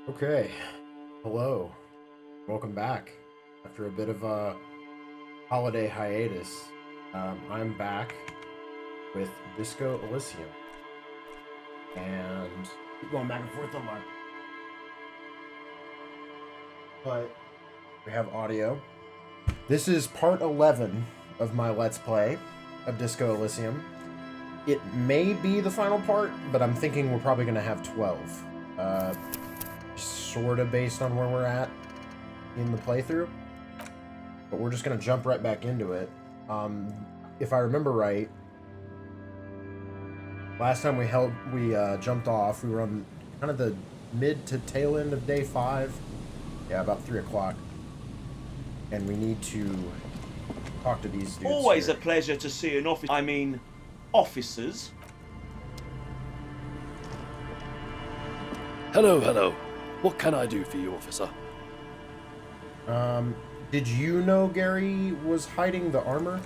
Okay, hello. Welcome back. After a bit of a holiday hiatus, I'm back with Disco Elysium. And keep going back and forth on my. But we have audio. This is part 11 of my Let's Play of Disco Elysium. It may be the final part, but I'm thinking we're probably going to have 12. Sort of based on where we're at in the playthrough, but we're just gonna jump right back into it. If I remember right, last time we jumped off, we were on kind of the mid to tail end of day 5. Yeah, about 3 o'clock, and we need to talk to these dudes. Always here. a pleasure to see an officers. Hello, hello. What can I do for you, officer? Did you know Gary was hiding the armor?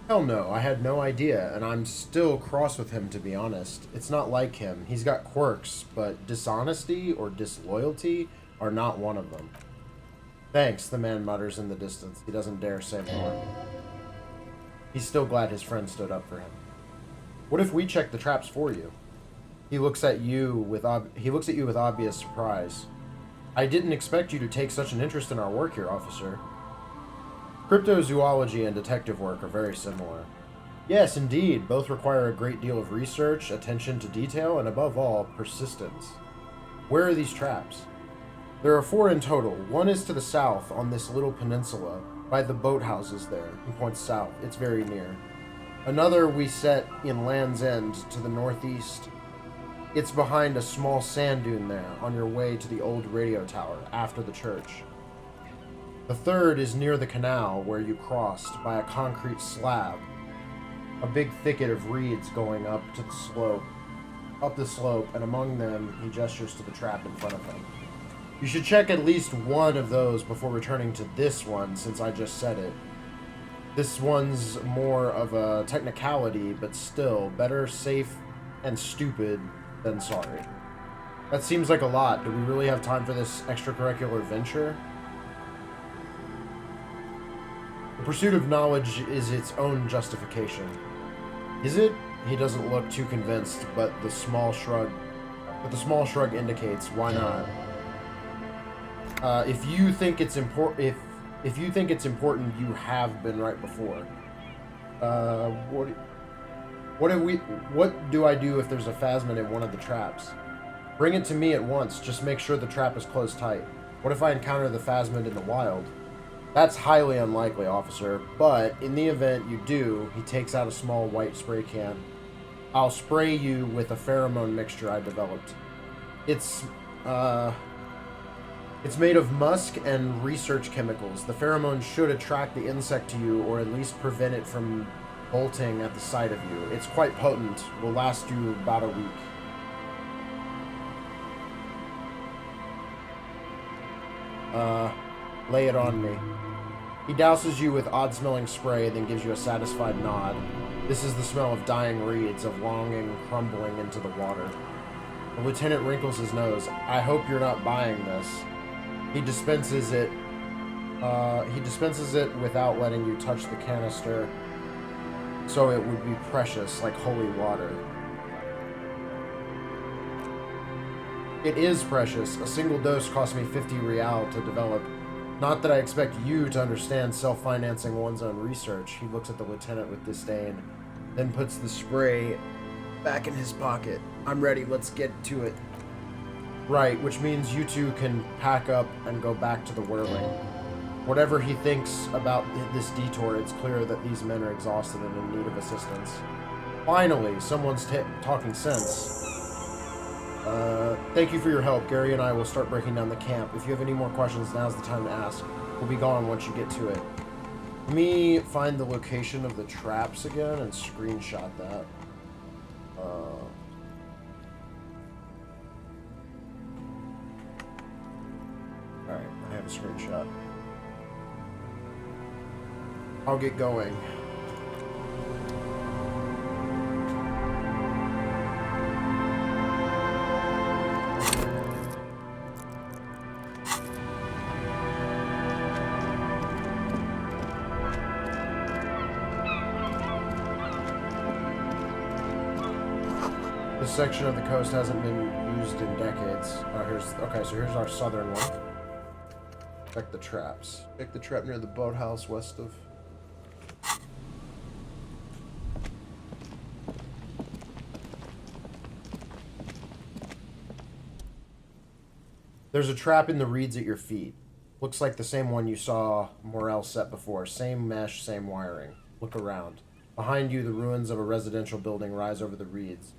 Hell no, I had no idea, and I'm still cross with him, to be honest. It's not like him. He's got quirks, but dishonesty or disloyalty are not one of them. Thanks, the man mutters in the distance. He doesn't dare say more. He's still glad his friend stood up for him. What if we check the traps for you? He looks at you with obvious surprise. I didn't expect you to take such an interest in our work here, officer. Cryptozoology and detective work are very similar. Yes, indeed, both require a great deal of research, attention to detail, and above all, persistence. Where are these traps? There are 4 in total. One is to the south on this little peninsula, by the boathouses there. He points south. It's very near. Another we set in Land's End to the northeast. It's behind a small sand dune there, on your way to the old radio tower, after the church. The third is near the canal, where you crossed, by a concrete slab. A big thicket of reeds going up the slope, and among them, he gestures to the trap in front of him. You should check at least one of those before returning to this one, since I just said it. This one's more of a technicality, but still, better safe and stupid than sorry. That seems like a lot. Do we really have time for this extracurricular venture? The pursuit of knowledge is its own justification. Is it? He doesn't look too convinced, but the small shrug indicates why not. If you think it's important, if you think it's important, you have been right before. What do I do if there's a phasmid in one of the traps? Bring it to me at once. Just make sure the trap is closed tight. What if I encounter the phasmid in the wild? That's highly unlikely, officer, but in the event you do, he takes out a small white spray can. I'll spray you with a pheromone mixture I developed. It's made of musk and research chemicals. The pheromone should attract the insect to you, or at least prevent it from bolting at the sight of you. It's quite potent. Will last you about a week. Lay it on me. He douses you with odd-smelling spray, then gives you a satisfied nod. This is the smell of dying reeds, of longing crumbling into the water. The lieutenant wrinkles his nose. I hope you're not buying this. He dispenses it without letting you touch the canister, so it would be precious, like holy water. It is precious. A single dose cost me 50 real to develop. Not that I expect you to understand self-financing one's own research. He looks at the lieutenant with disdain, then puts the spray back in his pocket. I'm ready, let's get to it. Right, which means you two can pack up and go back to the whirling. Whatever he thinks about this detour, it's clear that these men are exhausted and in need of assistance. Finally, someone's talking sense. Thank you for your help. Gary and I will start breaking down the camp. If you have any more questions, now's the time to ask. We'll be gone once you get to it. Let me find the location of the traps again and screenshot that. Alright, I have a screenshot. I'll get going. section of the coast hasn't been used in decades. So here's our southern one. Check the traps. Check the trap near the boathouse west of. There's a trap in the reeds at your feet. Looks like the same one you saw Morel set before. Same mesh, same wiring. Look around. Behind you, the ruins of a residential building rise over the reeds,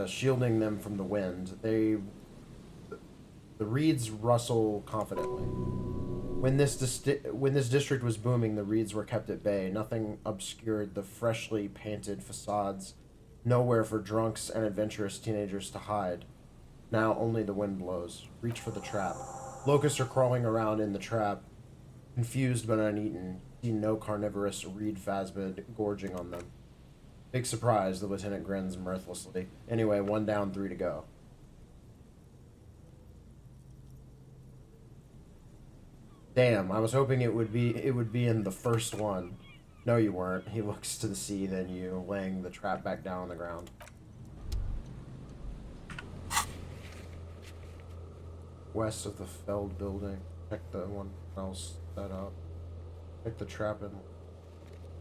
shielding them from the wind. The reeds rustle confidently. When this district was booming, the reeds were kept at bay. Nothing obscured the freshly painted facades. Nowhere for drunks and adventurous teenagers to hide. Now only the wind blows. Reach for the trap. Locusts are crawling around in the trap, confused but uneaten. See no carnivorous reed phasmid gorging on them. Big surprise, the lieutenant grins mirthlessly. Anyway, 1 down, 3 to go. Damn, I was hoping it would be in the first one. No, you weren't. He looks to the sea, then you, laying the trap back down on the ground. West of the Feld building. Check the one else set up. Check the trap in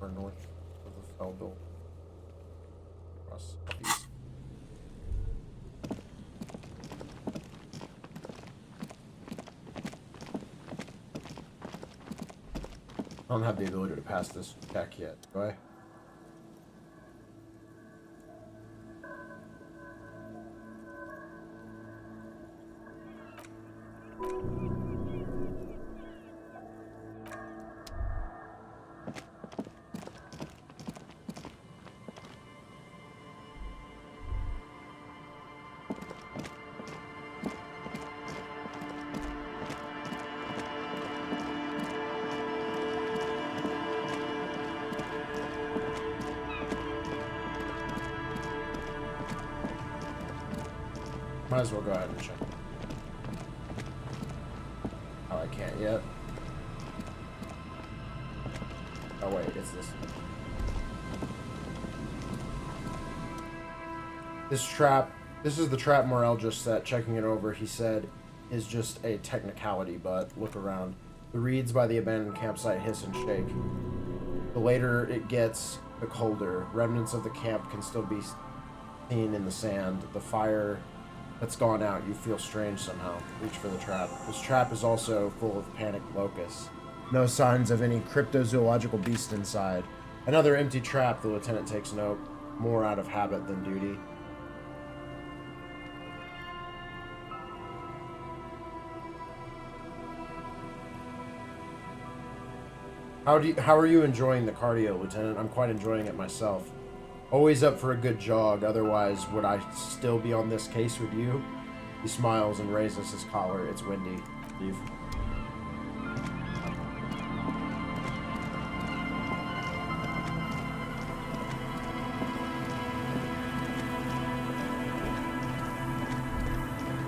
or north of the Feld building. Across southeast. I don't have the ability to pass this check yet, do I? Might as well go ahead and check. Oh, I can't yet. Oh wait, it's this. This is the trap Morel just set. Checking it over, he said, is just a technicality, but look around. The reeds by the abandoned campsite hiss and shake. The later it gets, the colder. Remnants of the camp can still be seen in the sand. The fire that's gone out, you feel strange somehow. Reach for the trap. This trap is also full of panicked locusts. No signs of any cryptozoological beast inside. Another empty trap, the lieutenant takes note. More out of habit than duty. How are you enjoying the cardio, Lieutenant? I'm quite enjoying it myself. Always up for a good jog, otherwise would I still be on this case with you? He smiles and raises his collar. It's windy. Leave.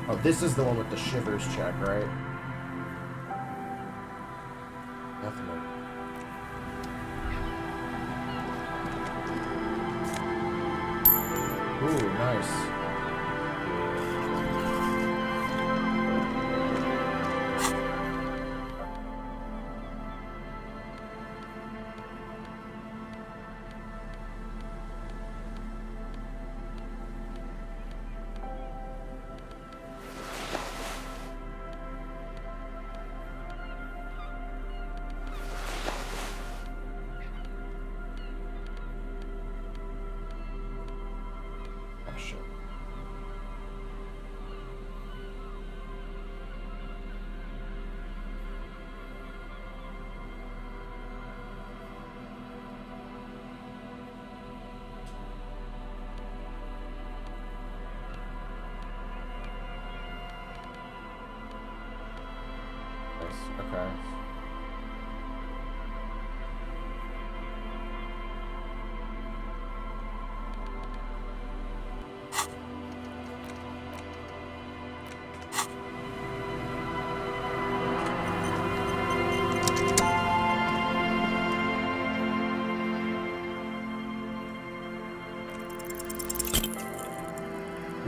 Oh, this is the one with the shivers check, right? Nothing. Ooh, nice. Okay.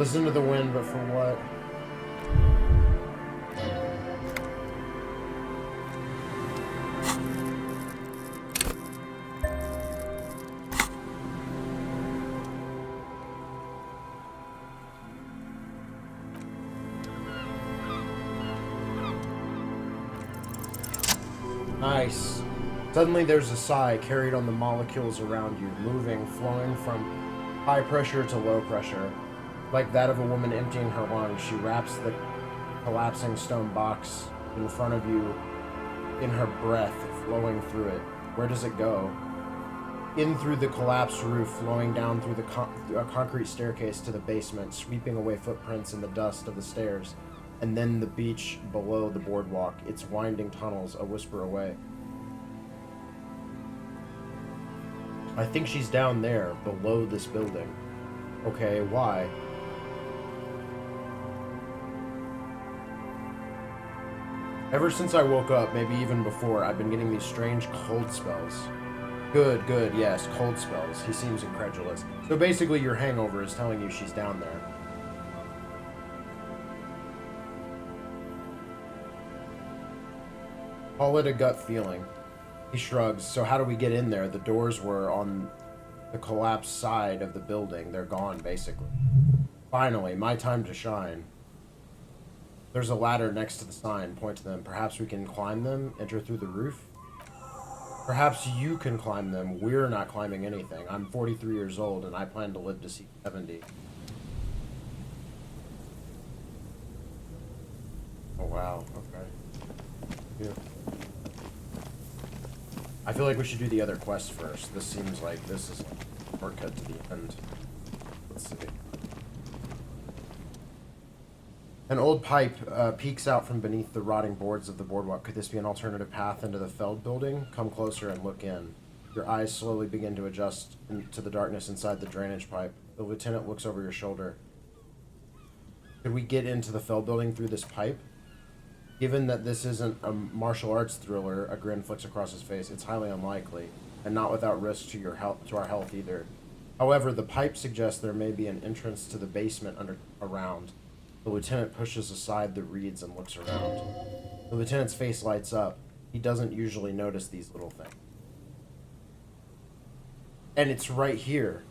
Listen to the wind, but for what? Nice. Suddenly there's a sigh carried on the molecules around you, moving, flowing from high pressure to low pressure. Like that of a woman emptying her lungs, she wraps the collapsing stone box in front of you in her breath, flowing through it. Where does it go? In through the collapsed roof, flowing down through a concrete staircase to the basement, sweeping away footprints in the dust of the stairs, and then the beach below the boardwalk, its winding tunnels a whisper away. I think she's down there, below this building. Okay, why? Ever since I woke up, maybe even before, I've been getting these strange cold spells. Good, yes, cold spells. He seems incredulous. So basically your hangover is telling you she's down there. Call it a gut feeling. He shrugs. So how do we get in there? The doors were on the collapsed side of the building. They're gone, basically. Finally, my time to shine. There's a ladder next to the sign. Point to them. Perhaps we can climb them, enter through the roof. Perhaps you can climb them. We're not climbing anything. I'm 43 years old, and I plan to live to see 70. Oh, wow. Okay. Yeah. I feel like we should do the other quest first. This seems like this is a shortcut to the end. Let's see. An old pipe peeks out from beneath the rotting boards of the boardwalk. Could this be an alternative path into the Feld building? Come closer and look in. Your eyes slowly begin to adjust to the darkness inside the drainage pipe. The lieutenant looks over your shoulder. Could we get into the Feld building through this pipe? Given that this isn't a martial arts thriller, a grin flicks across his face, it's highly unlikely, and not without risk to our health either. However, the pipe suggests there may be an entrance to the basement around. The lieutenant pushes aside the reeds and looks around. The lieutenant's face lights up. He doesn't usually notice these little things. And it's right here.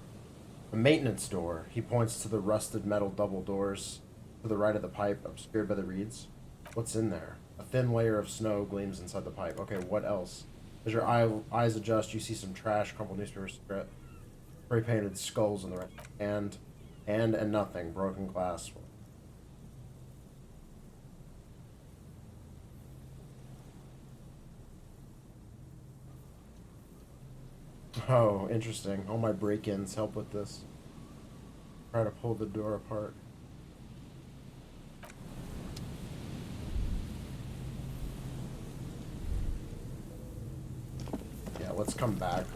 A maintenance door. He points to the rusted metal double doors to the right of the pipe, obscured by the reeds. What's in there? A thin layer of snow gleams inside the pipe. Okay, what else? As your eyes adjust, you see some trash, crumpled newspaper, spray-painted skulls in the right hand, and nothing. Broken glass. Oh, interesting. All my break-ins help with this. Try to pull the door apart. Yeah, let's come back.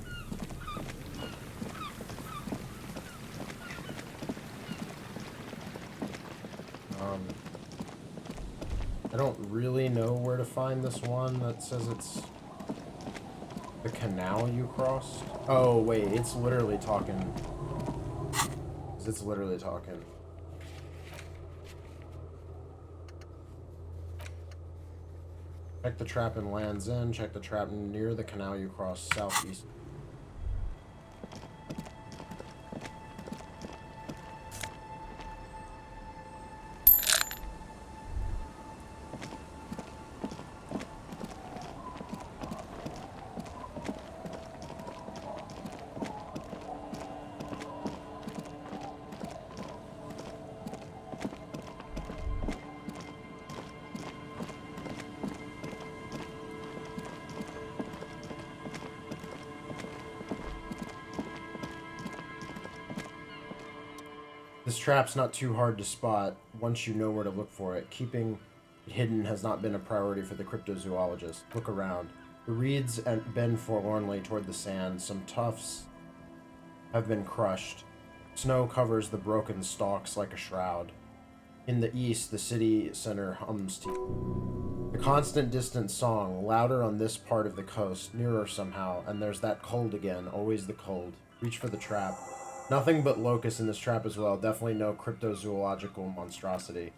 I don't really know where to find this one that says it's the canal you crossed. Oh, wait, it's literally talking. It's literally talking. Check the trap in Land's End. Check the trap near the canal you crossed southeast. This trap's not too hard to spot once you know where to look for it. Keeping it hidden has not been a priority for the cryptozoologist. Look around. The reeds bend forlornly toward the sand. Some tufts have been crushed. Snow covers the broken stalks like a shroud. In the east, the city center hums to you. The constant distant song, louder on this part of the coast, nearer somehow, and there's that cold again, always the cold. Reach for the trap. Nothing but locusts in this trap as well. Definitely no cryptozoological monstrosity.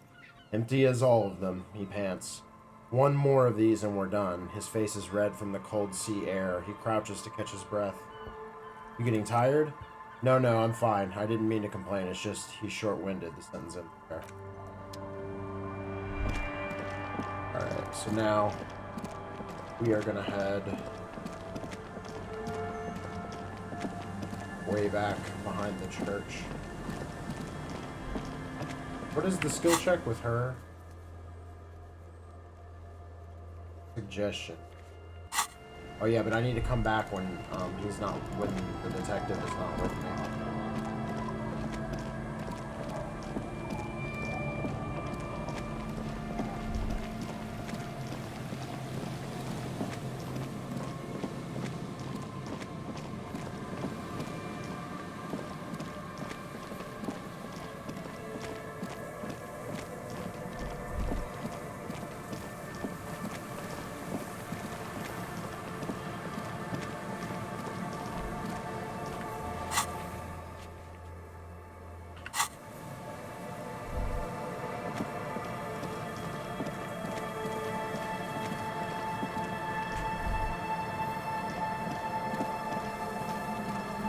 Empty as all of them, he pants. One more of these and we're done. His face is red from the cold sea air. He crouches to catch his breath. You getting tired? No, I'm fine. I didn't mean to complain. It's just he's short-winded. The sentence in there. Alright, so now we are gonna head way back behind the church. What is the skill check with her? Suggestion. Oh yeah, but I need to come back when he's not, when the detective is not with me.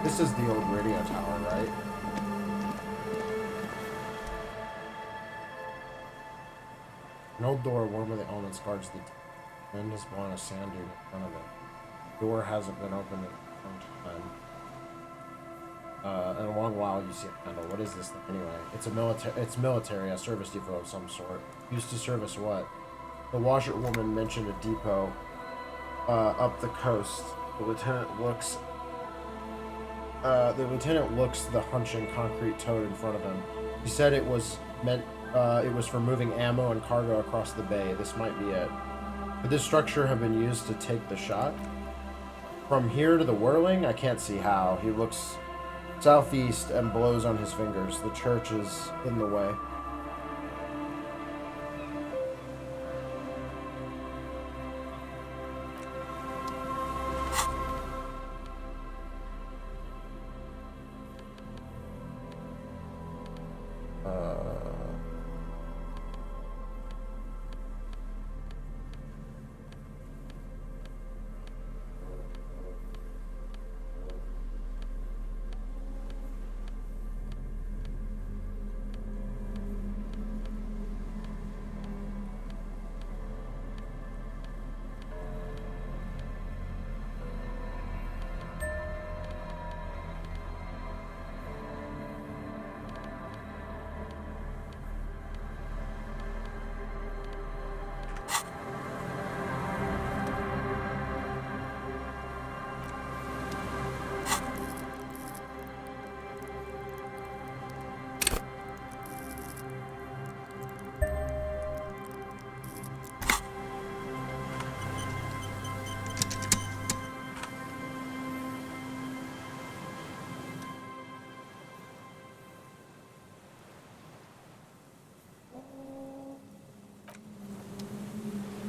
This is the old radio tower, right? An old door warm with the elements guards the wind has blown a sand dune in front of it. The door hasn't been opened in a long time. In a long while you see a handle. What is this thing anyway? It's military, a service depot of some sort. Used to service what? The washerwoman mentioned a depot up the coast. The lieutenant looks the hunching concrete toad in front of him. He said it was for moving ammo and cargo across the bay. This might be it. Could this structure have been used to take the shot? From here to the whirling? I can't see how. He looks southeast and blows on his fingers. The church is in the way.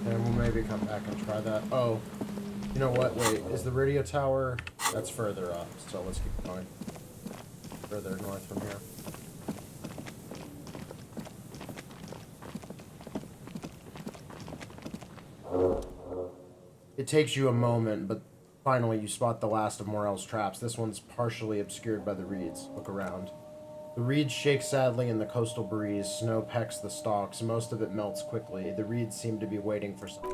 And we'll maybe come back and try that. Oh, you know what? Wait, is the radio tower? That's further up, so let's keep going. Further north from here. It takes you a moment, but finally you spot the last of Morel's traps. This one's partially obscured by the reeds. Look around. The reeds shake sadly in the coastal breeze. Snow pecks the stalks. Most of it melts quickly. The reeds seem to be waiting for something.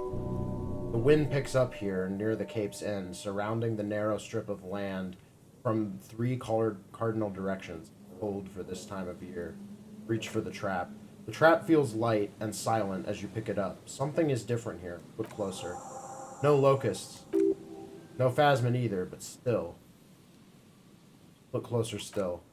The wind picks up here near the cape's end, surrounding the narrow strip of land from three cardinal directions. Cold for this time of year. Reach for the trap. The trap feels light and silent as you pick it up. Something is different here. Look closer. No locusts. No phasmin either, but still. Look closer still.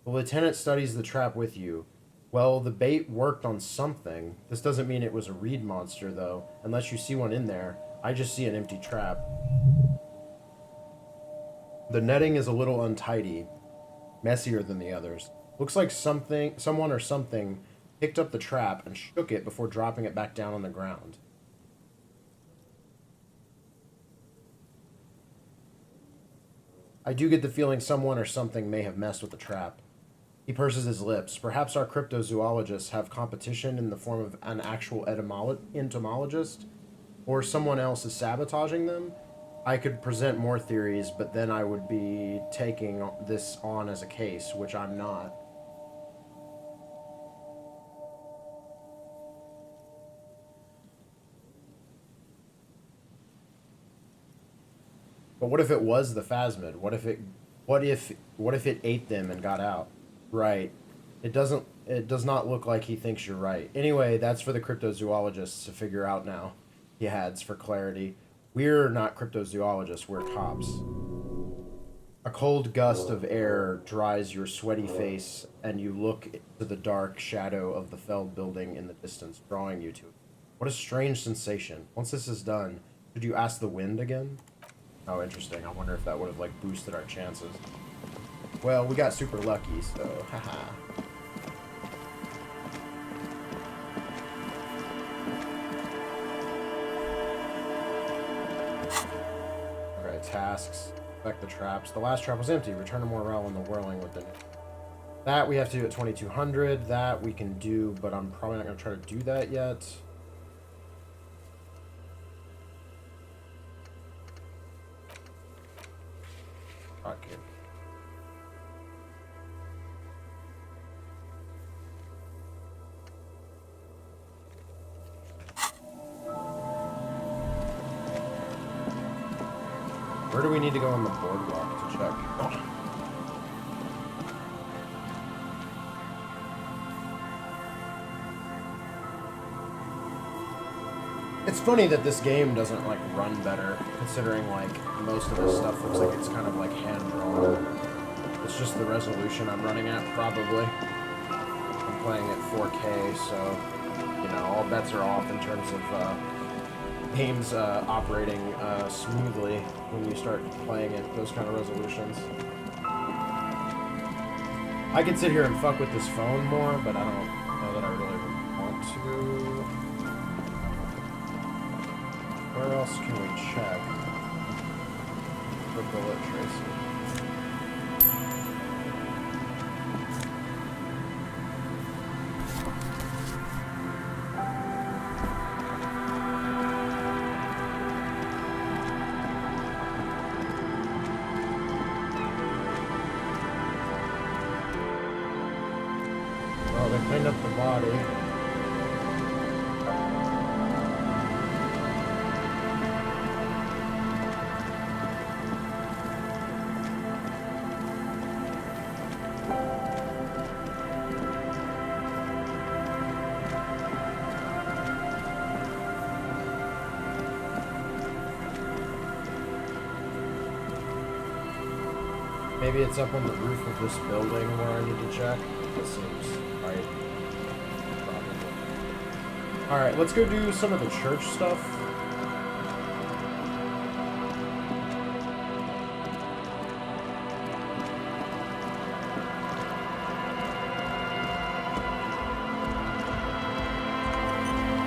The lieutenant studies the trap with you. Well, the bait worked on something. This doesn't mean it was a reed monster, though, unless you see one in there. I just see an empty trap. The netting is a little untidy, messier than the others. Looks like someone or something picked up the trap and shook it before dropping it back down on the ground. I do get the feeling someone or something may have messed with the trap. He purses his lips. Perhaps our cryptozoologists have competition in the form of an actual entomologist, or someone else is sabotaging them. I could present more theories, but then I would be taking this on as a case, which I'm not. But what if it was the phasmid? What if it ate them and got out? Right. It does not look like he thinks you're right. Anyway, that's for the cryptozoologists to figure out now. He adds for clarity. We're not cryptozoologists, we're cops. A cold gust of air dries your sweaty face, and you look into the dark shadow of the felled building in the distance, drawing you to it. What a strange sensation. Once this is done, should you ask the wind again? Oh, interesting. I wonder if that would have, like, boosted our chances. Well, we got super lucky, so haha. Alright, tasks. Inspect the traps. The last trap was empty. Return to morale in the whirling within. That we have to do at 2200. That we can do, but I'm probably not going to try to do that yet. Okay. Where do we need to go on the boardwalk to check? Oh. It's funny that this game doesn't, like, run better, considering, like, most of this stuff looks like it's kind of, like, hand-drawn. It's just the resolution I'm running at, probably. I'm playing at 4K, so, you know, all bets are off in terms of, games, operating, smoothly when you start playing at those kind of resolutions. I could sit here and fuck with this phone more, but I don't know that I really want to. Where else can we check for bullet tracing? Oh, they cleaned up the body. Maybe it's up on the roof of this building where I need to check. That seems right. Probably. Alright, let's go do some of the church stuff.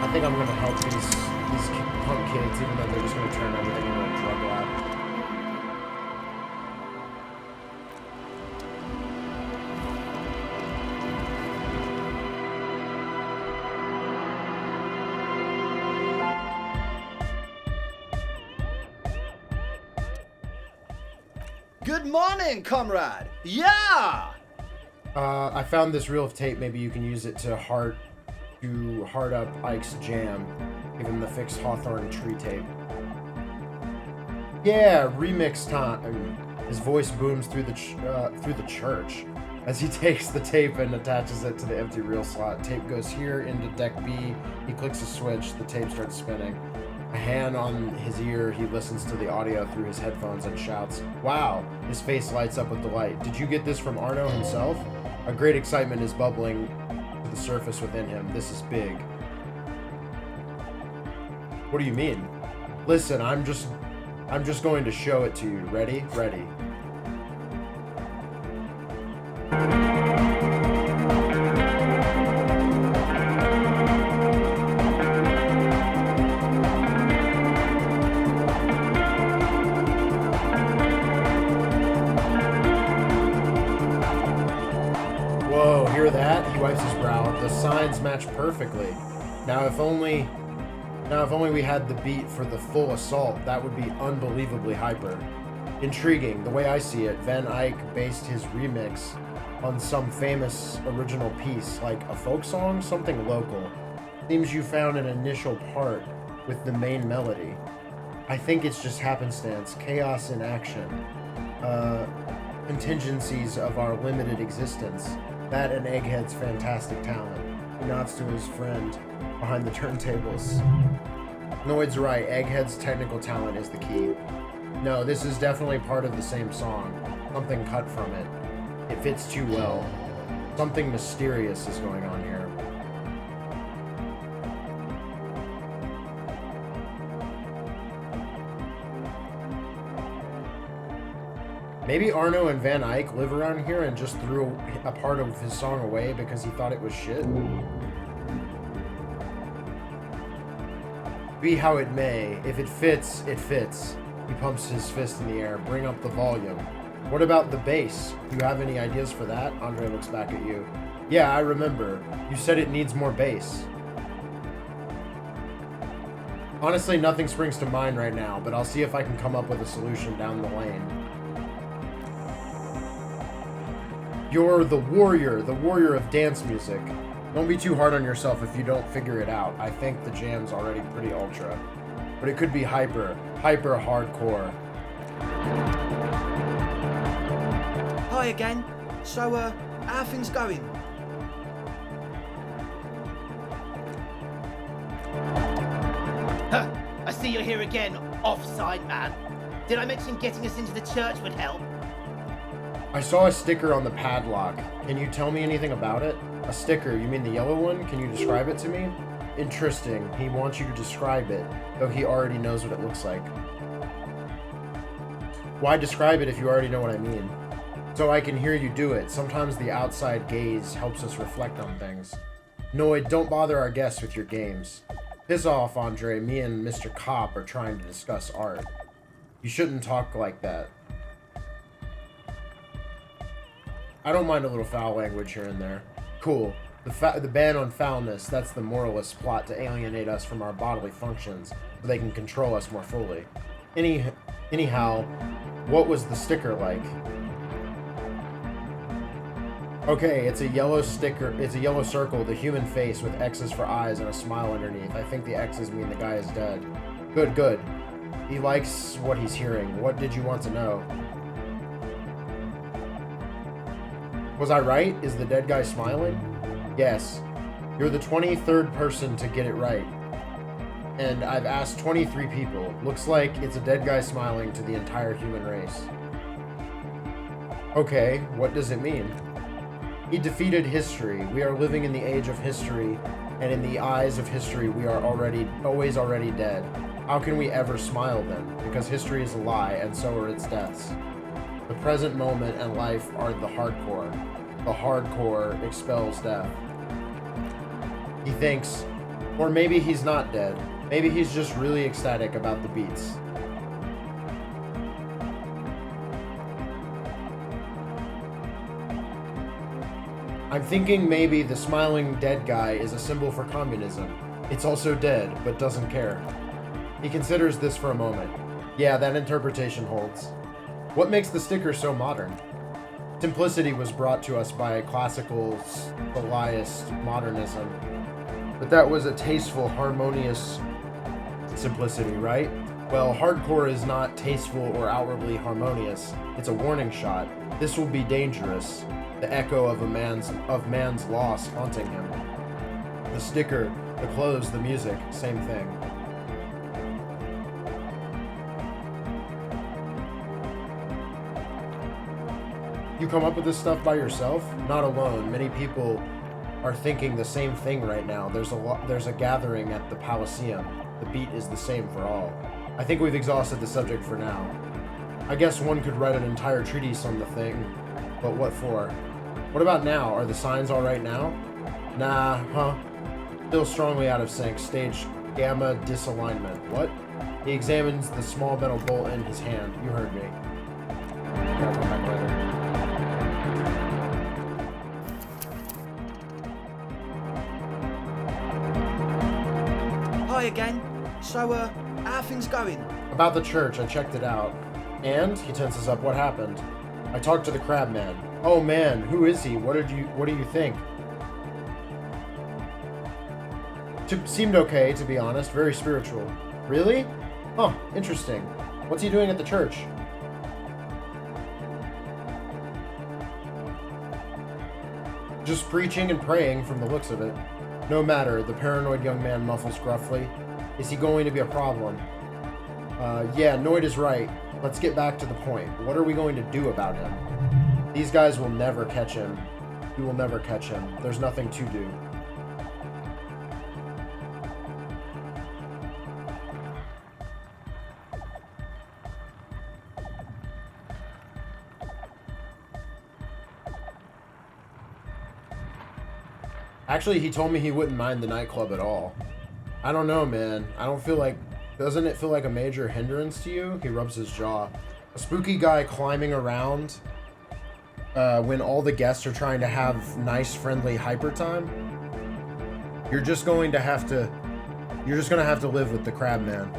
I think I'm going to help these punk kids, even though they're just going to turn everything into a drug lab. Good morning, comrade! Yeah! I found this reel of tape. Maybe you can use it to hard up Ike's jam. Give him the fixed Hawthorne tree tape. Yeah, remix time. His voice booms through the church as he takes the tape and attaches it to the empty reel slot. Tape goes here into deck B. He clicks a switch. The tape starts spinning. A hand on his ear, he listens to the audio through his headphones and shouts, "Wow!" His face lights up with delight. Did you get this from Arno himself? A great excitement is bubbling to the surface within him. This is big. What do you mean? Listen, I'm just going to show it to you. Ready? Ready. match perfectly. Now if only we had the beat for the full assault, that would be unbelievably hyper. Intriguing. The way I see it, Van Eyck based his remix on some famous original piece, like a folk song, something local. Seems you found an initial part with the main melody. I think it's just happenstance, chaos in action, contingencies of our limited existence. That and Egghead's fantastic talent. He nods to his friend behind the turntables. Noid's right, Egghead's technical talent is the key. No, this is definitely part of the same song. Something cut from it. It fits too well. Something mysterious is going on here. Maybe Arno and Van Eyck live around here and just threw a part of his song away because he thought it was shit. Be how it may, if it fits, it fits. He pumps his fist in the air. Bring up the volume. What about the bass? Do you have any ideas for that? Andre looks back at you. Yeah, I remember. You said it needs more bass. Honestly, nothing springs to mind right now, but I'll see if I can come up with a solution down the lane. You're the warrior of dance music. Don't be too hard on yourself if you don't figure it out. I think the jam's already pretty ultra. But it could be hyper hardcore. Hi again. So, how are things going? Huh, I see you're here again, offside man. Did I mention getting us into the church would help? I saw a sticker on the padlock. Can you tell me anything about it? A sticker, you mean the yellow one? Can you describe it to me? Interesting. He wants you to describe it, though he already knows what it looks like. Why describe it if you already know what I mean? So I can hear you do it. Sometimes the outside gaze helps us reflect on things. Noid, don't bother our guests with your games. Piss off, Andre. Me and Mr. Kopp are trying to discuss art. You shouldn't talk like that. I don't mind a little foul language here and there. Cool. The ban on foulness, that's the moralist's plot to alienate us from our bodily functions so they can control us more fully. Anyhow, what was the sticker like? Okay, it's a yellow sticker. It's a yellow circle, the human face with X's for eyes and a smile underneath. I think the X's mean the guy is dead. Good. He likes what he's hearing. What did you want to know? Was I right? Is the dead guy smiling? Yes. You're the 23rd person to get it right. And I've asked 23 people. Looks like it's a dead guy smiling to the entire human race. Okay, what does it mean? He defeated history. We are living in the age of history, and in the eyes of history, we are always already dead. How can we ever smile then? Because history is a lie, and so are its deaths. The present moment and life are the hardcore. The hardcore expels death. He thinks, or maybe he's not dead. Maybe he's just really ecstatic about the beats. I'm thinking maybe the smiling dead guy is a symbol for communism. It's also dead, but doesn't care. He considers this for a moment. Yeah, that interpretation holds. What makes the sticker so modern? Simplicity was brought to us by classical stylized modernism. But that was a tasteful, harmonious simplicity, right? Well, hardcore is not tasteful or outwardly harmonious. It's a warning shot. This will be dangerous. The echo of man's loss haunting him. The sticker, the clothes, the music, same thing. You come up with this stuff by yourself? Not alone. Many people are thinking the same thing right now. There's a gathering at the Elysium. The beat is the same for all. I think we've exhausted the subject for now. I guess one could write an entire treatise on the thing, but what for? What about now? Are the signs all right now? Nah, huh? Still strongly out of sync. Stage gamma disalignment. What? He examines the small metal bolt in his hand. You heard me. I'll come back later. Hi again. So, how are things going? About the church, I checked it out. And he tenses up. What happened? I talked to the crab man. Oh man, who is he? What do you think? Seemed okay, to be honest. Very spiritual. Really? Huh, interesting. What's he doing at the church? Just preaching and praying from the looks of it. No matter, the paranoid young man muffles gruffly. Is he going to be a problem? Yeah, Noid is right. Let's get back to the point. What are we going to do about him? These guys will never catch him. We will never catch him. There's nothing to do. Actually, he told me he wouldn't mind the nightclub at all. I don't know, man. I don't feel like... Doesn't it feel like a major hindrance to you? He rubs his jaw. A spooky guy climbing around when all the guests are trying to have nice, friendly hyper time? You're just going to have to... You're just going to have to live with the crab man.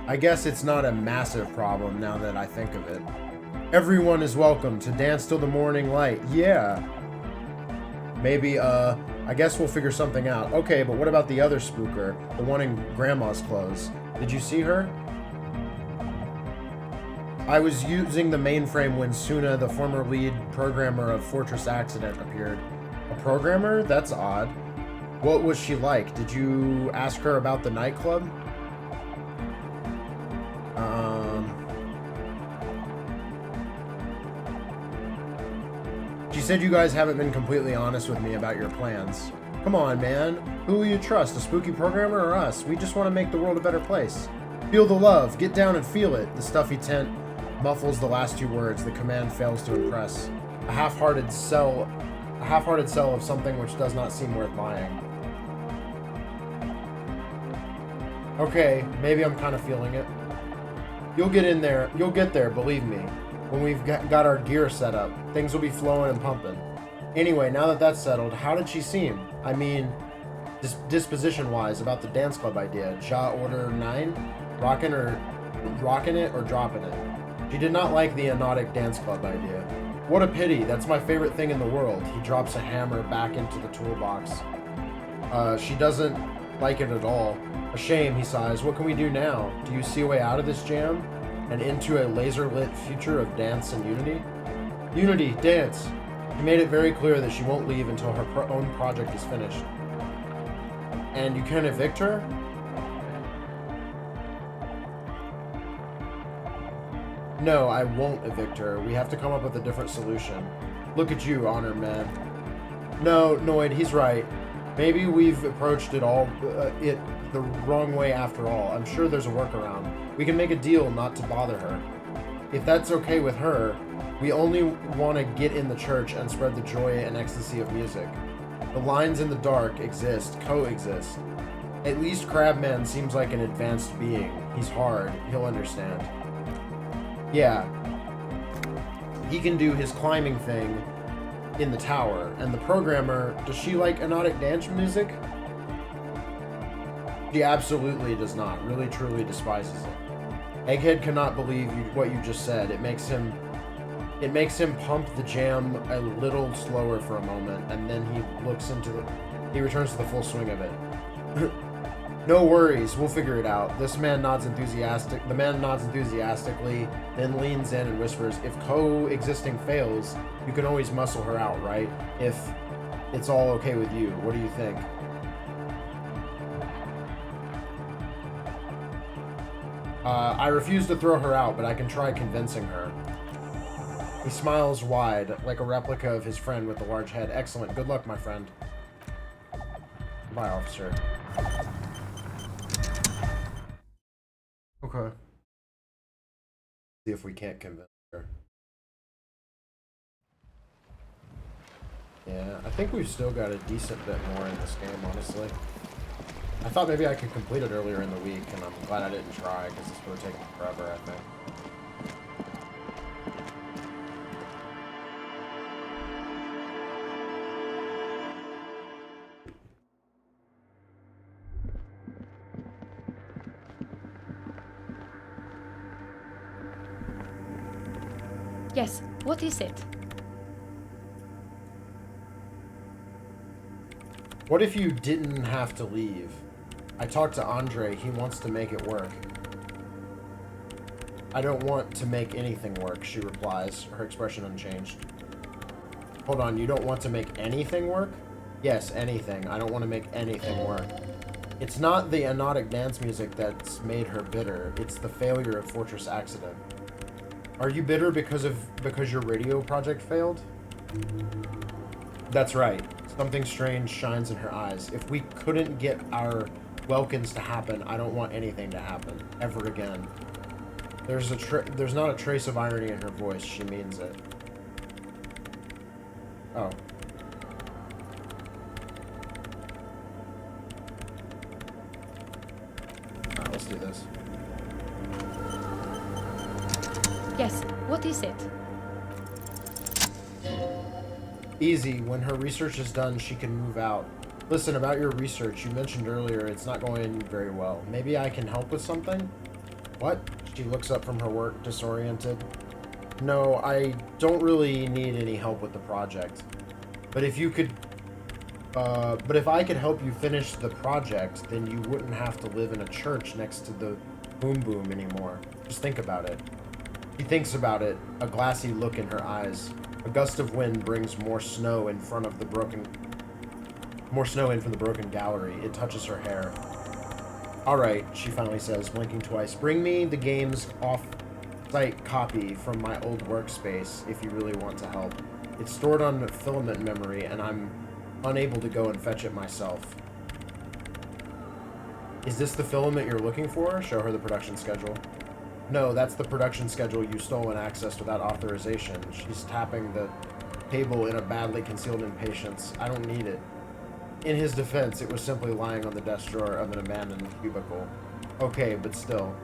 I guess it's not a massive problem now that I think of it. Everyone is welcome to dance till the morning light. Yeah. Maybe, I guess we'll figure something out. Okay, but what about the other spooker? The one in Grandma's clothes. Did you see her? I was using the mainframe when Suna, the former lead programmer of Fortress Accident, appeared. A programmer? That's odd. What was she like? Did you ask her about the nightclub? She said you guys haven't been completely honest with me about your plans. Come on, man. Who will you trust, a spooky programmer or us? We just want to make the world a better place. Feel the love. Get down and feel it. The stuffy tent muffles the last two words. The command fails to impress. A half-hearted sell of something which does not seem worth buying. Okay, maybe I'm kind of feeling it. You'll get in there. You'll get there, believe me. When we've got our gear set up, things will be flowing and pumping. Anyway, now that that's settled, how did she seem? I mean, disposition-wise, about the dance club idea. Ja Order 9? Rocking it or dropping it? She did not like the Anotic dance club idea. What a pity, that's my favorite thing in the world. He drops a hammer back into the toolbox. She doesn't like it at all. A shame, he sighs. What can we do now? Do you see a way out of this jam? And into a laser-lit future of dance and unity? Unity, dance. He made it very clear that she won't leave until her own project is finished. And you can evict her? No, I won't evict her. We have to come up with a different solution. Look at you, honored man. No, Noid, he's right. Maybe we've approached it the wrong way after all. I'm sure there's a workaround. We can make a deal not to bother her. If that's okay with her, we only want to get in the church and spread the joy and ecstasy of music. The lines in the dark coexist. At least Crabman seems like an advanced being. He's hard. He'll understand. Yeah. He can do his climbing thing in the tower. And the programmer, does she like Anotic dance music? She absolutely does not. Really, truly despises it. Egghead cannot believe what you just said. It makes him pump the jam a little slower for a moment, and then he returns to the full swing of it. No worries, we'll figure it out. The man nods enthusiastically, then leans in and whispers, if coexisting fails, you can always muscle her out, right? If it's all okay with you. What do you think? I refuse to throw her out, but I can try convincing her. He smiles wide, like a replica of his friend with the large head. Excellent. Good luck, my friend. Goodbye, officer. Okay. See if we can't convince her. Yeah, I think we've still got a decent bit more in this game, honestly. I thought maybe I could complete it earlier in the week, and I'm glad I didn't try, because this would have taken forever, I think. Yes, what is it? What if you didn't have to leave? I talked to Andre. He wants to make it work. I don't want to make anything work, she replies, her expression unchanged. Hold on, you don't want to make anything work? Yes, anything. I don't want to make anything work. It's not the anodic dance music that's made her bitter. It's the failure of Fortress Accident. Are you bitter because your radio project failed? That's right. Something strange shines in her eyes. If we couldn't get our Welkins to happen, I don't want anything to happen. Ever again. There's not a trace of irony in her voice. She means it. Oh. Alright, let's do this. Yes, what is it? Easy. When her research is done, she can move out. Listen, about your research, you mentioned earlier it's not going very well. Maybe I can help with something? What? She looks up from her work, disoriented. No, I don't really need any help with the project. But if I could help you finish the project, then you wouldn't have to live in a church next to the boom boom anymore. Just think about it. She thinks about it, a glassy look in her eyes. A gust of wind brings more snow in from the broken gallery. It touches her hair. Alright, she finally says, blinking twice. Bring me the game's off-site copy from my old workspace if you really want to help. It's stored on filament memory, and I'm unable to go and fetch it myself. Is this the filament you're looking for? Show her the production schedule. No, that's the production schedule you stole and accessed without authorization. She's tapping the table in a badly concealed impatience. I don't need it. In his defense, it was simply lying on the desk drawer of an abandoned cubicle. Okay, but still.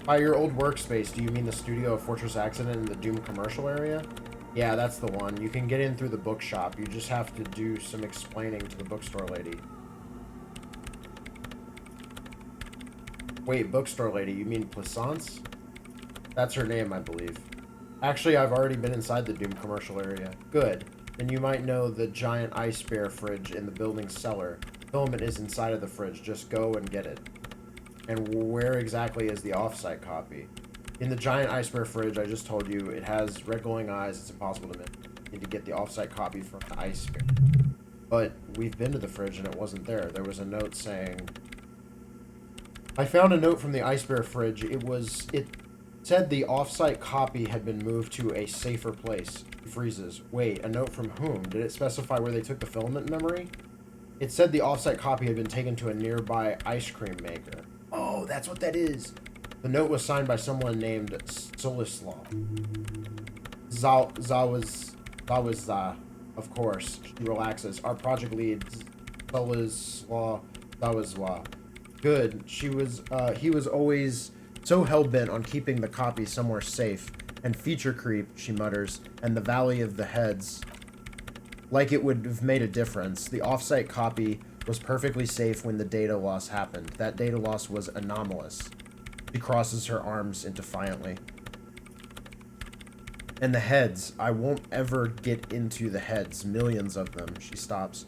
By your old workspace, do you mean the studio of Fortress Accident in the Doom commercial area? Yeah, that's the one. You can get in through the bookshop. You just have to do some explaining to the bookstore lady. Wait, bookstore lady, you mean Plaisance? That's her name, I believe. Actually, I've already been inside the Doom commercial area. Good. Then you might know the giant ice bear fridge in the building's cellar. Filament is inside of the fridge. Just go and get it. And where exactly is the offsite copy? In the giant ice bear fridge I just told you, it has red glowing eyes. It's impossible to miss. You need to get the offsite copy from the ice bear. But we've been to the fridge and it wasn't there. There was a note saying... I found a note from the ice bear fridge. It said the offsite copy had been moved to a safer place. He freezes. Wait, a note from whom? Did it specify where they took the filament memory? It said the offsite copy had been taken to a nearby ice cream maker. Oh, that's what that is. The note was signed by someone named Solislaw. Zawaza, of course. She relaxes. Our project lead, Solislaw Zawazwa. Good. He was always so hell-bent on keeping the copy somewhere safe. And feature creep, she mutters, and the Valley of the Heads. Like it would have made a difference. The offsite copy was perfectly safe when the data loss happened. That data loss was anomalous. She crosses her arms defiantly. And the heads. I won't ever get into the heads. Millions of them. She stops.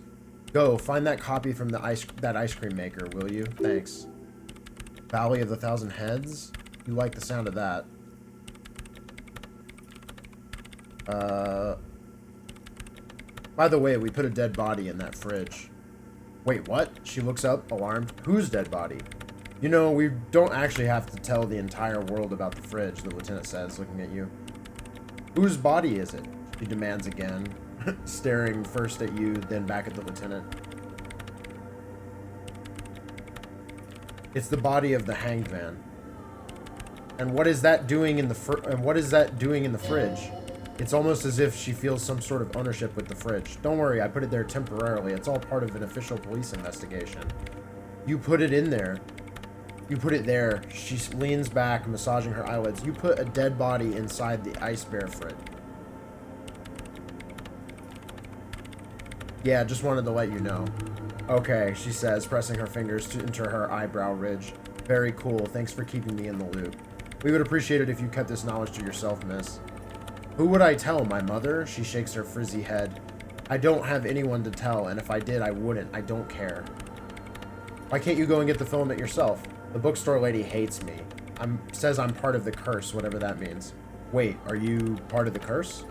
Go, find that copy from that ice cream maker, will you? Thanks. Valley of the Thousand Heads? You like the sound of that. By the way, we put a dead body in that fridge. Wait, what? She looks up, alarmed. Whose dead body? You know, we don't actually have to tell the entire world about the fridge, the lieutenant says, looking at you. Whose body is it? She demands again, staring first at you, then back at the lieutenant. It's the body of the hanged man. And what is that doing in the fridge? It's almost as if she feels some sort of ownership with the fridge. Don't worry, I put it there temporarily. It's all part of an official police investigation. You put it in there. You put it there. She leans back, massaging her eyelids. You put a dead body inside the ice bear fridge. Yeah, just wanted to let you know. Okay, she says, pressing her fingers into her eyebrow ridge. Very cool. Thanks for keeping me in the loop. We would appreciate it if you kept this knowledge to yourself, miss. Who would I tell? My mother? She shakes her frizzy head. I don't have anyone to tell, and if I did, I wouldn't. I don't care. Why can't you go and get the filament yourself? The bookstore lady hates me. Says I'm part of the curse, whatever that means. Wait, are you part of the curse?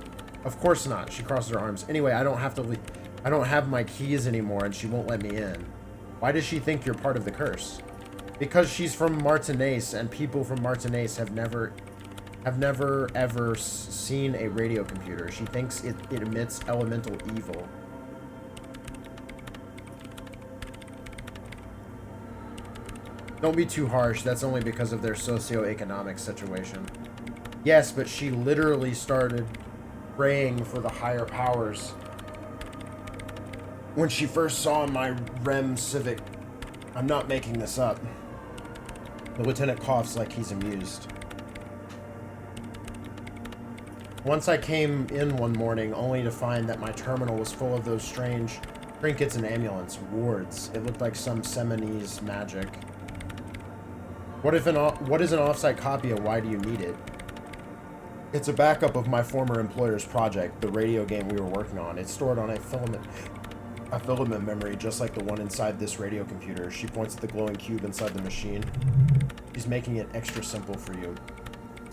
Of course not. She crosses her arms. Anyway, I don't have to leave. I don't have my keys anymore, and she won't let me in. Why does she think you're part of the curse? Because she's from Martinaise, and people from Martinaise have never ever seen a radio computer. She thinks it emits elemental evil. Don't be too harsh. That's only because of their socioeconomic situation. Yes, but she literally started praying for the higher powers when she first saw my REM Civic. I'm not making this up. The lieutenant coughs like he's amused. Once I came in one morning only to find that my terminal was full of those strange trinkets and amulets, wards. It looked like some Seminese magic. What is an offsite copy and why do you need it? It's a backup of my former employer's project, the radio game we were working on. It's stored on a filament memory just like the one inside this radio computer. She points at the glowing cube inside the machine. She's making it extra simple for you.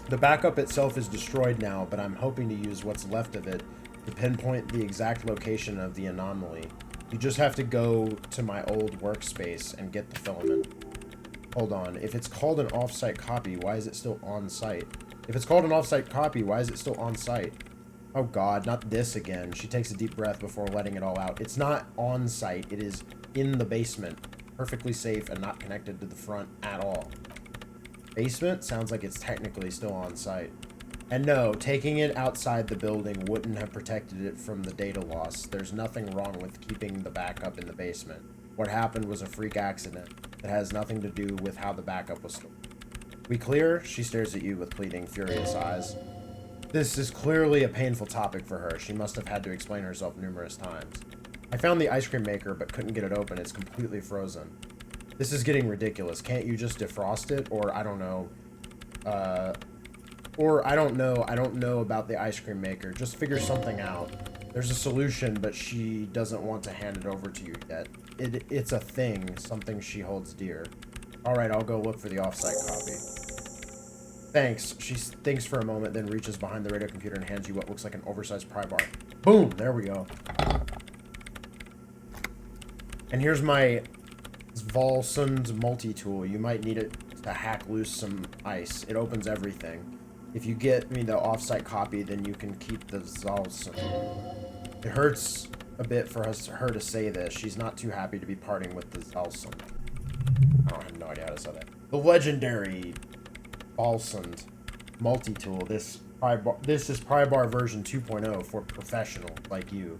The backup itself is destroyed now, but I'm hoping to use what's left of it to pinpoint the exact location of the anomaly. You just have to go to my old workspace and get the filament. Hold on, if it's called an offsite copy, why is it still on site? If it's called an offsite copy, why is it still on site? Oh god, not this again. She takes a deep breath before letting it all out. It's not on site, it is in the basement. Perfectly safe and not connected to the front at all. Basement? Sounds like it's technically still on site. And no, taking it outside the building wouldn't have protected it from the data loss. There's nothing wrong with keeping the backup in the basement. What happened was a freak accident that has nothing to do with how the backup was stored. We clear? She stares at you with pleading, furious eyes. This is clearly a painful topic for her. She must have had to explain herself numerous times. I found the ice cream maker, but couldn't get it open. It's completely frozen. This is getting ridiculous. Can't you just defrost it? Or, I don't know. I don't know about the ice cream maker. Just figure something out. There's a solution, but she doesn't want to hand it over to you yet. It's a thing, something she holds dear. Alright, I'll go look for the offsite copy. Thanks. She thinks for a moment, then reaches behind the radio computer and hands you what looks like an oversized pry bar. Boom! There we go. And here's my Volsund multi-tool. You might need it to hack loose some ice. It opens everything. If you get me the offsite copy, then you can keep the Volsund. It hurts a bit for her to say this. She's not too happy to be parting with the Volsund. I have no idea how to say that. The legendary Volsund multi-tool. This is pry bar version 2.0 for professional like you.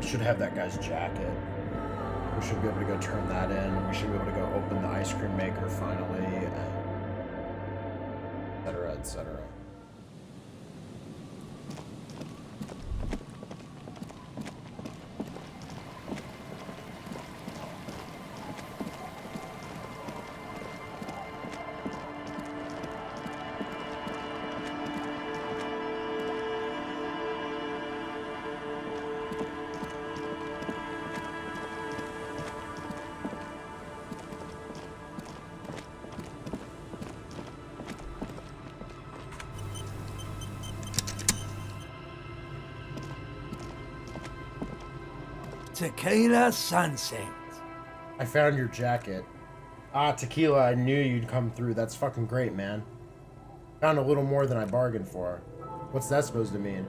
Should have that guy's jacket. We should be able to go turn that in. We should be able to go open the ice cream maker finally, and et cetera, et cetera. Tequila Sunset. I found your jacket. Ah, Tequila, I knew you'd come through. That's fucking great, man. Found a little more than I bargained for. What's that supposed to mean?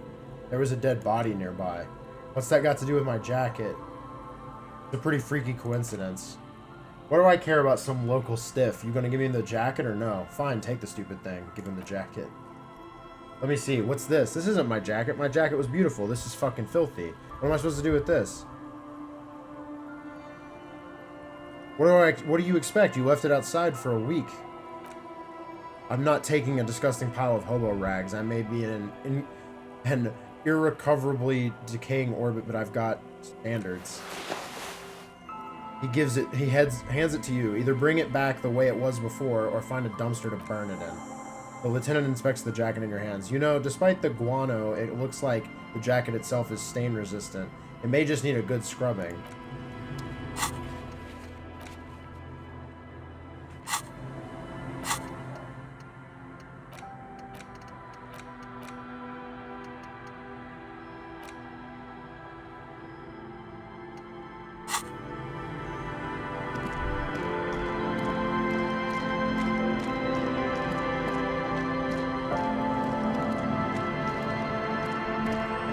There was a dead body nearby. What's that got to do with my jacket? It's a pretty freaky coincidence. What do I care about some local stiff? You gonna give me the jacket or no? Fine, take the stupid thing. Give him the jacket. Let me see. What's this? This isn't my jacket. My jacket was beautiful. This is fucking filthy. What am I supposed to do with this? What do you expect? You left it outside for a week. I'm not taking a disgusting pile of hobo rags. I may be in an irrecoverably decaying orbit, but I've got standards. He hands it to you. Either bring it back the way it was before, or find a dumpster to burn it in. The lieutenant inspects the jacket in your hands. You know, despite the guano, it looks like the jacket itself is stain resistant. It may just need a good scrubbing.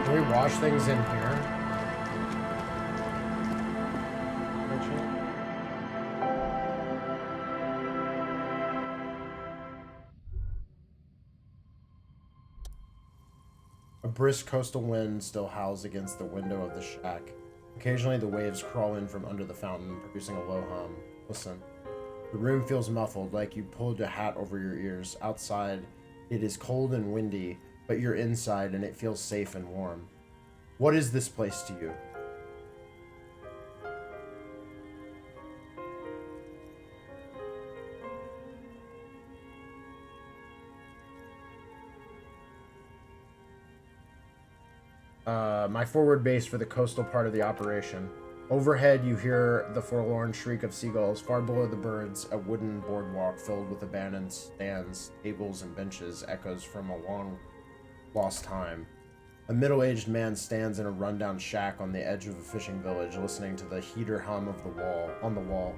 Can we wash things in here? A brisk coastal wind still howls against the window of the shack. Occasionally the waves crawl in from under the fountain, producing a low hum. Listen. The room feels muffled, like you pulled a hat over your ears. Outside, it is cold and windy, but you're inside and it feels safe and warm. What is this place to you? My forward base for the coastal part of the operation. Overhead, you hear the forlorn shriek of seagulls. Far below the birds, a wooden boardwalk filled with abandoned stands, tables, and benches echoes from a long lost time. A middle-aged man stands in a rundown shack on the edge of a fishing village, listening to the heater hum of on the wall.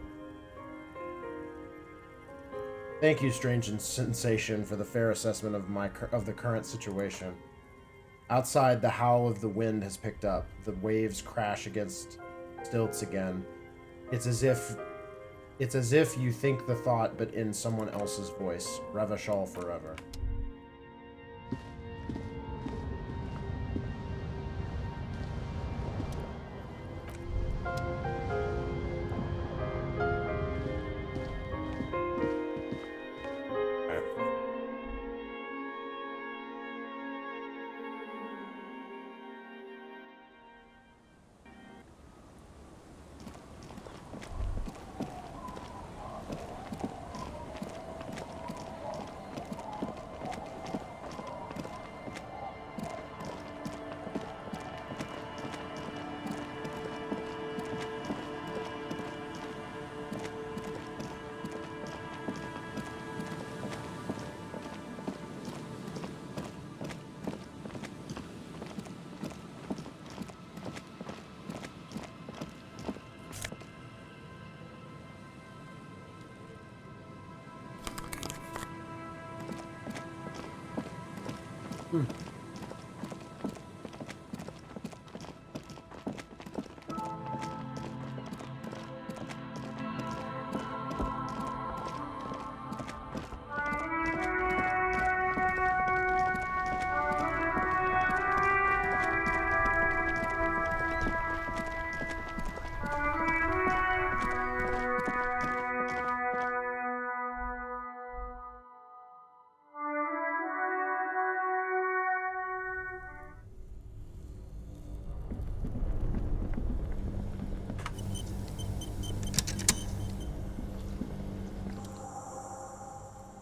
Thank you, strange sensation, for the fair assessment of the current situation. Outside, the howl of the wind has picked up. The waves crash against stilts again. It's as if you think the thought, but in someone else's voice. Ravachol forever.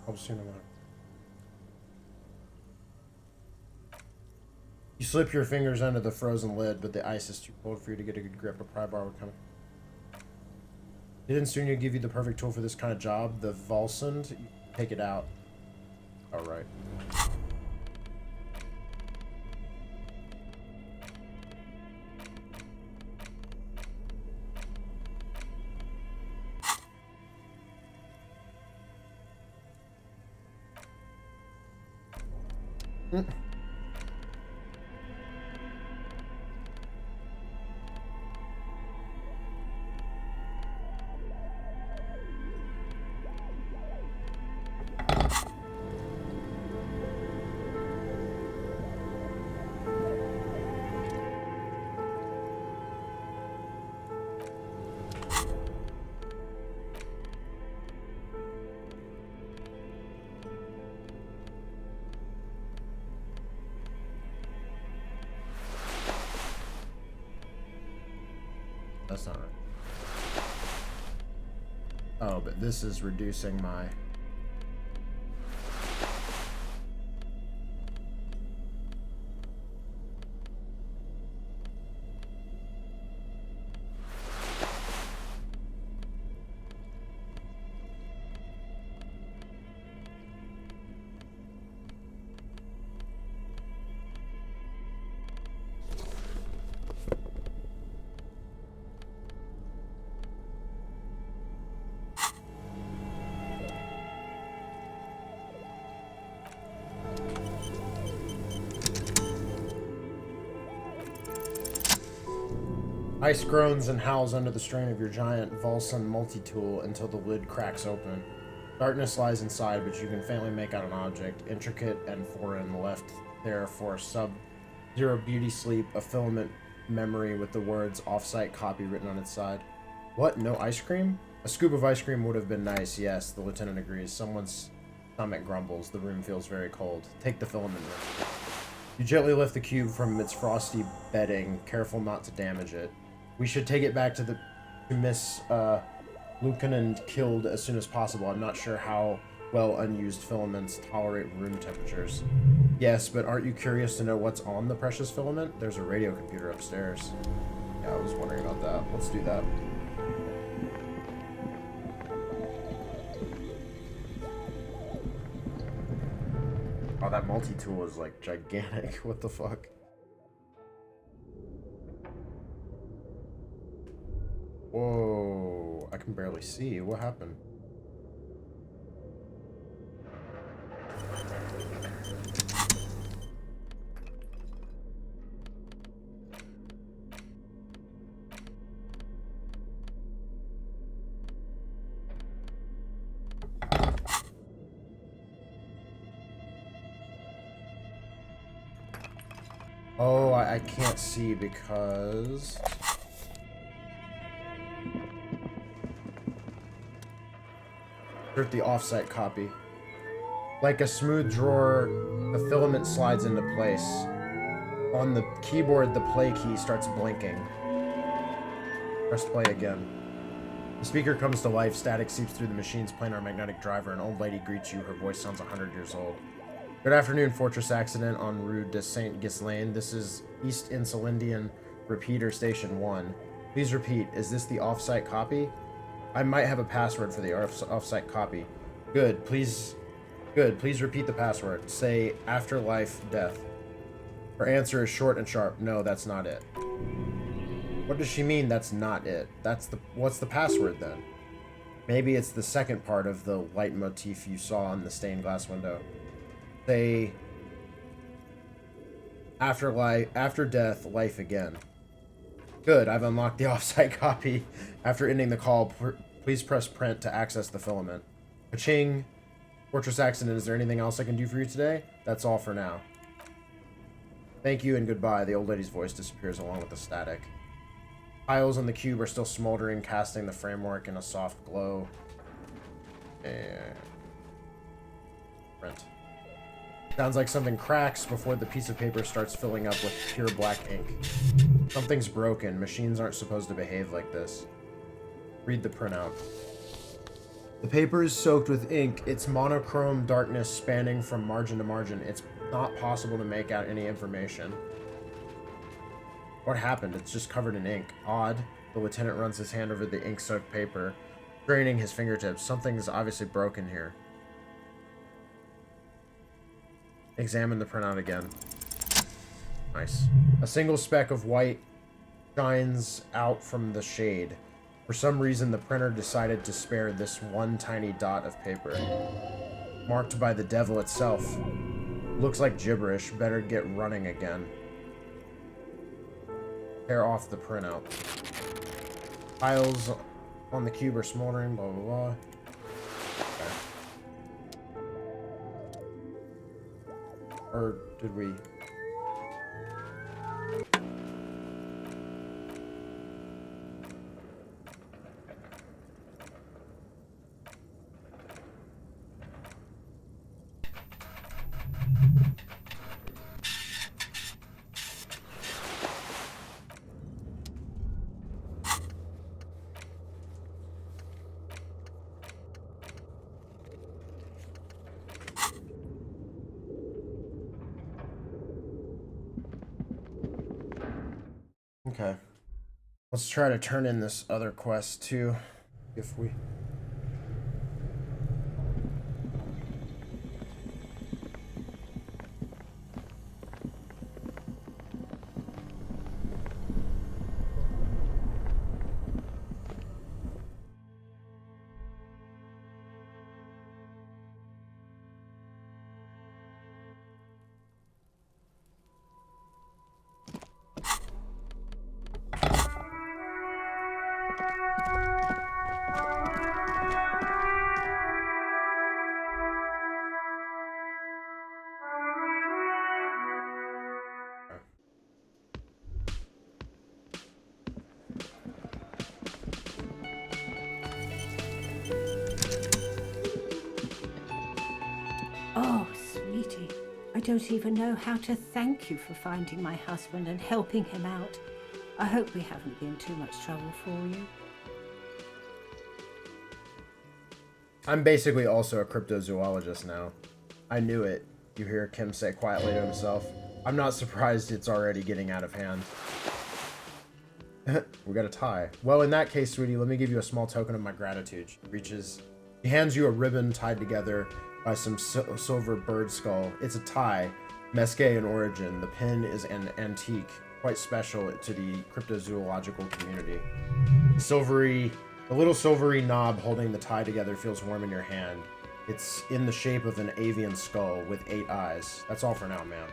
I'll see you in a minute. You slip your fingers under the frozen lid, but the ice is too cold for you to get a good grip. A pry bar would come. Didn't Sunya give you the perfect tool for this kind of job? The Volsund? You take it out. Alright. That's not right. Oh, but this is reducing my... Ice groans and howls under the strain of your giant Volson multi-tool until the lid cracks open. Darkness lies inside, but you can faintly make out an object, intricate and foreign, left there for sub-zero beauty sleep, a filament memory with the words off-site copy written on its side. What? No ice cream? A scoop of ice cream would have been nice, yes, the lieutenant agrees. Someone's stomach grumbles. The room feels very cold. Take the filament room. You gently lift the cube from its frosty bedding, careful not to damage it. We should take it back to Miss Lucanand killed as soon as possible. I'm not sure how well unused filaments tolerate room temperatures. Yes, but aren't you curious to know what's on the precious filament? There's a radio computer upstairs. Yeah, I was wondering about that. Let's do that. Oh, that multi-tool is like gigantic. What the fuck? Whoa, I can barely see. What happened? Oh, I can't see because... Insert the offsite copy. Like a smooth drawer, the filament slides into place. On the keyboard, the play key starts blinking. Press play again. The speaker comes to life, static seeps through the machine's planar magnetic driver. An old lady greets you, her voice sounds 100 years old. Good afternoon, Fortress Accident on Rue de Saint-Ghislain. This is East Insulindian Repeater Station 1. Please repeat, is this the offsite copy? I might have a password for the offsite copy. Good, please repeat the password. Say, afterlife, death. Her answer is short and sharp. No, that's not it. What does she mean that's not it? What's the password then? Maybe it's the second part of the leitmotif you saw on the stained glass window. Say, after death, life again. Good, I've unlocked the offsite copy. After ending the call, please press print to access the filament. Ka-ching. Fortress Accident, is there anything else I can do for you today? That's all for now. Thank you and goodbye. The old lady's voice disappears along with the static. Tiles on the cube are still smoldering, casting the framework in a soft glow. And... print. Sounds like something cracks before the piece of paper starts filling up with pure black ink. Something's broken. Machines aren't supposed to behave like this. Read the printout. The paper is soaked with ink, its monochrome darkness spanning from margin to margin. It's not possible to make out any information. What happened? It's just covered in ink. Odd. The lieutenant runs his hand over the ink-soaked paper, straining his fingertips. Something's obviously broken here. Examine the printout again. Nice. A single speck of white shines out from the shade. For some reason, the printer decided to spare this one tiny dot of paper. Marked by the devil itself. Looks like gibberish. Better get running again. Tear off the printout. Tiles on the cube are smoldering, blah, blah, blah. Or did we... Okay. Let's try to turn in this other quest too. If we... Oh, sweetie, I don't even know how to thank you for finding my husband and helping him out. I hope we haven't been too much trouble for you. I'm basically also a cryptozoologist now. I knew it, you hear Kim say quietly to himself. I'm not surprised it's already getting out of hand. We got a tie. Well, in that case, sweetie, let me give you a small token of my gratitude. He hands you a ribbon tied together by some silver bird skull. It's a tie, mesquite in origin. The pin is an antique, quite special to the cryptozoological community. The little silvery knob holding the tie together feels warm in your hand. It's in the shape of an avian skull with 8 eyes. That's all for now, ma'am.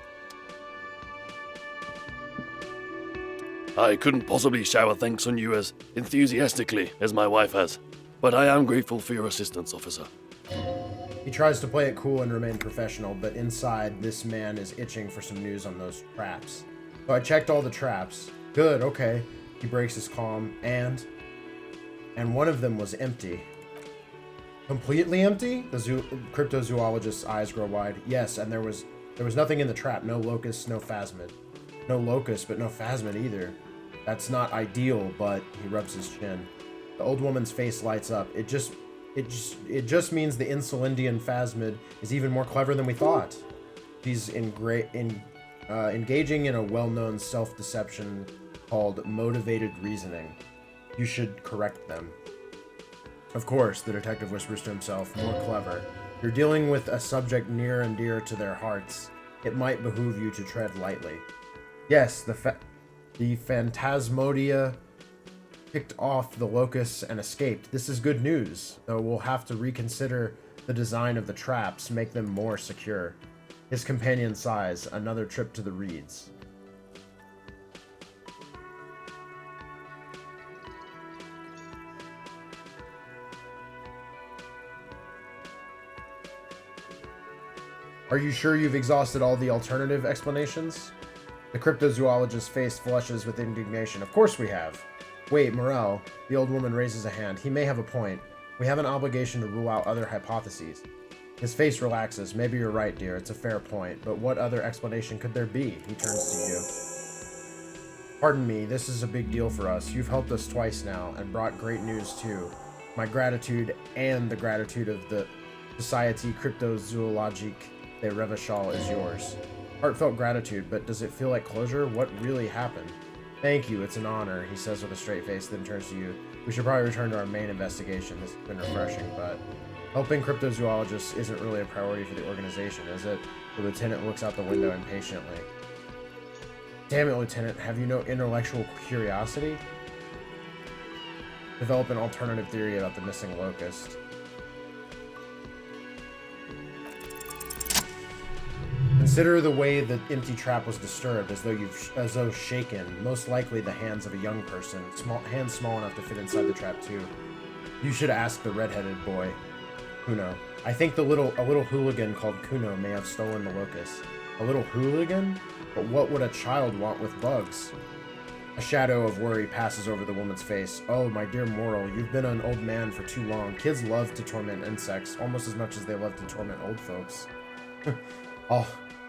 I couldn't possibly shower thanks on you as enthusiastically as my wife has, but I am grateful for your assistance, officer. He tries to play it cool and remain professional, but inside, this man is itching for some news on those traps. So I checked all the traps. Good, okay. He breaks his calm, and one of them was empty. Completely empty? The cryptozoologist's eyes grow wide. Yes, and there was nothing in the trap. No locust, no phasmid. No locust, but no phasmid either. That's not ideal, but he rubs his chin. The old woman's face lights up. It just means the Insulindian phasmid is even more clever than we thought. She's engaging in a well-known self-deception called motivated reasoning. You should correct them. Of course, the detective whispers to himself, more clever. You're dealing with a subject near and dear to their hearts. It might behoove you to tread lightly. Yes, the Phantasmodia picked off the locusts and escaped. This is good news, though we'll have to reconsider the design of the traps, make them more secure. His companion sighs, another trip to the reeds. Are you sure you've exhausted all the alternative explanations? The cryptozoologist's face flushes with indignation. Of course we have. Wait, Morel. The old woman raises a hand. He may have a point. We have an obligation to rule out other hypotheses. His face relaxes. Maybe you're right, dear. It's a fair point. But what other explanation could there be? He turns to you. Pardon me. This is a big deal for us. You've helped us twice now and brought great news too. My gratitude and the gratitude of the Société Cryptozoologique de Revachol is yours. Heartfelt gratitude, but does it feel like closure? What really happened? Thank you, it's an honor, he says with a straight face, then turns to you. We should probably return to our main investigation. This has been refreshing, but helping cryptozoologists isn't really a priority for the organization, is it? The lieutenant looks out the window impatiently. Damn it, Lieutenant, have you no intellectual curiosity? Develop an alternative theory about the missing locust. Consider the way the empty trap was disturbed, as though shaken. Most likely the hands of a young person, hands small enough to fit inside the trap too. You should ask the red-headed boy, Kuno. I think a little hooligan called Kuno may have stolen the locust. A little hooligan? But what would a child want with bugs? A shadow of worry passes over the woman's face. Oh, my dear Morel, you've been an old man for too long. Kids love to torment insects, almost as much as they love to torment old folks.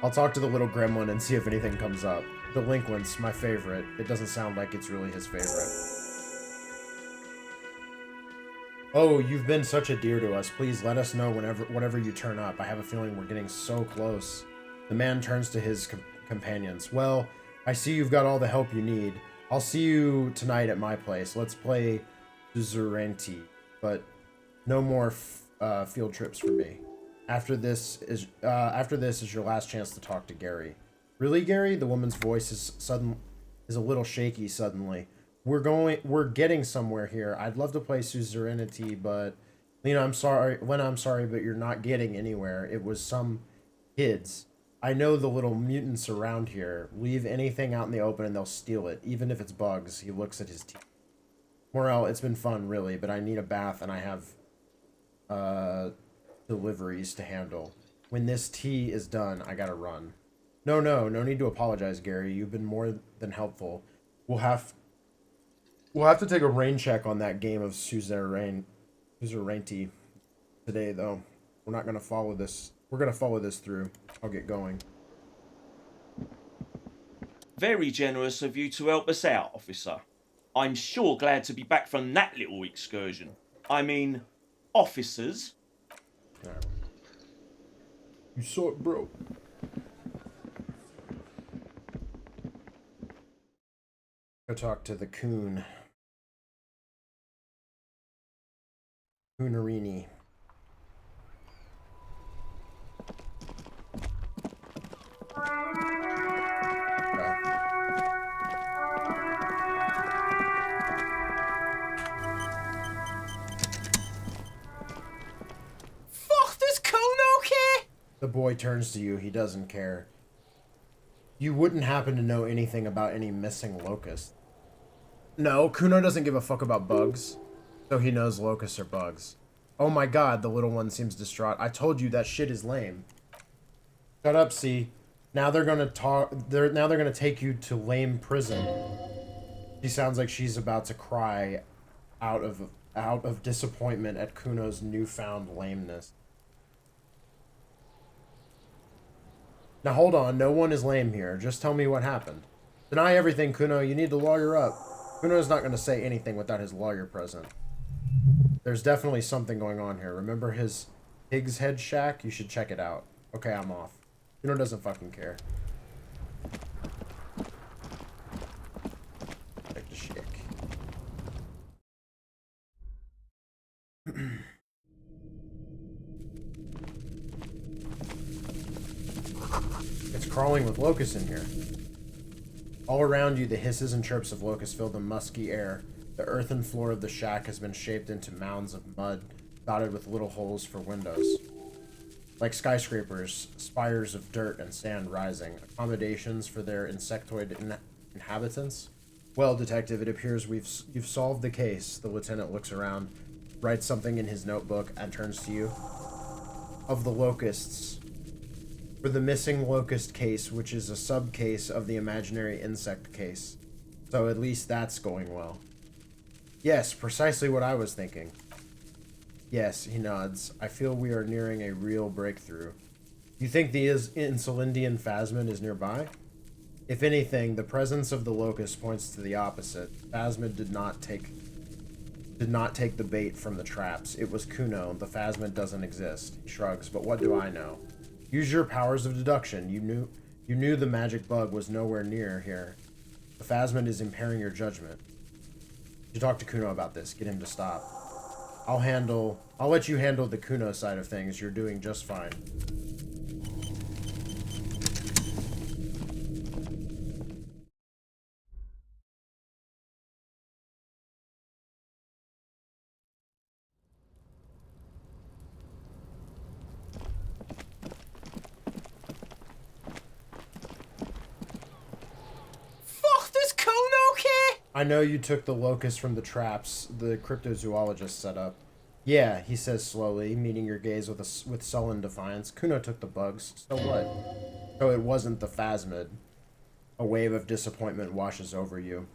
I'll talk to the little gremlin and see if anything comes up. Delinquents, my favorite. It doesn't sound like it's really his favorite. Oh, you've been such a dear to us. Please let us know whenever you turn up. I have a feeling we're getting so close. The man turns to his companions. Well, I see you've got all the help you need. I'll see you tonight at my place. Let's play Suzerainty, but no more field trips for me. After this is your last chance to talk to Gary. Really, Gary? The woman's voice is a little shaky suddenly. We're getting somewhere here. I'd love to play Suzerainty, but Lena, I'm sorry, but you're not getting anywhere. It was some kids. I know the little mutants around here. Leave anything out in the open and they'll steal it, even if it's bugs. He looks at his teeth. Morel, it's been fun, really, but I need a bath and I have deliveries to handle. When this tea is done, I gotta run. No need to apologize, Gary. You've been more than helpful. We'll have to take a rain check on that game of Suzerainty today, though. We're not gonna follow this. We're gonna follow this through. I'll get going. Very generous of you to help us out, officer. I'm sure glad to be back from that little excursion. I mean, officers. Right. You saw it, bro. Go talk to the coon. Coonerini. Fuck, does Kuno care? The boy turns to you. He doesn't care. You wouldn't happen to know anything about any missing locusts. No, Kuno doesn't give a fuck about bugs. So he knows locusts are bugs. Oh my god, the little one seems distraught. I told you that shit is lame. Shut up, C. Now they're gonna take you to lame prison. She sounds like she's about to cry out of disappointment at Kuno's newfound lameness. Now hold on, no one is lame here. Just tell me what happened. Deny everything, Kuno. You need to lawyer up. Kuno's not going to say anything without his lawyer present. There's definitely something going on here. Remember his pig's head shack? You should check it out. Okay, I'm off. Kuno doesn't fucking care. Check the shack. It's crawling with locusts in here. All around you, the hisses and chirps of locusts fill the musky air. The earthen floor of the shack has been shaped into mounds of mud, dotted with little holes for windows. Like skyscrapers, spires of dirt and sand rising, accommodations for their insectoid inhabitants. Well, detective, it appears you've solved the case. The lieutenant looks around, writes something in his notebook, and turns to you. Of the locusts. For the missing locust case, which is a sub-case of the imaginary insect case. So at least that's going well. Yes, precisely what I was thinking. Yes, he nods. I feel we are nearing a real breakthrough. You think the Insulindian phasmid is nearby? If anything, the presence of the locust points to the opposite. Phasmid did not take the bait from the traps. It was Kuno. The phasmid doesn't exist. He shrugs. But what do I know? Use your powers of deduction. You knew the magic bug was nowhere near here. The phasmid is impairing your judgment. You talk to Kuno about this. Get him to stop. I'll let you handle the Kuno side of things. You're doing just fine. I know you took the locust from the traps the cryptozoologist set up. Yeah, he says slowly, meeting your gaze with sullen defiance. Kuno took the bugs. So what? So it wasn't the phasmid. A wave of disappointment washes over you.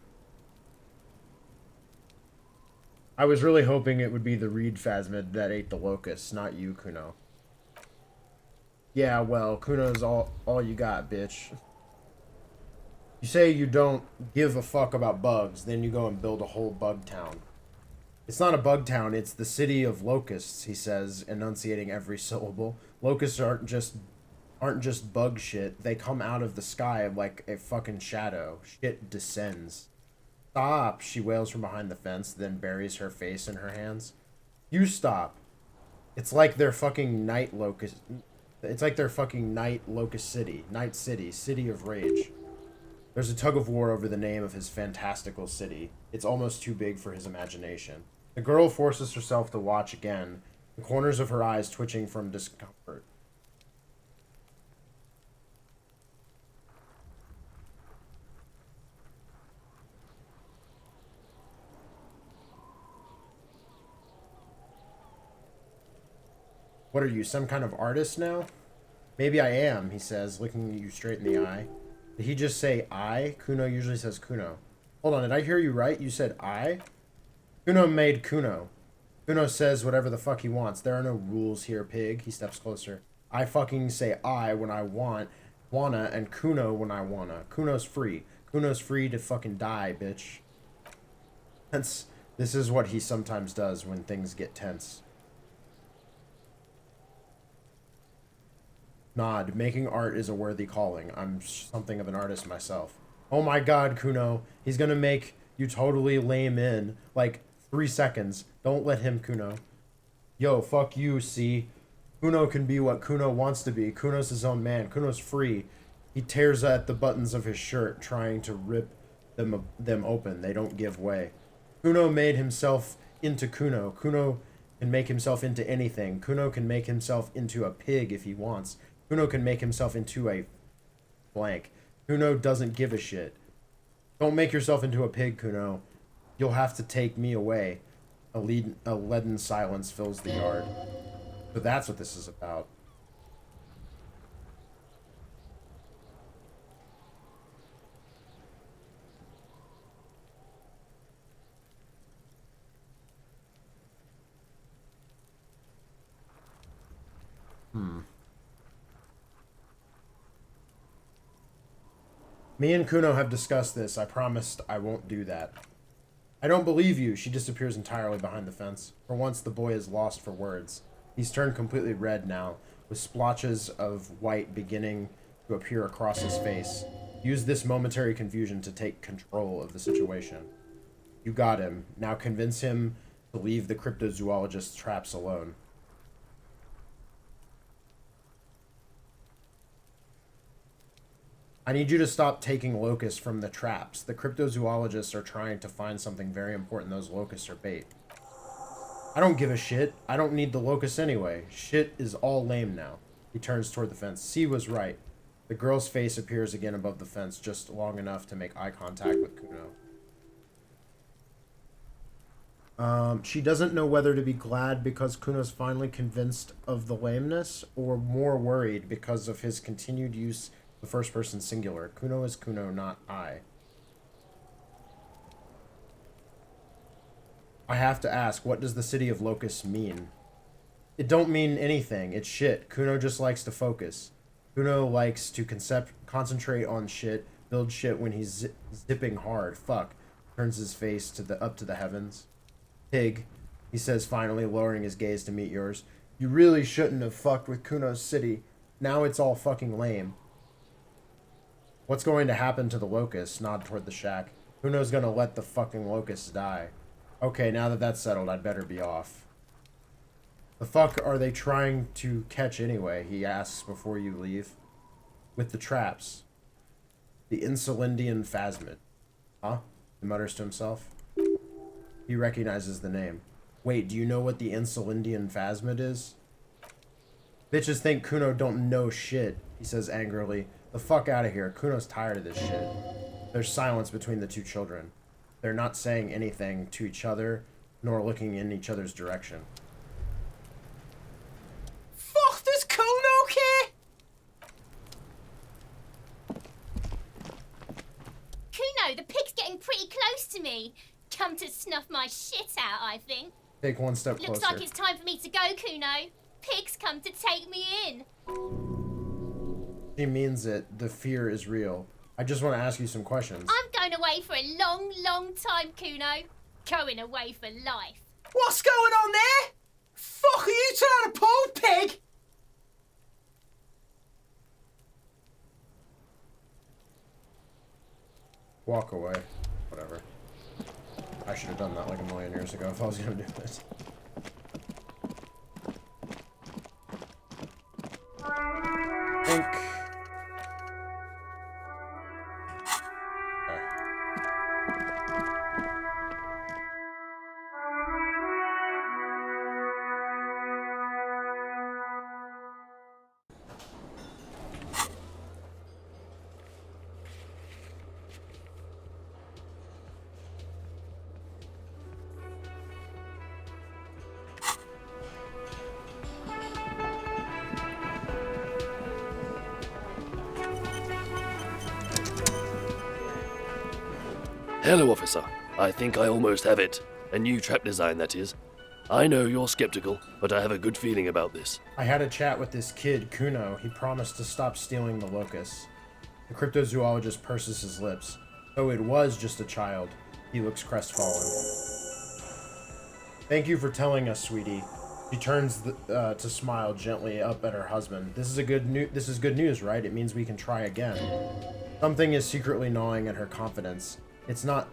I was really hoping it would be the reed phasmid that ate the locusts, not you, Kuno. Yeah, well, Kuno's all you got, bitch. You say you don't give a fuck about bugs, then you go and build a whole bug town. It's not a bug town, it's the city of locusts, he says, enunciating every syllable. Locusts aren't just bug shit. They come out of the sky like a fucking shadow. Shit descends. Stop, she wails from behind the fence, then buries her face in her hands. You stop. It's like their fucking night locust. It's like their fucking night locust city. Night city. City of rage. There's a tug of war over the name of his fantastical city. It's almost too big for his imagination. The girl forces herself to watch again, the corners of her eyes twitching from discomfort. What are you, some kind of artist now? Maybe I am, he says, looking you straight in the eye. Did he just say I? Kuno usually says Kuno. Hold on, did I hear you right? You said I? Kuno made Kuno. Kuno says whatever the fuck he wants. There are no rules here, pig. He steps closer. I fucking say I when I wanna, and Kuno when I wanna. Kuno's free. Kuno's free to fucking die, bitch. This is what he sometimes does when things get tense. Nod. Making art is a worthy calling. I'm something of an artist myself. Oh my god, Kuno. He's gonna make you totally lame in. Like, 3 seconds. Don't let him, Kuno. Yo, fuck you, see? Kuno can be what Kuno wants to be. Kuno's his own man. Kuno's free. He tears at the buttons of his shirt, trying to rip them open. They don't give way. Kuno made himself into Kuno. Kuno can make himself into anything. Kuno can make himself into a pig if he wants. Kuno can make himself into a blank. Kuno doesn't give a shit. Don't make yourself into a pig, Kuno. You'll have to take me away. A leaden silence fills the yard. So that's what this is about. Me and Kuno have discussed this. I promised I won't do that. I don't believe you. She disappears entirely behind the fence. For once, the boy is lost for words. He's turned completely red now, with splotches of white beginning to appear across his face. Use this momentary confusion to take control of the situation. You got him. Now convince him to leave the cryptozoologist's traps alone. I need you to stop taking locusts from the traps. The cryptozoologists are trying to find something very important. Those locusts are bait. I don't give a shit. I don't need the locusts anyway. Shit is all lame now. He turns toward the fence. C was right. The girl's face appears again above the fence, just long enough to make eye contact with Kuno. She doesn't know whether to be glad because Kuno's finally convinced of the lameness, or more worried because of his continued use of the first person singular. Kuno is Kuno, not I. I have to ask, what does the city of locusts mean? It don't mean anything. It's shit. Kuno just likes to focus. Kuno likes to concentrate on shit, build shit when he's zipping hard. Fuck. Turns his face up to the heavens. Pig, he says finally, lowering his gaze to meet yours. You really shouldn't have fucked with Kuno's city. Now it's all fucking lame. What's going to happen to the locusts? Nod toward the shack. Kuno's gonna let the fucking locusts die. Okay, now that that's settled, I'd better be off. The fuck are they trying to catch anyway? He asks before you leave. With the traps. The Insulindian phasmid. Huh? He mutters to himself. He recognizes the name. Wait, do you know what the Insulindian phasmid is? Bitches think Kuno don't know shit, he says angrily. The fuck out of here. Kuno's tired of this shit. There's silence between the two children. They're not saying anything to each other, nor looking in each other's direction. Fuck, does Kuno care? Kuno, the pig's getting pretty close to me. Come to snuff my shit out, I think. Take one step closer. Looks like it's time for me to go, Kuno. Pig's come to take me in. She means it. The fear is real. I just want to ask you some questions. I'm going away for a long, long time, Kuno. Going away for life. What's going on there? Fuck are you trying to pull, pig? Walk away. Whatever. I should have done that like a million years ago if I was gonna do this. Think. Hello, officer. I think I almost have it. A new trap design, that is. I know you're skeptical, but I have a good feeling about this. I had a chat with this kid, Kuno. He promised to stop stealing the locusts. The cryptozoologist purses his lips. Though it was just a child, he looks crestfallen. Thank you for telling us, sweetie. She turns to smile gently up at her husband. This is good news, right? It means we can try again. Something is secretly gnawing at her confidence. It's not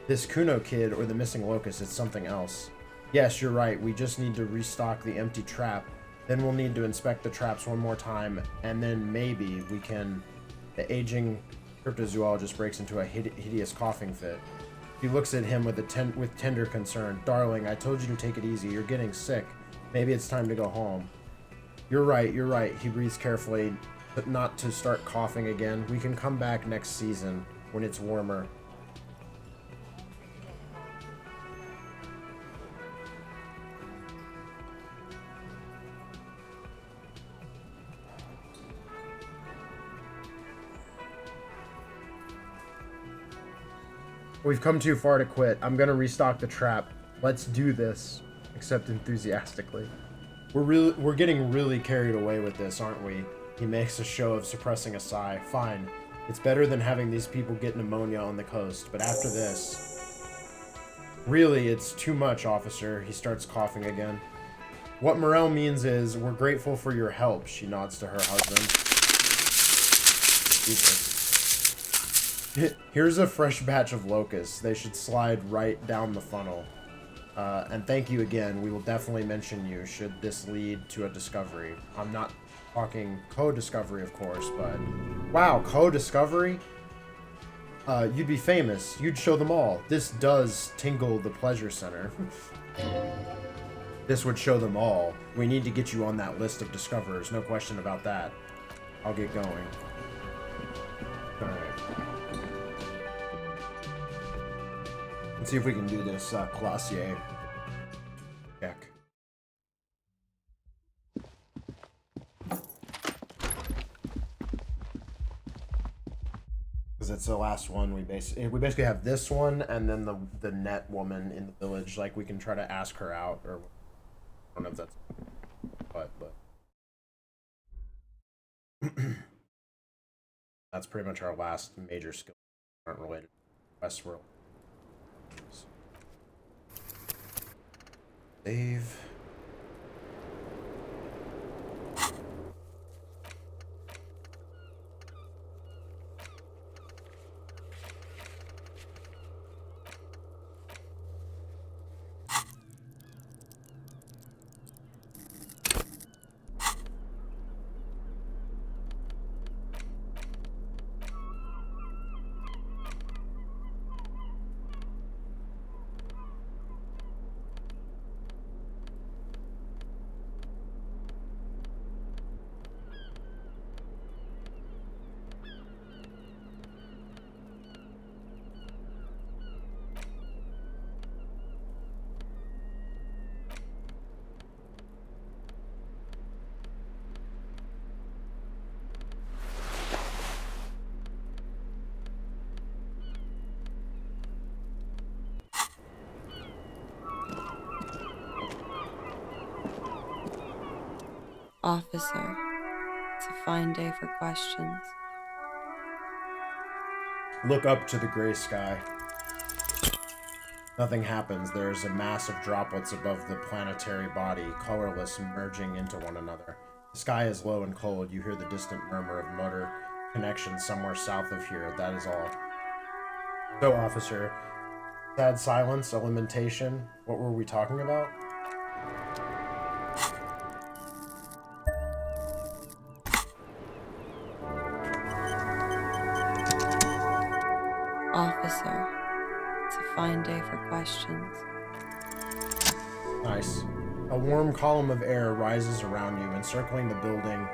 this Kuno kid or the missing locust, it's something else. Yes, you're right. We just need to restock the empty trap. Then we'll need to inspect the traps one more time, and then maybe we can... The aging cryptozoologist breaks into a hideous coughing fit. He looks at him with tender concern. Darling, I told you to take it easy. You're getting sick. Maybe it's time to go home. You're right, you're right. He breathes carefully, but not to start coughing again. We can come back next season when it's warmer. We've come too far to quit. I'm gonna restock the trap. Let's do this. Except enthusiastically. We're getting really carried away with this, aren't we? He makes a show of suppressing a sigh. Fine. It's better than having these people get pneumonia on the coast, but after this... Really, it's too much, officer. He starts coughing again. What Morel means is, we're grateful for your help, she nods to her husband. Jesus. Here's a fresh batch of locusts. They should slide right down the funnel. And thank you again. We will definitely mention you should this lead to a discovery. I'm not talking co-discovery, of course, but... Wow, co-discovery? You'd be famous. You'd show them all. This does tingle the pleasure center. This would show them all. We need to get you on that list of discoverers. No question about that. I'll get going. Alright. Let's see if we can do this Classier check. Because it's the last one. We basically have this one and then the net woman in the village. Like, we can try to ask her out, or I don't know if that's but that's pretty much our last major skill aren't related to Westworld. Save. Officer, it's a fine day for questions. Look up to the gray sky. Nothing happens. There's a mass of droplets above the planetary body, colorless, merging into one another. The sky is low and cold. You hear the distant murmur of motor connections somewhere south of here. That is all. So, officer, Sad silence, a lamentation. What were we talking about? Officer, it's a fine day for questions. Nice. A warm column of air rises around you, encircling the building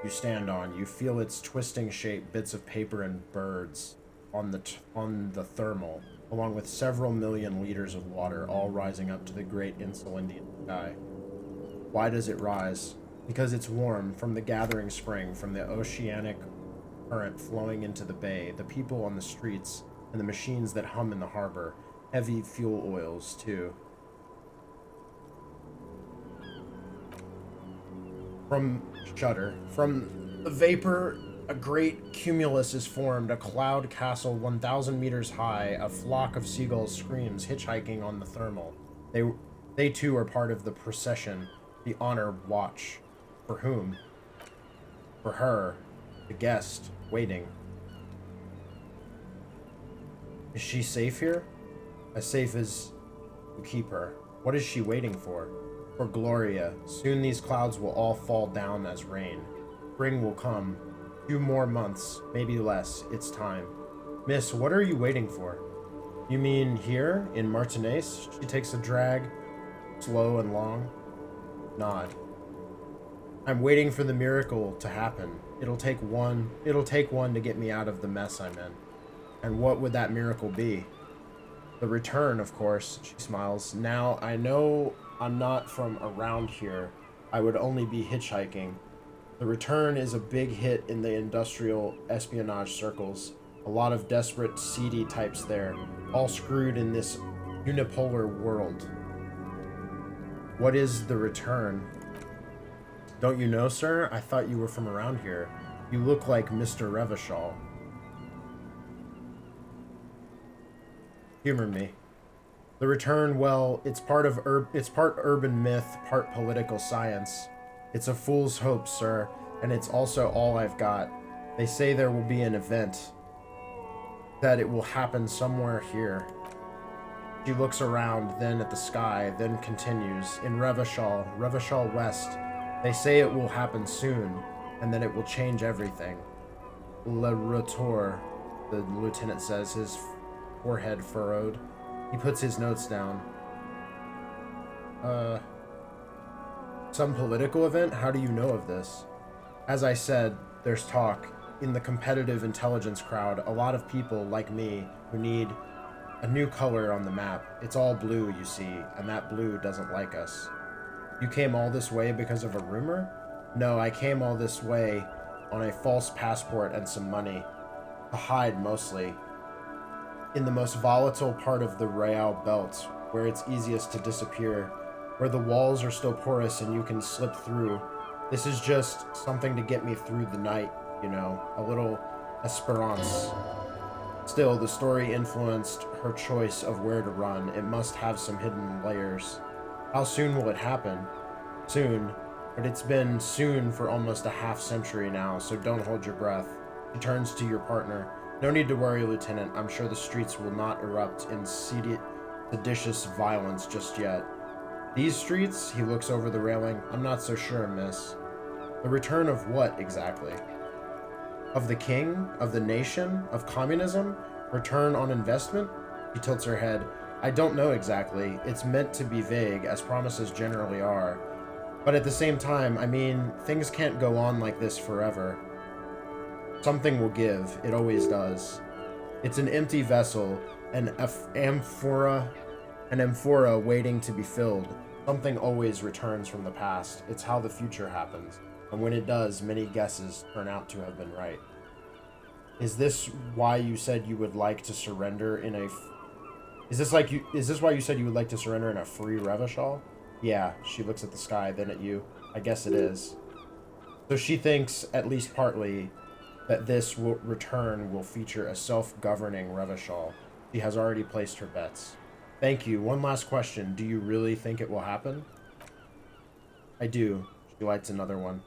you stand on. You feel its twisting shape, bits of paper and birds on the thermal, along with several million liters of water, all rising up to the great Insulindian sky. Why does it rise? Because it's warm from the gathering spring, from the oceanic current flowing into the bay, the people on the streets, and the machines that hum in the harbor. Heavy fuel oils, too. From the vapor, a great cumulus is formed, a cloud castle 1,000 meters high. A flock of seagulls screams, hitchhiking on the thermal. They too are part of the procession, the honor watch. For whom? For her, the guest, waiting. Is she safe here? As safe as you keep her. What is she waiting for? For Gloria. Soon these clouds will all fall down as rain. Spring will come. 2 more months, maybe less. It's time. Miss, what are you waiting for? You mean here, in Martinez? She takes a drag, slow and long. Nod. I'm waiting for the miracle to happen. It'll take one to get me out of the mess I'm in. And what would that miracle be? The return, of course, she smiles. Now, I know I'm not from around here. I would only be hitchhiking. The return is a big hit in the industrial espionage circles. A lot of desperate, seedy types there, all screwed in this unipolar world. What is the return? Don't you know, sir? I thought you were from around here. You look like Mr. Revachol. Humor me. The return, well, it's part urban myth, part political science. It's a fool's hope, sir, and it's also all I've got. They say there will be an event, that it will happen somewhere here. She looks around, then at the sky, then continues. In Revachol West, they say it will happen soon, and then it will change everything. Le Retour, the lieutenant says, his forehead furrowed. He puts his notes down. Some political event? How do you know of this? As I said, there's talk. In the competitive intelligence crowd, a lot of people like me who need a new color on the map. It's all blue, you see, and that blue doesn't like us. You came all this way because of a rumor? No, I came all this way on a false passport and some money. To hide, mostly. In the most volatile part of the Real Belt, where it's easiest to disappear, where the walls are still porous and you can slip through. This is just something to get me through the night, you know, a little espérance. Still, the story influenced her choice of where to run. It must have some hidden layers. How soon will it happen? Soon, but it's been soon for almost a half-century now, so don't hold your breath. She turns to your partner. No need to worry, Lieutenant. I'm sure the streets will not erupt in seditious violence just yet. These streets? He looks over the railing. I'm not so sure, miss. The return of what, exactly? Of the king? Of the nation? Of communism? Return on investment? She tilts her head. I don't know exactly. It's meant to be vague, as promises generally are. But at the same time, I mean, things can't go on like this forever. Something will give. It always does. It's an empty vessel, an amphora waiting to be filled. Something always returns from the past. It's how the future happens. And when it does, many guesses turn out to have been right. Is this why you said you would like to surrender in a... Is this why you said you would like to surrender in a free Revachol? Yeah, she looks at the sky, then at you. I guess it is. So she thinks, at least partly, that this return will feature a self-governing Revachol. She has already placed her bets. Thank you. One last question. Do you really think it will happen? I do. She lights another one.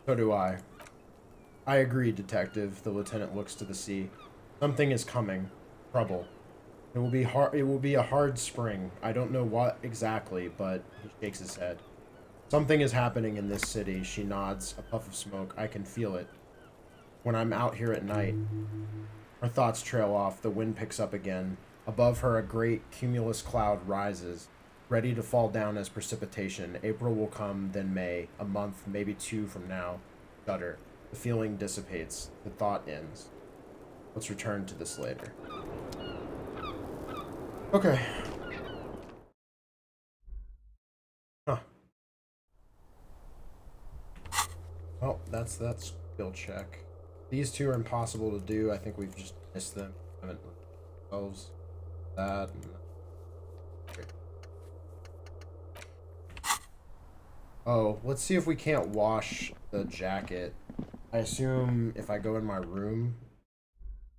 So do I. I agree, Detective. The lieutenant looks to the sea. Something is coming. Trouble. It will be hard. It will be a hard spring. I don't know what exactly, but he shakes his head. Something is happening in this city. She nods. A puff of smoke. I can feel it. When I'm out here at night. Her thoughts trail off. The wind picks up again. Above her, a great cumulus cloud rises, ready to fall down as precipitation. April will come, then May. A month, maybe 2 from now. Shudder. The feeling dissipates. The thought ends. Let's return to this later. Okay. Huh. Well, that's that skill check. These two are impossible to do. I think we've just missed them. Haven't ourselves that. Okay. Oh, let's see if we can't wash the jacket. I assume if I go in my room,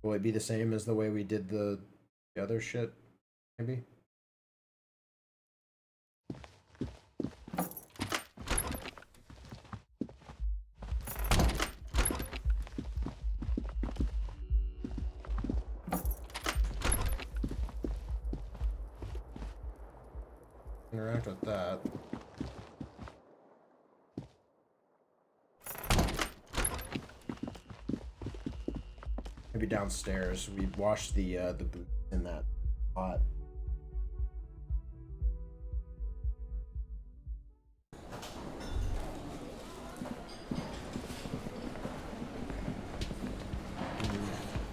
will it be the same as the way we did the other shit? Maybe? Interact with that. Maybe downstairs. We washed the boot in that pot.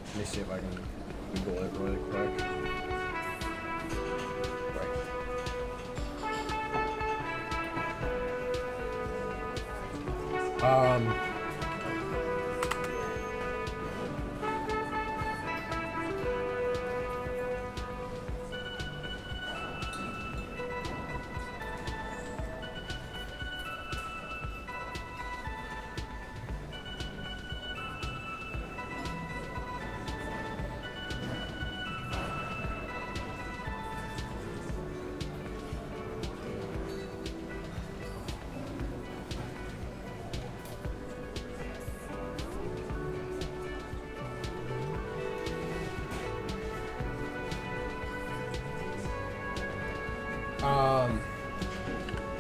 Let me see if I can Google it really quick.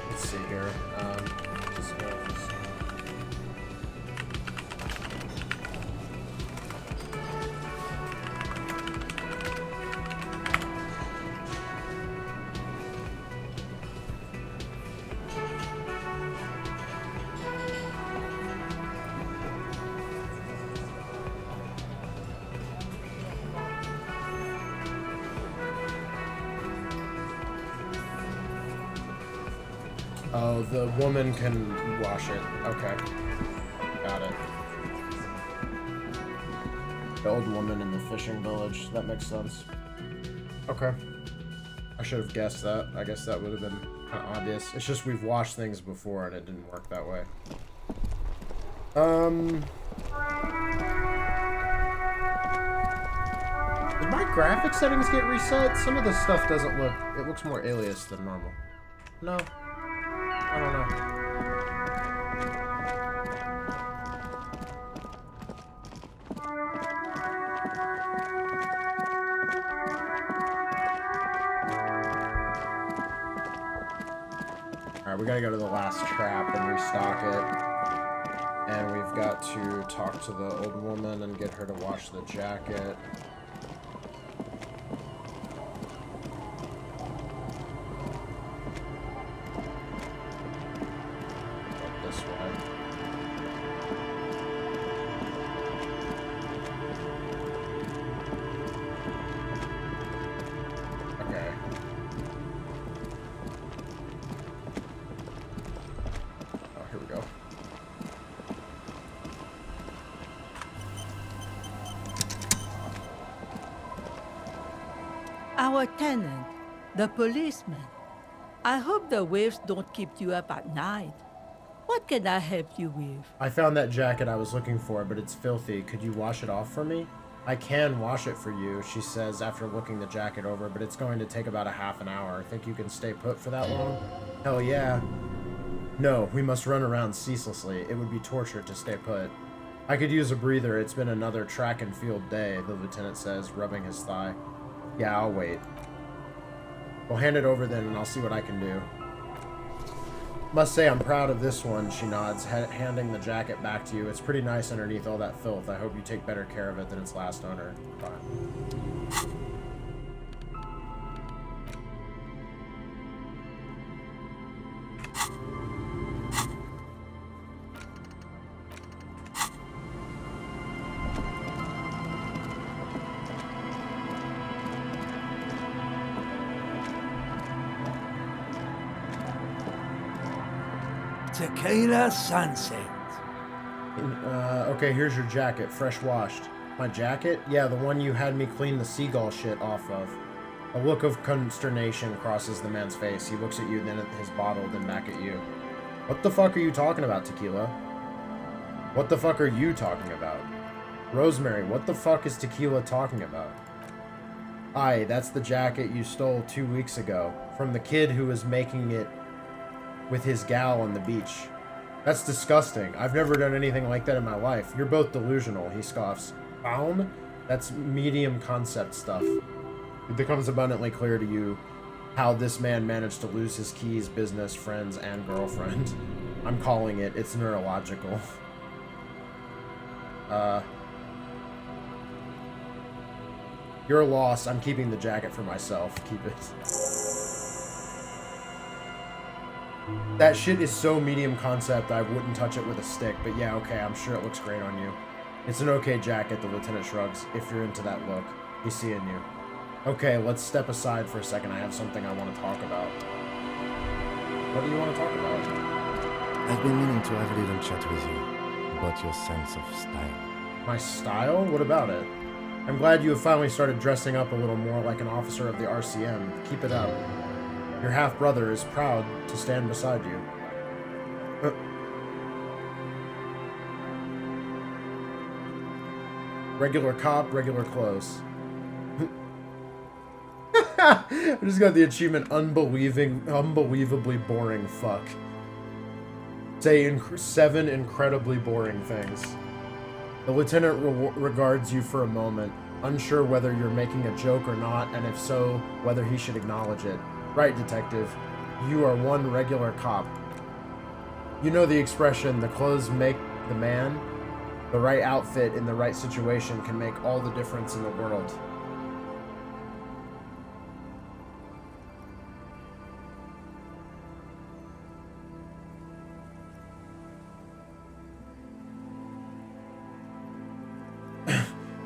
Let's see here. This goes. Oh, the woman can wash it. Okay. Got it. The old woman in the fishing village. That makes sense. Okay. I should have guessed that. I guess that would have been kind of obvious. It's just we've washed things before and it didn't work that way. Did my graphic settings get reset? Some of the stuff doesn't look... It looks more alias than normal. No. I don't know. Alright, we gotta go to the last trap and restock it. And we've got to talk to the old woman and get her to wash the jacket. Our tenant, the policeman. I hope the waves don't keep you up at night. What can I help you with? I found that jacket I was looking for, but it's filthy. Could you wash it off for me? I can wash it for you, she says after looking the jacket over, but it's going to take about a half an hour. Think you can stay put for that long? Hell yeah. No, we must run around ceaselessly. It would be torture to stay put. I could use a breather. It's been another track and field day, the lieutenant says, rubbing his thigh. Yeah, I'll wait. Well, hand it over then, and I'll see what I can do. Must say I'm proud of this one, she nods, handing the jacket back to you. It's pretty nice underneath all that filth. I hope you take better care of it than its last owner. Fine. Tequila sunset. Okay, here's your jacket, fresh washed. My jacket? Yeah, the one you had me clean the seagull shit off of. A look of consternation crosses the man's face. He looks at you, then at his bottle, then back at you. What the fuck are you talking about, Tequila? What the fuck are you talking about? Rosemary, what the fuck is Tequila talking about? Aye, that's the jacket you stole 2 weeks ago. From the kid who was making it with his gal on the beach. That's disgusting. I've never done anything like that in my life. You're both delusional, he scoffs. Found? That's medium concept stuff. It becomes abundantly clear to you how this man managed to lose his keys, business, friends, and girlfriend. I'm calling it. It's neurological. You're lost. I'm keeping the jacket for myself. Keep it. That shit is so medium concept I wouldn't touch it with a stick, but yeah, okay, I'm sure it looks great on you. It's an okay jacket, the lieutenant shrugs, if you're into that look. He's seeing you. Okay, let's step aside for a second. I have something I want to talk about. What do you want to talk about? I've been meaning to have a little chat with you about your sense of style. My style? What about it? I'm glad you have finally started dressing up a little more like an officer of the RCM. Keep it up. Your half-brother is proud to stand beside you. Regular cop, regular clothes. I just got the achievement unbelievably boring fuck. Say 7 incredibly boring things. The lieutenant regards you for a moment, unsure whether you're making a joke or not, and if so, whether he should acknowledge it. Right, detective. You are one regular cop. You know the expression, the clothes make the man? The right outfit in the right situation can make all the difference in the world.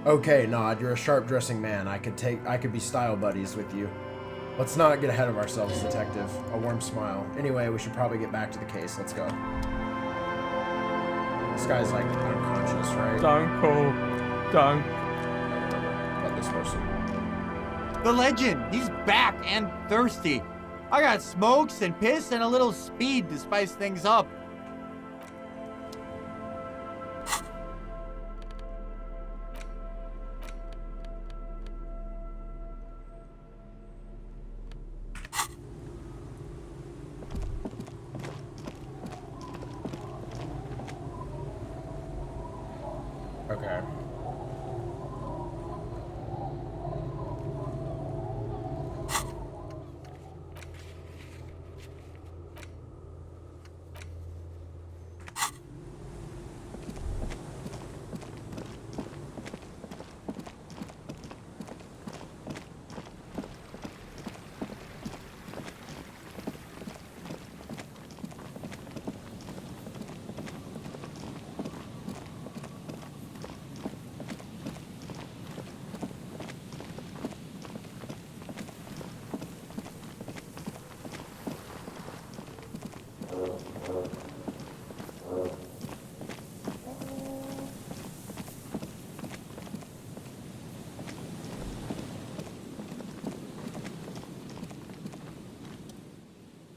Okay, Nod, you're a sharp-dressing man. I could be style buddies with you. Let's not get ahead of ourselves, detective. A warm smile. Anyway, we should probably get back to the case. Let's go. This guy's like unconscious, right? Danko. About this person. The legend. He's back and thirsty. I got smokes and piss and a little speed to spice things up. Okay.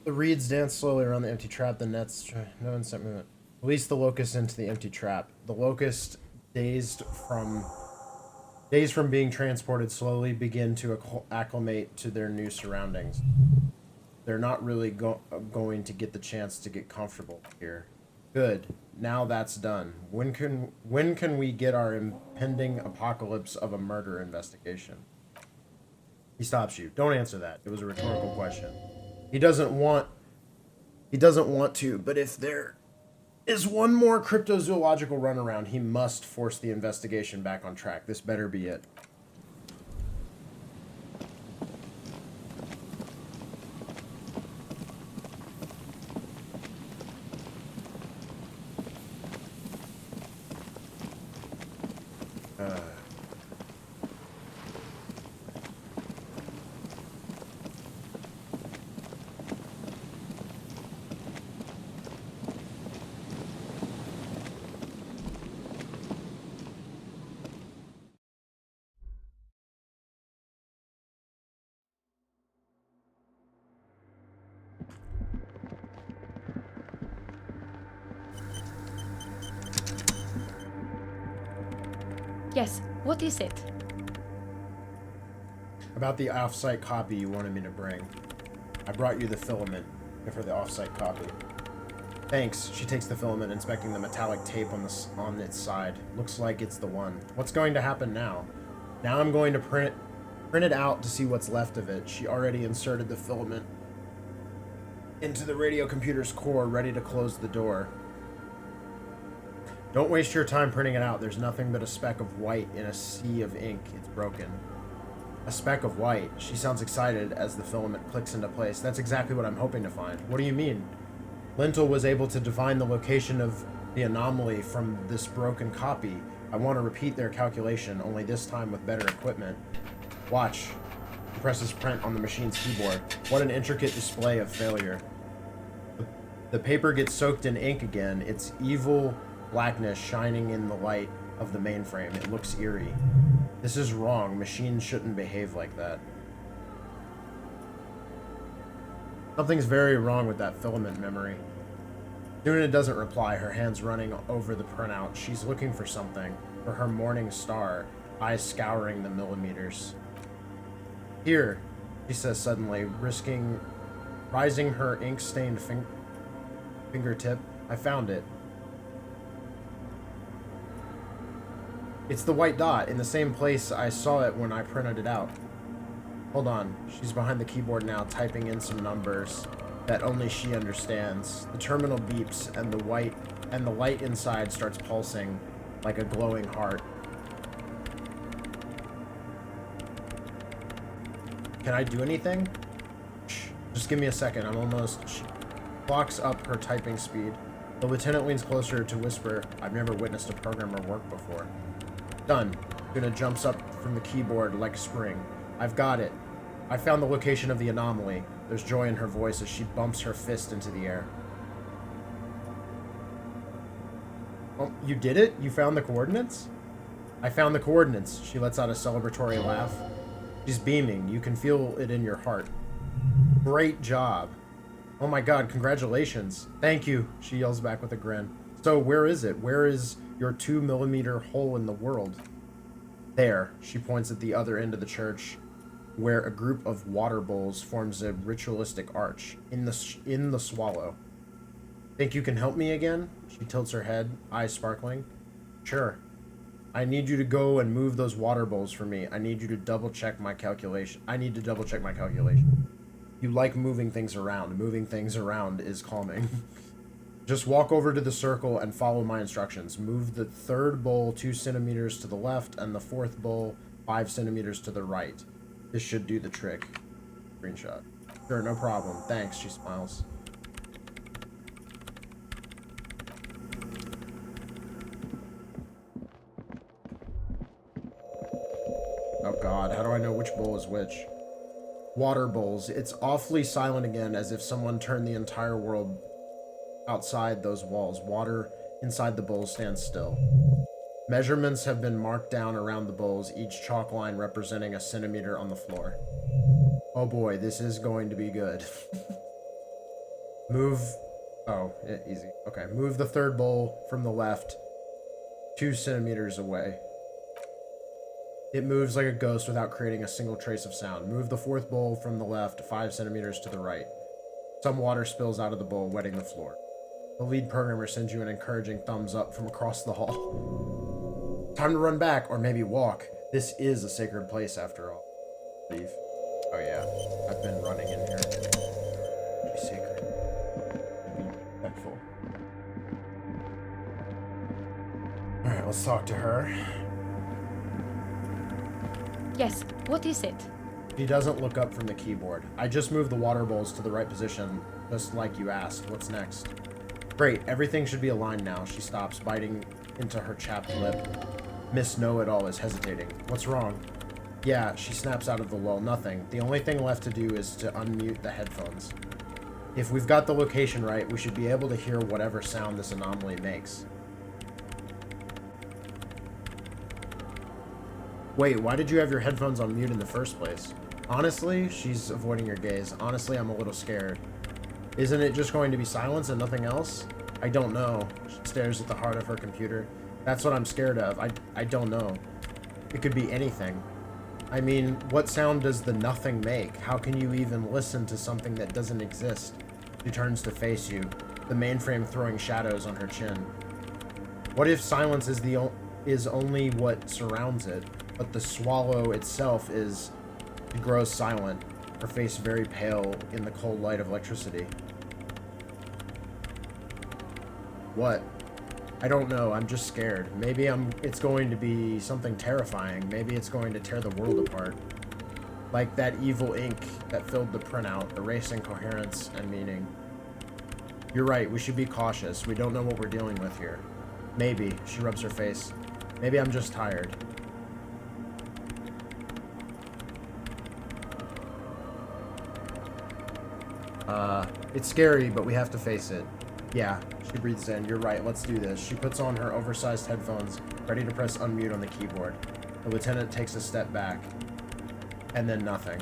The reeds dance slowly around the empty trap. The nets, no instant movement. Release the locust into the empty trap. The locust, dazed from being transported, slowly begin to acclimate to their new surroundings. They're not really going to get the chance to get comfortable here. Good. Now that's done. When can we get our impending apocalypse of a murder investigation? He stops you. Don't answer that. It was a rhetorical question. He doesn't want to, but if there is one more cryptozoological runaround, he must force the investigation back on track. This better be it. Yes, what is it? About the off-site copy you wanted me to bring. I brought you the filament for the off-site copy. Thanks. She takes the filament, inspecting the metallic tape on its side. Looks like it's the one. What's going to happen now? Now I'm going to print it out to see what's left of it. She already inserted the filament into the radio computer's core, ready to close the door. Don't waste your time printing it out. There's nothing but a speck of white in a sea of ink. It's broken. A speck of white. She sounds excited as the filament clicks into place. That's exactly what I'm hoping to find. What do you mean? Lintel was able to divine the location of the anomaly from this broken copy. I want to repeat their calculation, only this time with better equipment. Watch. He presses print on the machine's keyboard. What an intricate display of failure. The paper gets soaked in ink again, its evil blackness shining in the light of the mainframe. It looks eerie. This is wrong. Machines shouldn't behave like that. Something's very wrong with that filament memory. Duna doesn't reply, her hands running over the printout. She's looking for something, for her morning star, eyes scouring the millimeters. Here, she says suddenly, rising her ink-stained fingertip. I found it. It's the white dot in the same place I saw it when I printed it out. Hold on. She's behind the keyboard now, typing in some numbers that only she understands. The terminal beeps and the light inside starts pulsing like a glowing heart. Can I do anything? Shh, just give me a second. I'm almost... She clocks up her typing speed. The lieutenant leans closer to whisper, I've never witnessed a programmer work before. Done. Duna jumps up from the keyboard like a spring. I've got it. I found the location of the anomaly. There's joy in her voice as she bumps her fist into the air. Oh, you did it? You found the coordinates? I found the coordinates. She lets out a celebratory laugh. She's beaming. You can feel it in your heart. Great job. Oh my god, congratulations. Thank you, she yells back with a grin. So where is it? Where is your 2-millimeter hole in the world? There, she points at the other end of the church, where a group of water bowls forms a ritualistic arch in the swallow. Think you can help me again? She tilts her head, eyes sparkling. Sure. I need you to go and move those water bowls for me. I need you to double-check my calculation. I need to double-check my calculation. You like moving things around. Moving things around is calming. Just walk over to the circle and follow my instructions. Move the third bowl 2 centimeters to the left and the fourth bowl 5 centimeters to the right. This should do the trick. Screenshot. Sure, no problem. Thanks, she smiles. Oh god, how do I know which bowl is which? Water bowls. It's awfully silent again, as if someone turned the entire world outside those walls. Water inside the bowls stands still. Measurements have been marked down around the bowls, each chalk line representing a centimeter on the floor. Oh boy, this is going to be good. Move... Oh, easy. Okay, move the third bowl from the left 2 centimeters away. It moves like a ghost without creating a single trace of sound. Move the fourth bowl from the left 5 centimeters to the right. Some water spills out of the bowl, wetting the floor. The lead programmer sends you an encouraging thumbs up from across the hall. Time to run back, or maybe walk. This is a sacred place, after all. Leave. Oh yeah, I've been running in here. Be sacred. Be respectful. Alright, let's talk to her. Yes, what is it? She doesn't look up from the keyboard. I just moved the water bowls to the right position, just like you asked. What's next? Great, everything should be aligned now. She stops, biting into her chapped lip. Miss Know-It-All is hesitating. What's wrong? Yeah, she snaps out of the lull. Nothing. The only thing left to do is to unmute the headphones. If we've got the location right, we should be able to hear whatever sound this anomaly makes. Wait, why did you have your headphones on mute in the first place? Honestly, she's avoiding your gaze. Honestly, I'm a little scared. Isn't it just going to be silence and nothing else? I don't know. She stares at the heart of her computer. That's what I'm scared of. I don't know. It could be anything. I mean, what sound does the nothing make? How can you even listen to something that doesn't exist? She turns to face you, the mainframe throwing shadows on her chin. What if silence is only what surrounds it, but the swallow itself is... She grows silent, her face very pale in the cold light of electricity. What? I don't know, I'm just scared. Maybe it's going to be something terrifying. Maybe it's going to tear the world apart. Like that evil ink that filled the printout, erasing coherence and meaning. You're right, we should be cautious. We don't know what we're dealing with here. Maybe, she rubs her face. Maybe I'm just tired. It's scary, but we have to face it. Yeah, she breathes in. You're right, let's do this. She puts on her oversized headphones, ready to press unmute on the keyboard. The lieutenant takes a step back. And then nothing.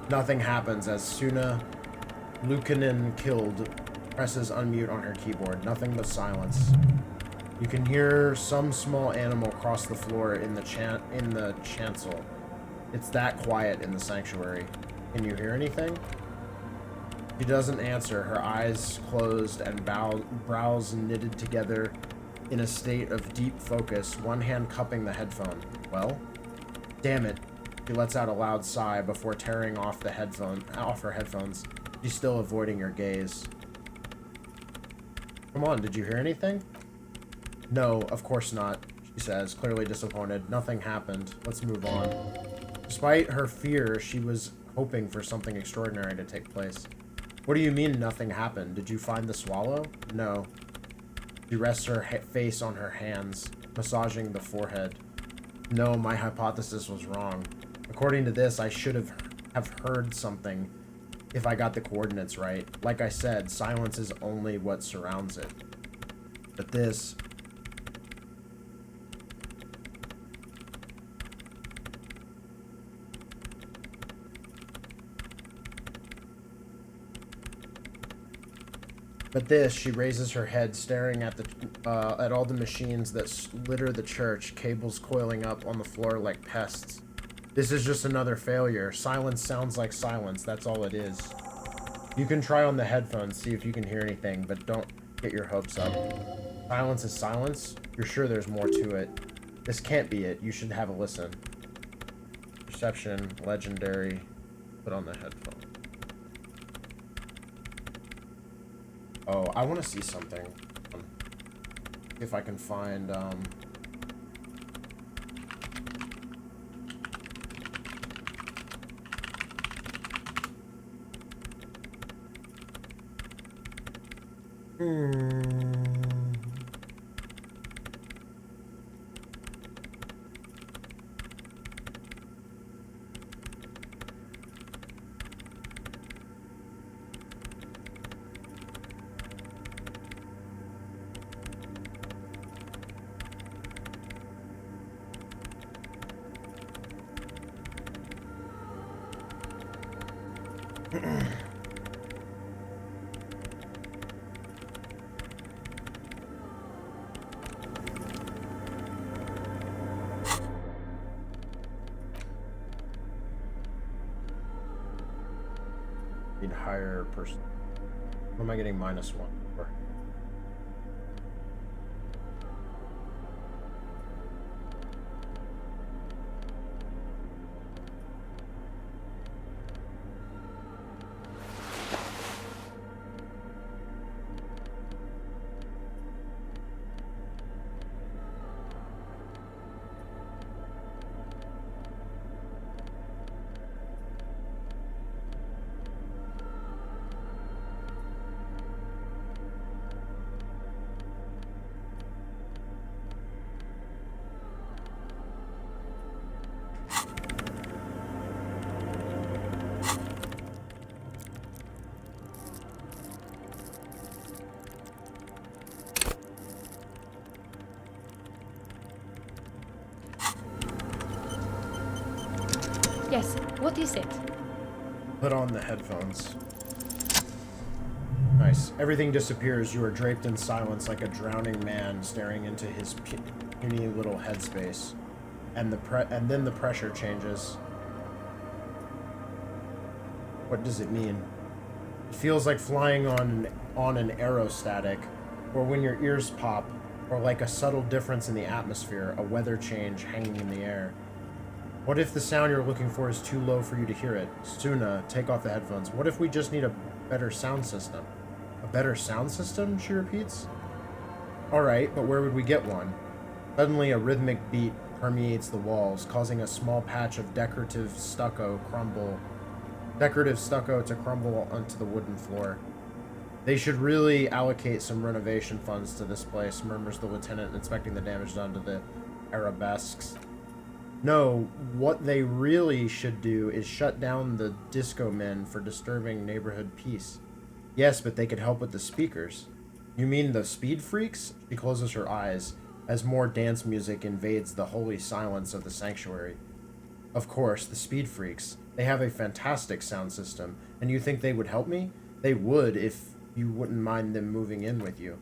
Nothing happens as Suna Lukanen killed presses unmute on her keyboard. Nothing but silence. You can hear some small animal cross the floor in the chancel. It's that quiet in the sanctuary. Can you hear anything? She doesn't answer, her eyes closed and brows knitted together in a state of deep focus, one hand cupping the headphone. Well? Damn it. She lets out a loud sigh before tearing off her headphones. She's still avoiding your gaze. Come on, did you hear anything? No, of course not, she says, clearly disappointed. Nothing happened. Let's move on. Despite her fear, she was hoping for something extraordinary to take place. What do you mean nothing happened? Did you find the swallow? No. She rests her face on her hands, massaging the forehead. No, my hypothesis was wrong. According to this, I should have heard something if I got the coordinates right. Like I said, silence is only what surrounds it. But this... she raises her head, staring at all the machines that litter the church, cables coiling up on the floor like pests. This is just another failure. Silence sounds like silence, that's all it is. You can try on the headphones, see if you can hear anything, but don't get your hopes up. Silence is silence? You're sure there's more to it? This can't be it. You should have a listen. Perception, legendary. Put on the headphones. Oh, I want to see something. If I can find, higher person. What am I getting -1 for? Yes, what is it? Put on the headphones. Nice. Everything disappears. You are draped in silence like a drowning man staring into his puny little headspace. And then the pressure changes. What does it mean? It feels like flying on an aerostatic, or when your ears pop, or like a subtle difference in the atmosphere, a weather change hanging in the air. What if the sound you're looking for is too low for you to hear it? Suna, take off the headphones. What if we just need a better sound system? A better sound system, she repeats. Alright, but where would we get one? Suddenly a rhythmic beat permeates the walls, causing a small patch of decorative stucco to crumble onto the wooden floor. They should really allocate some renovation funds to this place, murmurs the lieutenant, inspecting the damage done to the arabesques. No, what they really should do is shut down the disco men for disturbing neighborhood peace. Yes, but they could help with the speakers. You mean the speed freaks? She closes her eyes as more dance music invades the holy silence of the sanctuary. Of course, the speed freaks. They have a fantastic sound system, and you think they would help me? They would if you wouldn't mind them moving in with you.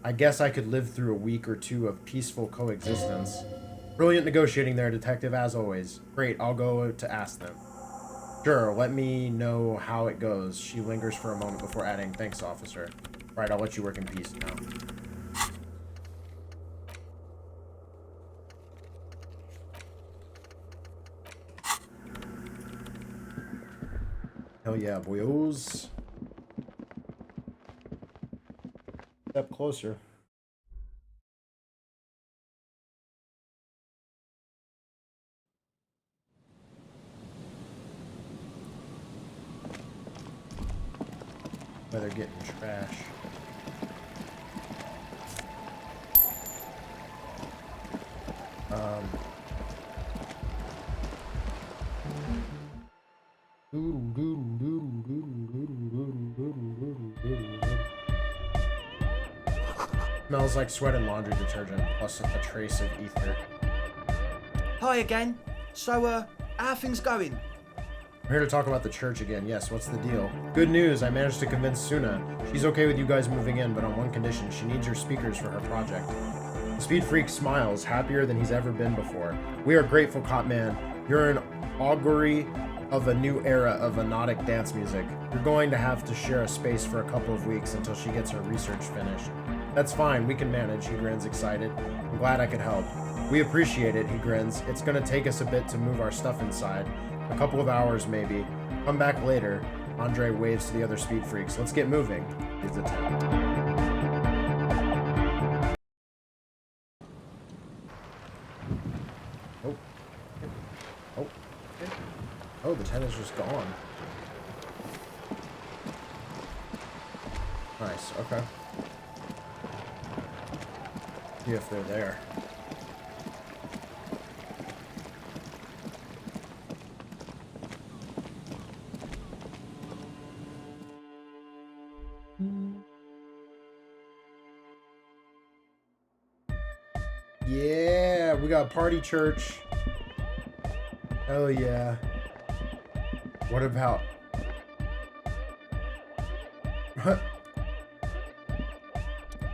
I guess I could live through a week or two of peaceful coexistence. Brilliant negotiating there, Detective, as always. Great, I'll go to ask them. Sure, let me know how it goes. She lingers for a moment before adding, thanks, officer. Right, I'll let you work in peace now. Hell yeah, boyos. Step closer. Where they're getting trash. Smells like sweat and laundry detergent, plus a trace of ether. Hi again. So, how are things going? I'm here to talk about the church again. Yes, what's the deal? Good news, I managed to convince Suna. She's okay with you guys moving in, but on one condition. She needs your speakers for her project. The Speed Freak smiles, happier than he's ever been before. We are grateful, Cop Man. You're an augury of a new era of anodic dance music. You're going to have to share a space for a couple of weeks until she gets her research finished. That's fine, we can manage, he grins, excited. I'm glad I could help. We appreciate it, he grins. It's gonna take us a bit to move our stuff inside. A couple of hours, maybe. Come back later. Andre waves to the other Speed Freaks. Let's get moving. Is the tenant. Oh. Oh. Oh, the tenant's just gone. Nice, okay. See if they're there. Yeah, we got party church. Hell yeah. What about...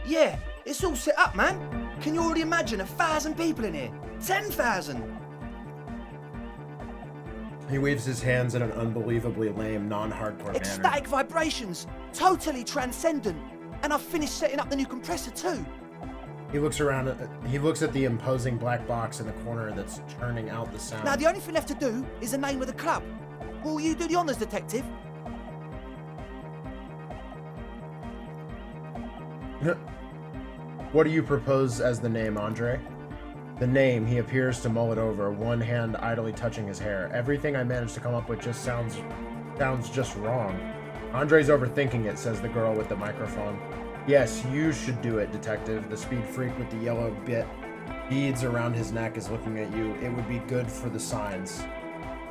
Yeah, it's all set up, man. Can you already imagine 1,000 people in here? 10,000! He waves his hands in an unbelievably lame, non-hardcore manner. Ecstatic vibrations, totally transcendent. And I've finished setting up the new compressor too. He looks around. He looks at the imposing black box in the corner that's churning out the sound. Now the only thing left to do is the name of the club. Will you do the honors, detective? What do you propose as the name, Andre? The name, he appears to mull it over, one hand idly touching his hair. Everything I managed to come up with just sounds just wrong. Andre's overthinking it, says the girl with the microphone. Yes, you should do it, detective. The Speed Freak with the yellow beads around his neck is looking at you. It would be good for the signs.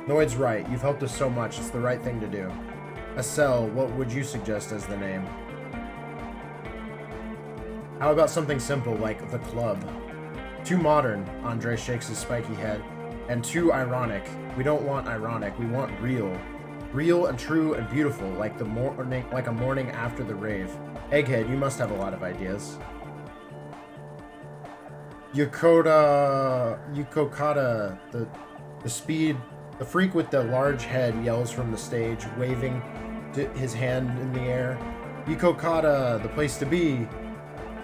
Noid's right. You've helped us so much. It's the right thing to do. Estelle, what would you suggest as the name? How about something simple like The Club? Too modern, Andre shakes his spiky head. and too ironic. We don't want ironic. We want real. Real and true and beautiful, like a morning after the rave. Egghead, you must have a lot of ideas. Yukokata, the freak with the large head yells from the stage, waving his hand in the air. Yukokata, the place to be.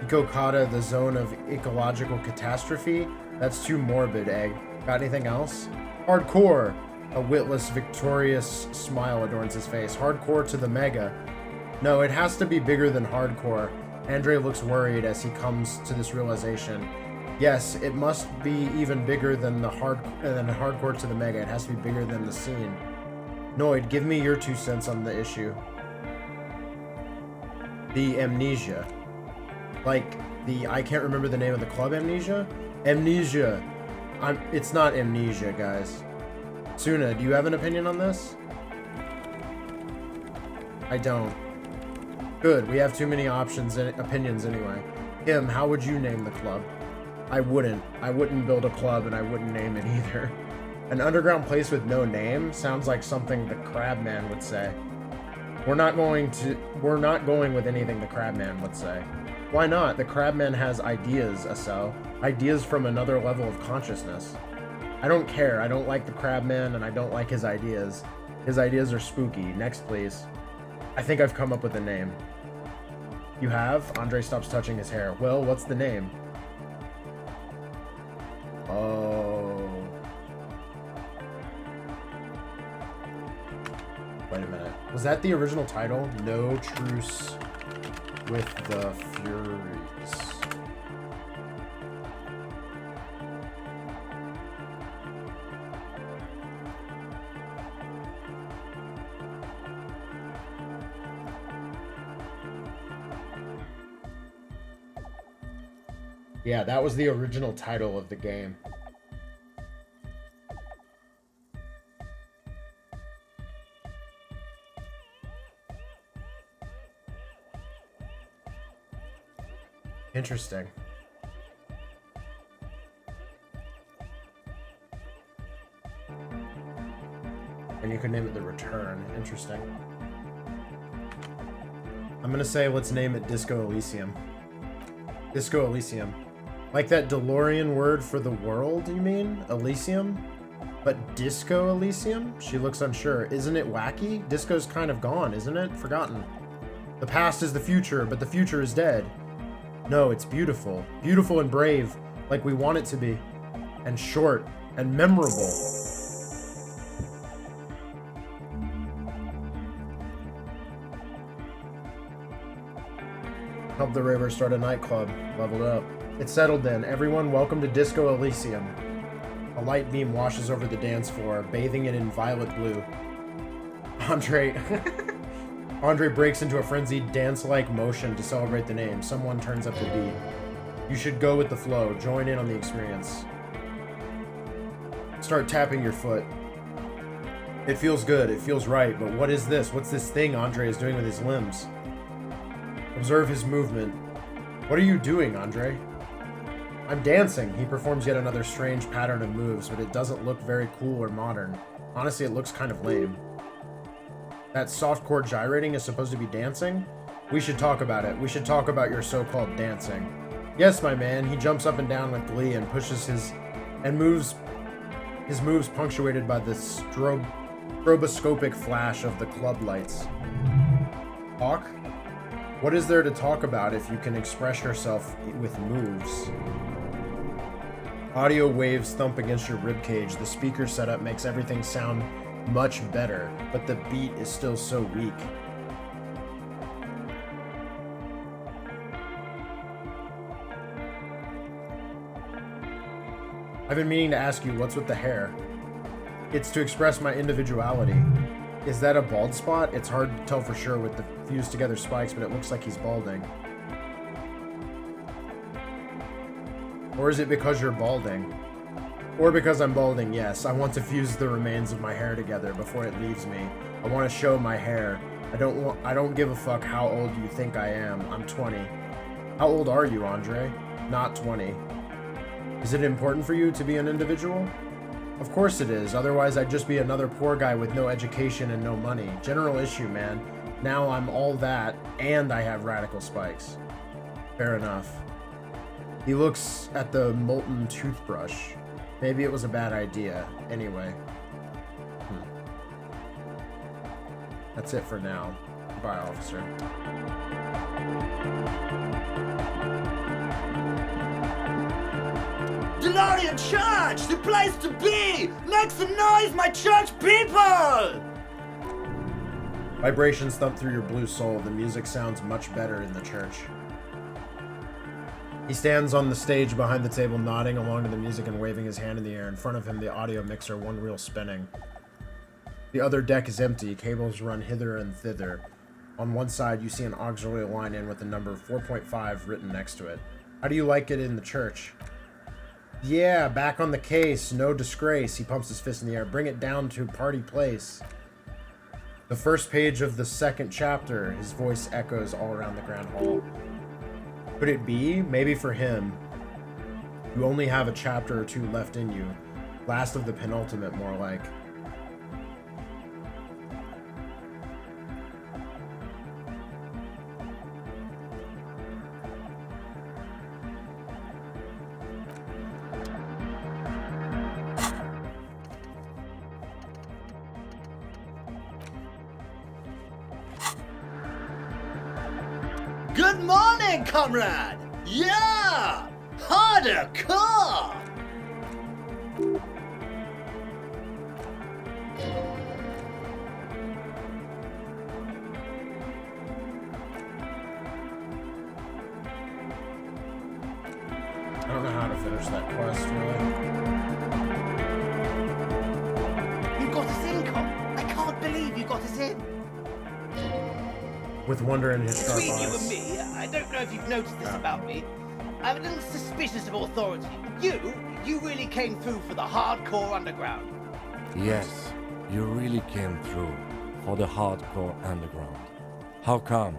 Yukokata, the zone of ecological catastrophe. That's too morbid, Egg. Got anything else? Hardcore. A witless, victorious smile adorns his face. Hardcore to the mega. No, it has to be bigger than hardcore. Andre looks worried as he comes to this realization. Yes, it must be even bigger than hardcore to the mega. It has to be bigger than the scene. Noid, give me your 2 cents on the issue. The amnesia. Like I can't remember the name of the club. Amnesia? Amnesia. It's not amnesia, guys. Suna, do you have an opinion on this? I don't. Good, we have too many options and opinions anyway. Kim, how would you name the club? I wouldn't. I wouldn't build a club and I wouldn't name it either. An underground place with no name sounds like something the Crabman would say. We're not going with anything the Crabman would say. Why not? The Crabman has ideas, Asel. Ideas from another level of consciousness. I don't care. I don't like the Crabman and I don't like his ideas. His ideas are spooky. Next, please. I think I've come up with a name. You have? Andre stops touching his hair. Well, what's the name? Oh. Wait a minute. Was that the original title? No Truce with the Furies. Yeah, that was the original title of the game. Interesting. And you could name it The Return. Interesting. I'm gonna say let's name it Disco Elysium. Disco Elysium. Like that DeLorean word for the world, you mean? Elysium? But Disco Elysium? She looks unsure. Isn't it wacky? Disco's kind of gone, isn't it? Forgotten. The past is the future, but the future is dead. No, it's beautiful. Beautiful and brave, like we want it to be. And short and memorable. Help the River start a nightclub. Leveled up. It's settled then. Everyone, welcome to Disco Elysium. A light beam washes over the dance floor, bathing it in violet blue. Andre breaks into a frenzied dance-like motion to celebrate the name. Someone turns up the beat. You should go with the flow. Join in on the experience. Start tapping your foot. It feels good. It feels right. But what is this? What's this thing Andre is doing with his limbs? Observe his movement. What are you doing, Andre? I'm dancing. He performs yet another strange pattern of moves, but it doesn't look very cool or modern. Honestly, it looks kind of lame. That softcore gyrating is supposed to be dancing? We should talk about it. We should talk about your so-called dancing. Yes, my man. He jumps up and down with glee and pushes his moves punctuated by the stroboscopic flash of the club lights. Talk? What is there to talk about if you can express yourself with moves? Audio waves thump against your ribcage. The speaker setup makes everything sound much better, but the beat is still so weak. I've been meaning to ask you, what's with the hair? It's to express my individuality. Is that a bald spot? It's hard to tell for sure with the fused together spikes, but it looks like he's balding. Or is it because you're balding? Or because I'm balding, yes. I want to fuse the remains of my hair together before it leaves me. I want to show my hair. I don't give a fuck how old you think I am. I'm 20. How old are you, Andre? Not 20. Is it important for you to be an individual? Of course it is, otherwise I'd just be another poor guy with no education and no money. General issue, man. Now I'm all that, and I have radical spikes. Fair enough. He looks at the molten toothbrush. Maybe it was a bad idea. Anyway. That's it for now. Goodbye, officer. DeLorean Church! The place to be! Make some noise, my church people! Vibrations thump through your blue soul. The music sounds much better in the church. He stands on the stage behind the table, nodding along to the music and waving his hand in the air. In front of him, the audio mixer, one reel spinning. The other deck is empty. Cables run hither and thither. On one side, you see an auxiliary line in with the number 4.5 written next to it. How do you like it in the church? Yeah, back on the case. No disgrace. He pumps his fist in the air. Bring it down to party place. The first page of the second chapter. His voice echoes all around the grand hall. Could it be? Maybe for him. You only have a chapter or two left in you. Last of the penultimate, more like. Good morning, comrade! Yeah! Harder car! I don't know how to finish that quest, really. You got us in, Con. I can't believe you got us in. With wonder in his sharp Between you and eyes. me, I don't know if you've noticed this about me. I'm a little suspicious of authority. You really came through for the hardcore underground. Yes, you really came through for the hardcore underground. How come?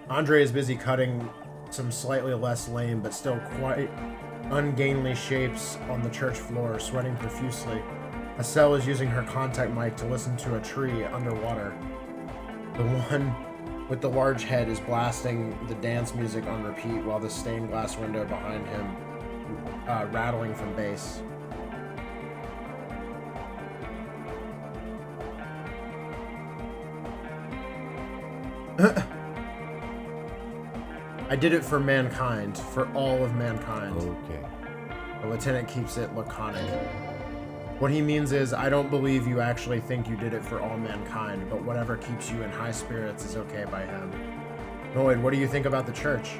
Andre is busy cutting some slightly less lame but still quite ungainly shapes on the church floor, sweating profusely. Estelle is using her contact mic to listen to a tree underwater. The one with the large head is blasting the dance music on repeat while the stained glass window behind him rattling from bass. I did it for mankind, for all of mankind. Okay. The lieutenant keeps it laconic. What he means is, I don't believe you actually think you did it for all mankind, but whatever keeps you in high spirits is okay by him. Lloyd, what do you think about the church?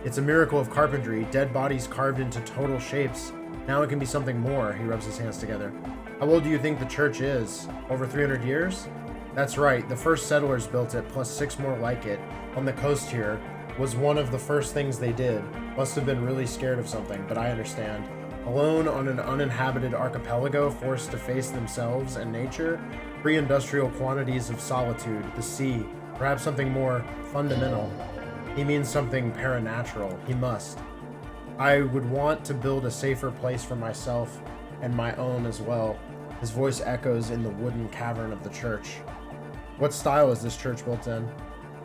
It's a miracle of carpentry, dead bodies carved into total shapes. Now it can be something more. He rubs his hands together. How old do you think the church is? Over 300 years? That's right, the first settlers built it, plus 6 more like it, on the coast here. Was one of the first things they did. Must have been really scared of something, but I understand. Alone on an uninhabited archipelago, forced to face themselves and nature, pre-industrial quantities of solitude, the sea, perhaps something more fundamental. He means something paranatural. He must. I would want to build a safer place for myself and my own as well. His voice echoes in the wooden cavern of the church. What style is this church built in?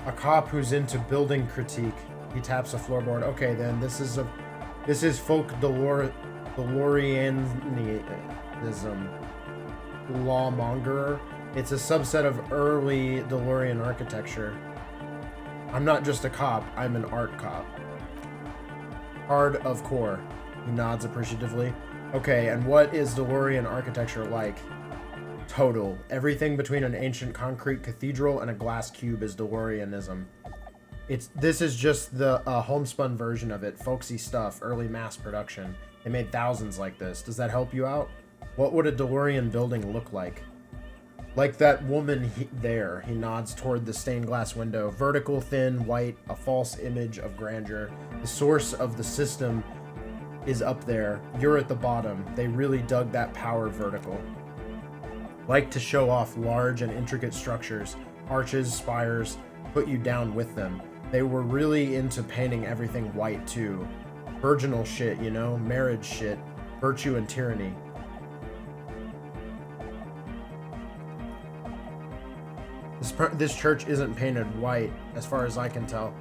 A cop who's into building critique. He taps a floorboard. Okay, then this is folk DeLoreanism. Lawmonger. It's a subset of early DeLorean architecture. I'm not just a cop, I'm an art cop. Hard of core. He nods appreciatively. Okay, and what is DeLorean architecture like? Total. Everything between an ancient concrete cathedral and a glass cube is DeLoreanism. This is just the homespun version of it. Folksy stuff, early mass production. They made thousands like this. Does that help you out? What would a DeLorean building look like? Like that woman there. He nods toward the stained glass window. Vertical, thin, white, a false image of grandeur. The source of the system is up there. You're at the bottom. They really dug that power vertical. Like to show off large and intricate structures, arches, spires, put you down with them. They were really into painting everything white too. Virginal shit, you know, marriage shit, virtue and tyranny. This church isn't painted white, as far as I can tell.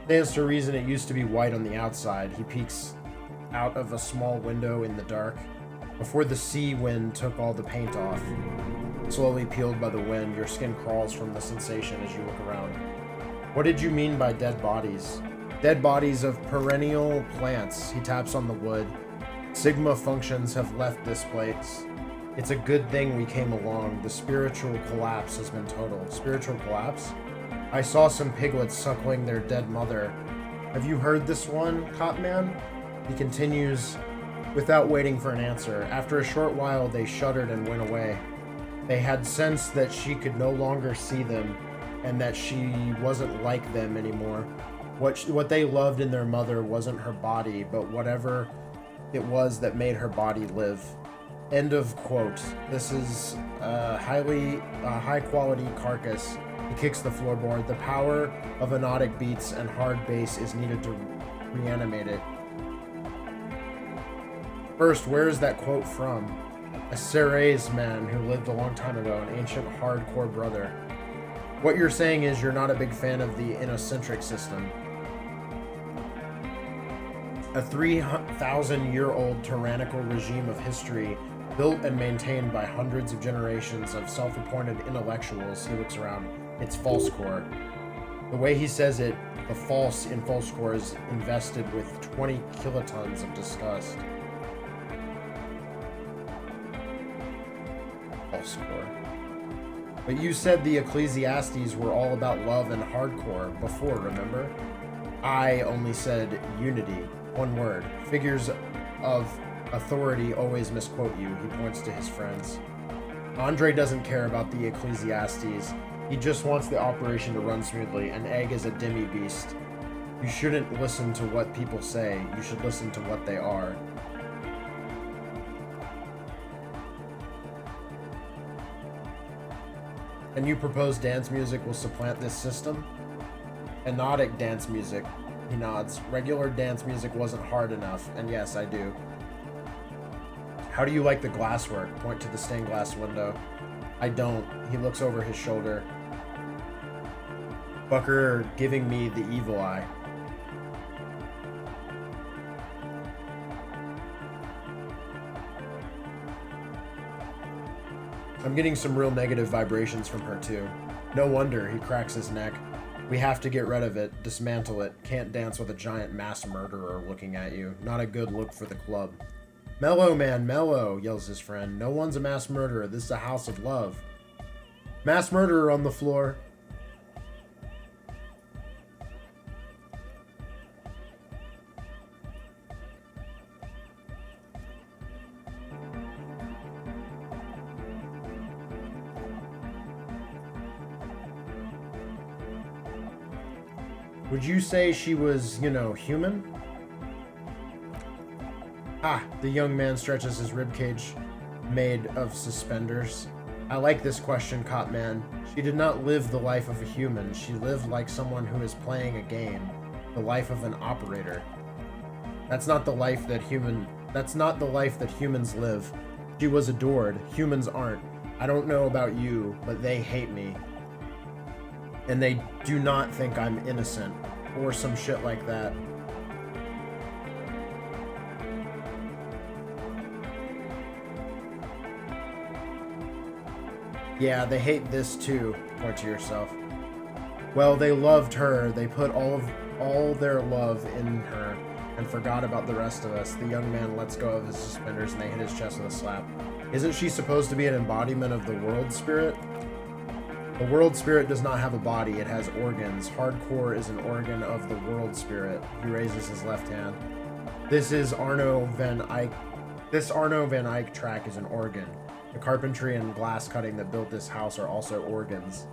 Stands to reason it used to be white on the outside. He peeks out of a small window in the dark. Before the sea wind took all the paint off. Slowly peeled by the wind, your skin crawls from the sensation as you look around. What did you mean by dead bodies? Dead bodies of perennial plants. He taps on the wood. Sigma functions have left this place. It's a good thing we came along. The spiritual collapse has been total. Spiritual collapse? I saw some piglets suckling their dead mother. Have you heard this one, Copman? He continues without waiting for an answer. After a short while, they shuddered and went away. They had sensed that she could no longer see them and that she wasn't like them anymore. What they loved in their mother wasn't her body, but whatever it was that made her body live. End of quote. This is a high quality carcass. He kicks the floorboard. The power of anotic beats and hard bass is needed to reanimate it. First, where is that quote from? A Ceres man who lived a long time ago, an ancient hardcore brother. What you're saying is you're not a big fan of the inocentric system. A 3,000-year-old tyrannical regime of history built and maintained by hundreds of generations of self-appointed intellectuals. He looks around. It's false core. The way he says it, the false in false core is invested with 20 kilotons of disgust. False core. But you said the Ecclesiastes were all about love and hardcore before, remember? I only said unity. One word. Figures of authority always misquote you. He points to his friends. Andre doesn't care about the Ecclesiastes. He just wants the operation to run smoothly. An egg is a demi beast. You shouldn't listen to what people say. You should listen to what they are. And you propose dance music will supplant this system? Hypnotic dance music. He nods. Regular dance music wasn't hard enough, and yes, I do. How do you like the glasswork? Point to the stained glass window. I don't. He looks over his shoulder. Fucker giving me the evil eye. I'm getting some real negative vibrations from her too. No wonder, he cracks his neck. We have to get rid of it, dismantle it. Can't dance with a giant mass murderer looking at you. Not a good look for the club. Mellow, man, mellow, yells his friend. No one's a mass murderer. This is a house of love. Mass murderer on the floor. Would you say she was, human? Ah, the young man stretches his ribcage made of suspenders. I like this question, Copman. She did not live the life of a human. She lived like someone who is playing a game. The life of an operator. That's not the life that humans live. She was adored. Humans aren't. I don't know about you, but they hate me. And they do not think I'm innocent, or some shit like that. Yeah, they hate this too, point to yourself. Well, they loved her, they put all their love in her, and forgot about the rest of us. The young man lets go of his suspenders and they hit his chest with a slap. Isn't she supposed to be an embodiment of the world spirit? The world spirit does not have a body, it has organs. Hardcore is an organ of the world spirit. He raises his left hand. This Arno van Eyck track is an organ. The carpentry and glass cutting that built this house are also organs.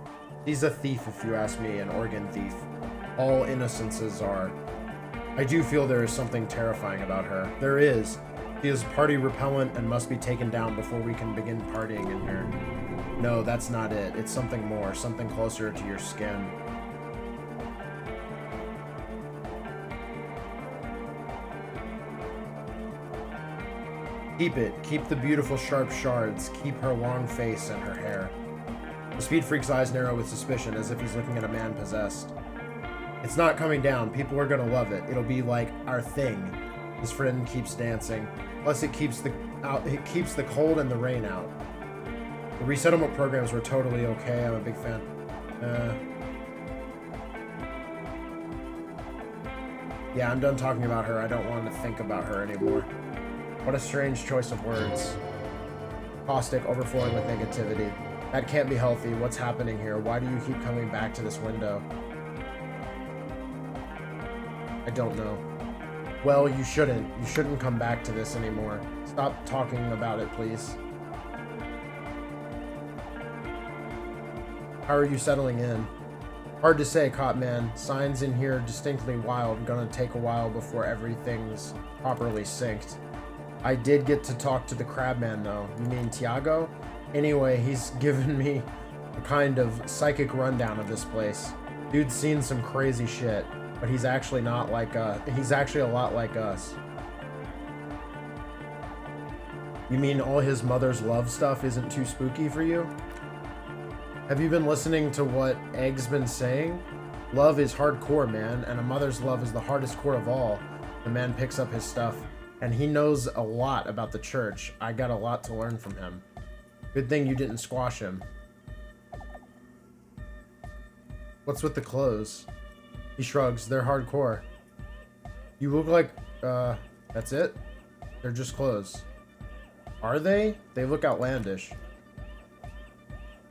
He's a thief, if you ask me, an organ thief. All innocences are. I do feel there is something terrifying about her. There is. She is party repellent and must be taken down before we can begin partying in here. No, that's not it. It's something more, something closer to your skin. Keep it. Keep the beautiful sharp shards. Keep her long face and her hair. The speed freak's eyes narrow with suspicion, as if he's looking at a man possessed. It's not coming down. People are gonna love it. It'll be like our thing. His friend keeps dancing. Plus, it keeps the cold and the rain out. The resettlement programs were totally okay. I'm a big fan. Yeah, I'm done talking about her. I don't want to think about her anymore. What a strange choice of words. Caustic, overflowing with negativity. That can't be healthy. What's happening here? Why do you keep coming back to this window? I don't know. Well, you shouldn't. You shouldn't come back to this anymore. Stop talking about it, please. How are you settling in? Hard to say, Cop Man. Signs in here distinctly wild. Gonna take a while before everything's properly synced. I did get to talk to the Crabman, though. You mean Tiago? Anyway, he's given me a kind of psychic rundown of this place. Dude's seen some crazy shit, but he's actually not like he's actually a lot like us. You mean all his mother's love stuff isn't too spooky for you? Have you been listening to what Egg's been saying? Love is hardcore, man, and a mother's love is the hardest core of all. The man picks up his stuff, and he knows a lot about the church. I got a lot to learn from him. Good thing you didn't squash him. What's with the clothes? He shrugs. They're hardcore. You look like, that's it? They're just clothes. Are they? They look outlandish.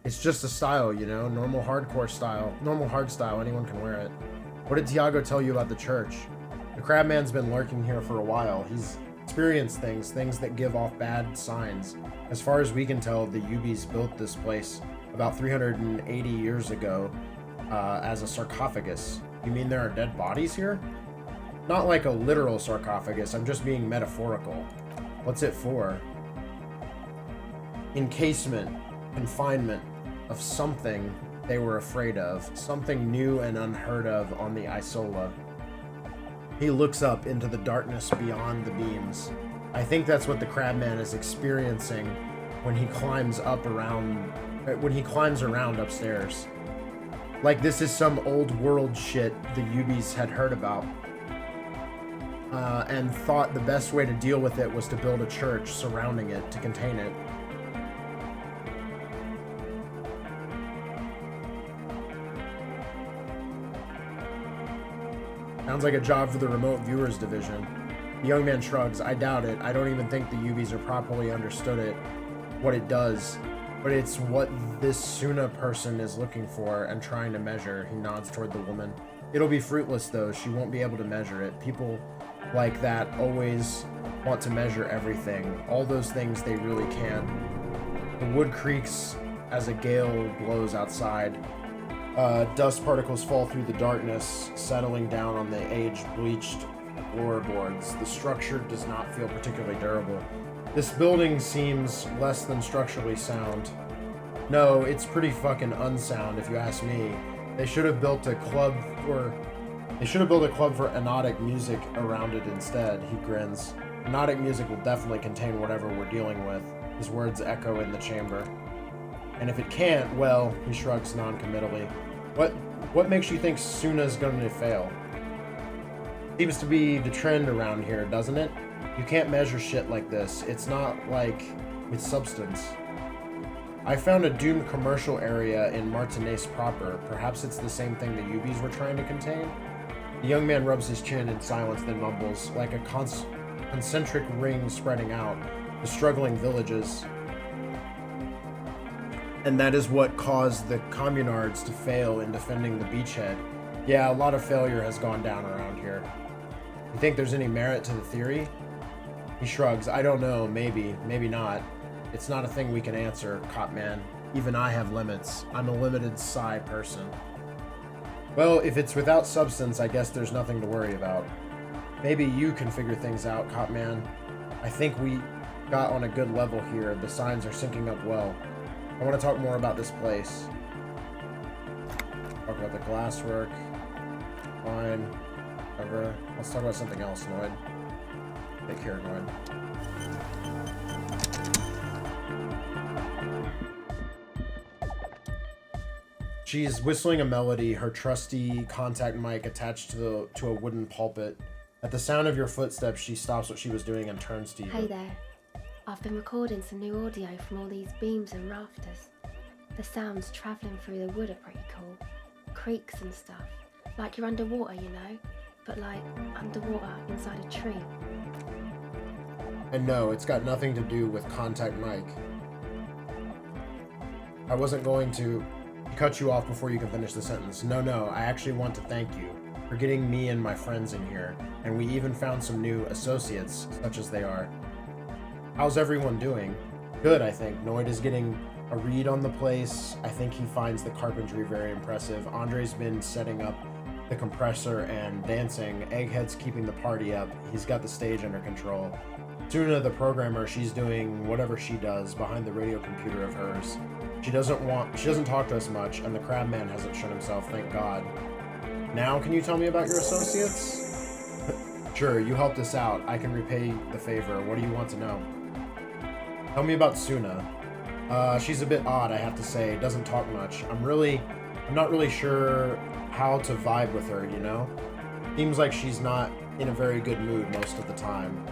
It's just a style, you know? Normal hardcore style. Normal hard style. Anyone can wear it. What did Tiago tell you about the church? The Crabman's been lurking here for a while. He's experienced things that give off bad signs. As far as we can tell, the Ubis built this place about 380 years ago as a sarcophagus. You mean there are dead bodies here? Not like a literal sarcophagus, I'm just being metaphorical. What's it for? Encasement, confinement of something they were afraid of. Something new and unheard of on the Isola. He looks up into the darkness beyond the beams. I think that's what the Crabman is experiencing when he climbs around upstairs. Like this is some old world shit the Ubis had heard about. And thought the best way to deal with it was to build a church surrounding it to contain it. Sounds like a job for the remote viewers division. The young man shrugs. I doubt it. I don't even think the Ubis are properly understood it, what it does. But it's what this Suna person is looking for and trying to measure. He nods toward the woman. It'll be fruitless though. She won't be able to measure it. People like that always want to measure everything. All those things they really can. The wood creaks as a gale blows outside. Dust particles fall through the darkness, settling down on the aged, bleached floorboards. The structure does not feel particularly durable. This building seems less than structurally sound. No, it's pretty fucking unsound if you ask me. They should have built a club for hypnotic music around it instead. He grins. Hypnotic music will definitely contain whatever we're dealing with. His words echo in the chamber. And if it can't, well, he shrugs non-committally. What makes you think Suna's going to fail? Seems to be the trend around here, doesn't it? You can't measure shit like this. It's not like with substance. I found a doomed commercial area in Martinez proper. Perhaps it's the same thing the Ubis were trying to contain? The young man rubs his chin in silence, then mumbles, like a concentric ring spreading out, the struggling villages. And that is what caused the communards to fail in defending the beachhead. Yeah, a lot of failure has gone down around here. You think there's any merit to the theory? He shrugs. I don't know, maybe, maybe not. It's not a thing we can answer, Cop Man. Even I have limits. I'm a limited psi person. Well, if it's without substance, I guess there's nothing to worry about. Maybe you can figure things out, Cop Man. I think we got on a good level here. The signs are syncing up well. I want to talk more about this place. Talk about the glasswork. Fine. Whatever. Let's talk about something else, Noid. Take care, Noid. She's whistling a melody, her trusty contact mic attached to a wooden pulpit. At the sound of your footsteps, she stops what she was doing and turns to you. Hey there. I've been recording some new audio from all these beams and rafters. The sounds travelling through the wood are pretty cool. Creaks and stuff. Like you're underwater, you know? But like, underwater inside a tree. And no, it's got nothing to do with contact mic. I wasn't going to cut you off before you can finish the sentence. No, I actually want to thank you for getting me and my friends in here, and we even found some new associates, such as they are. How's everyone doing? Good, I think. Noid is getting a read on the place. I think he finds the carpentry very impressive. Andre's been setting up the compressor and dancing. Egghead's keeping the party up. He's got the stage under control. Tuna, the programmer, she's doing whatever she does behind the radio computer of hers. She doesn't talk to us much, and the Crabman hasn't shown himself, thank God. Now, can you tell me about your associates? Sure, you helped us out. I can repay the favor. What do you want to know? Tell me about Suna. She's a bit odd, I have to say. Doesn't talk much. I'm not really sure how to vibe with her, you know? Seems like she's not in a very good mood most of the time.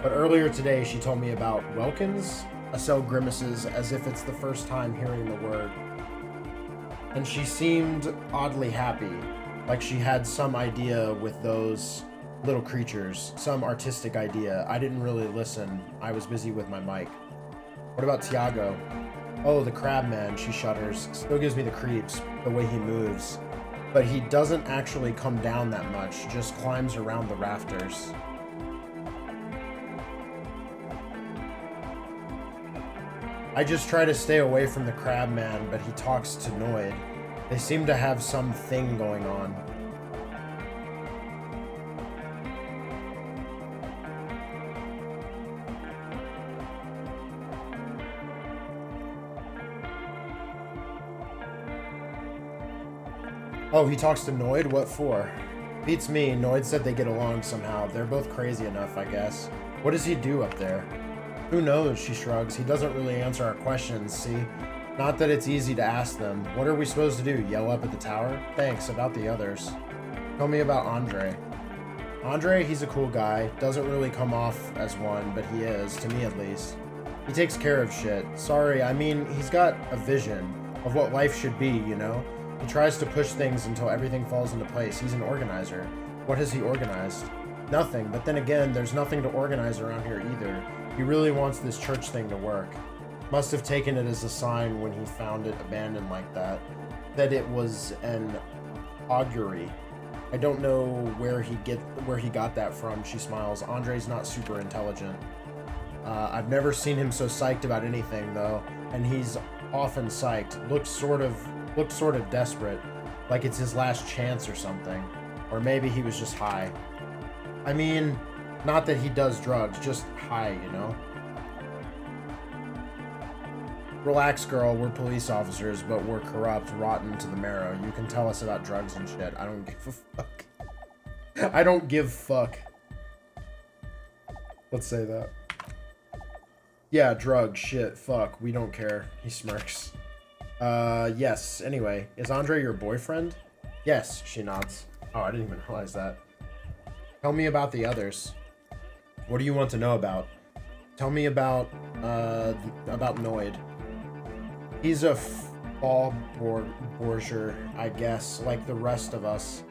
But earlier today, she told me about Welkins. Estelle grimaces as if it's the first time hearing the word. And she seemed oddly happy, like she had some idea with those little creatures, some artistic idea. I didn't really listen. I was busy with my mic. What about Tiago? Oh, the Crabman, she shudders. Still gives me the creeps, the way he moves. But he doesn't actually come down that much, just climbs around the rafters. I just try to stay away from the Crabman, but he talks to Noid. They seem to have some thing going on. Oh, he talks to Noid? What for? Beats me. Noid said they get along somehow. They're both crazy enough, I guess. What does he do up there? Who knows, she shrugs. He doesn't really answer our questions, see? Not that it's easy to ask them. What are we supposed to do, yell up at the tower? Thanks, about the others. Tell me about Andre. Andre, he's a cool guy. Doesn't really come off as one, but he is, to me at least. He takes care of shit. Sorry, I mean, he's got a vision of what life should be, you know? He tries to push things until everything falls into place. He's an organizer. What has he organized? Nothing, but then again, there's nothing to organize around here either. He really wants this church thing to work. Must have taken it as a sign when he found it abandoned like that. That it was an augury. I don't know where he got that from, she smiles. Andre's not super intelligent. I've never seen him so psyched about anything though, and he's often psyched. Looks sort of desperate, like it's his last chance or something. Or maybe he was just high. I mean, not that he does drugs, just high, you know? Relax, girl, we're police officers, but we're corrupt, rotten to the marrow. You can tell us about drugs and shit. I don't give a fuck. I don't give fuck. Let's say that. Yeah, drugs, shit, fuck, we don't care. He smirks. Yes, anyway, is Andre your boyfriend? Yes, she nods. Oh, I didn't even realize that. Tell me about the others. What do you want to know about? Tell me about Noid. He's a Fallborger, I guess, like the rest of us.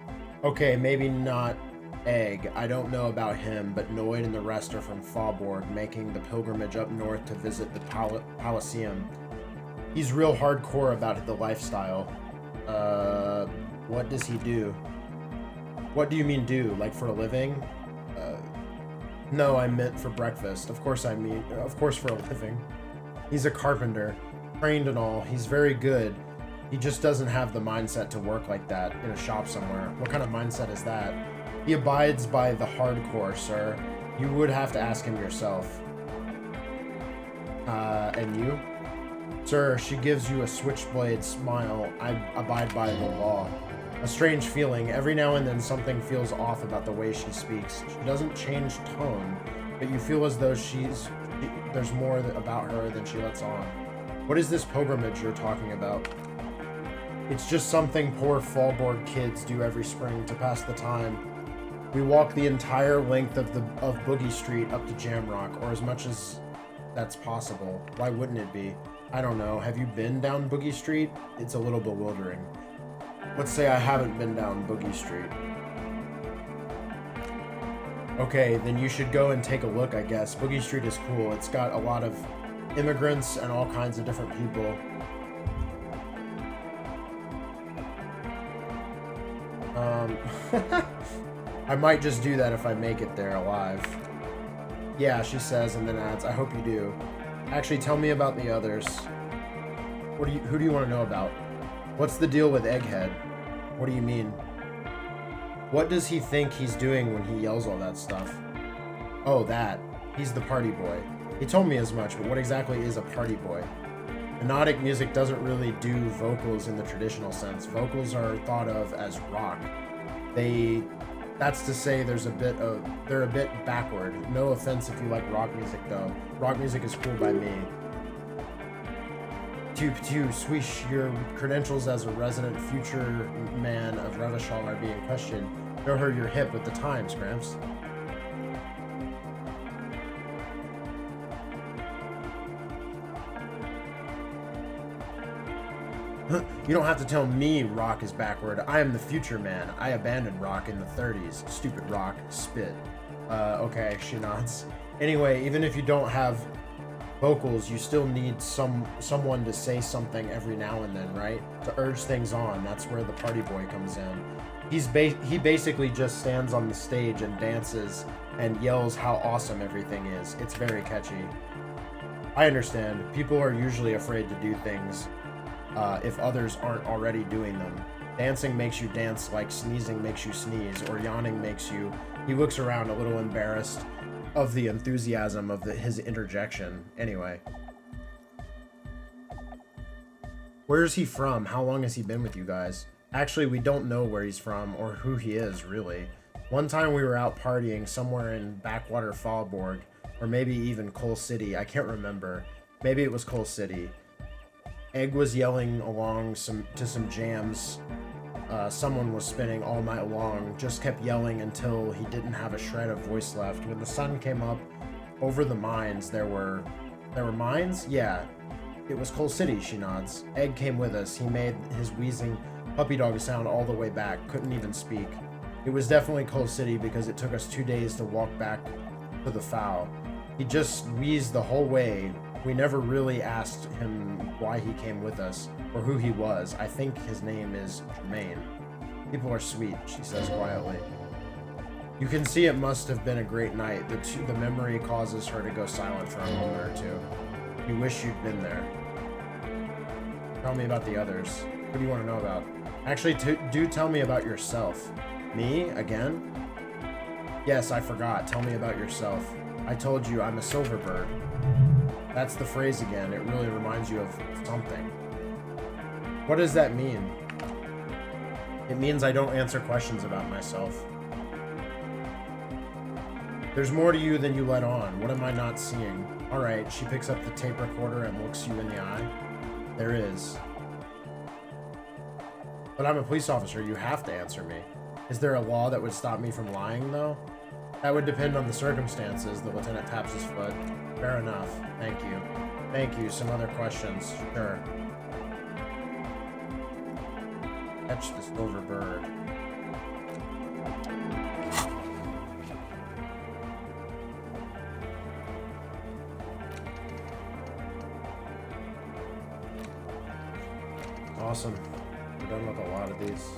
Okay, maybe not Egg. I don't know about him, but Noid and the rest are from Fallborg, making the pilgrimage up north to visit the Elysium. He's real hardcore about the lifestyle. What does he do? What do you mean do? Like for a living? No, I meant for breakfast. Of course for a living. He's a carpenter, trained and all. He's very good. He just doesn't have the mindset to work like that in a shop somewhere. What kind of mindset is that? He abides by the hardcore, sir. You would have to ask him yourself. And you? Sir, she gives you a switchblade smile. I abide by the law. A strange feeling. Every now and then something feels off about the way she speaks. She doesn't change tone, but you feel as though there's more about her than she lets on. What is this pilgrimage you're talking about? It's just something poor Fallborg kids do every spring to pass the time. We walk the entire length of Boogie Street up to Jamrock, or as much as that's possible. Why wouldn't it be? I don't know. Have you been down Boogie Street? It's a little bewildering. Let's say I haven't been down Boogie Street. Okay, then you should go and take a look, I guess. Boogie Street is cool. It's got a lot of immigrants and all kinds of different people. I might just do that if I make it there alive. Yeah, she says, and then adds, I hope you do. Actually, tell me about the others. Who do you want to know about? What's the deal with Egghead? What do you mean? What does he think he's doing when he yells all that stuff? Oh, that. He's the party boy. He told me as much, but what exactly is a party boy? Hypnotic music doesn't really do vocals in the traditional sense. Vocals are thought of as rock. That's to say they're a bit backward. No offense if you like rock music though. Rock music is cool by me. Swish, your credentials as a resident future man of Revachol are being questioned. Show her you're hip with the times, Gramps. You don't have to tell me rock is backward. I am the future man. I abandoned rock in the 30s. Stupid rock. Spit. Okay, she nods. Anyway, even if you don't have vocals, you still need someone to say something every now and then, right? To urge things on. That's where the party boy comes in. He basically just stands on the stage and dances and yells how awesome everything is. It's very catchy. I understand. People are usually afraid to do things if others aren't already doing them. Dancing makes you dance like sneezing makes you sneeze, or yawning makes you... He looks around a little embarrassed of the enthusiasm of his interjection. Anyway. Where's he from? How long has he been with you guys? Actually, we don't know where he's from or who he is, really. One time we were out partying somewhere in Backwater Fallborg, or maybe even Coal City. I can't remember. Maybe it was Coal City. Egg was yelling along to some jams. Someone was spinning all night long, just kept yelling until he didn't have a shred of voice left. When the sun came up over the mines, there were mines? Yeah, it was Coal City, she nods. Egg came with us. He made his wheezing puppy dog sound all the way back, couldn't even speak. It was definitely Coal City because it took us 2 days to walk back to the foul. He just wheezed the whole way. We never really asked him why he came with us, or who he was. I think his name is Jermaine. People are sweet, she says quietly. You can see it must have been a great night. The memory causes her to go silent for a moment or two. You wish you'd been there. Tell me about the others. What do you want to know about? Actually, do tell me about yourself. Me? Again? Yes, I forgot. Tell me about yourself. I told you I'm a silverbird. That's the phrase again. It really reminds you of something. What does that mean? It means I don't answer questions about myself. There's more to you than you let on. What am I not seeing? Alright, she picks up the tape recorder and looks you in the eye. There is. But I'm a police officer. You have to answer me. Is there a law that would stop me from lying, though? That would depend on the circumstances. The lieutenant taps his foot. Fair enough. Thank you. Thank you. Some other questions? Sure. Catch the silver bird. Awesome. We're done with a lot of these.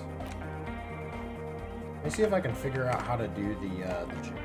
Let me see if I can figure out how to do the gym.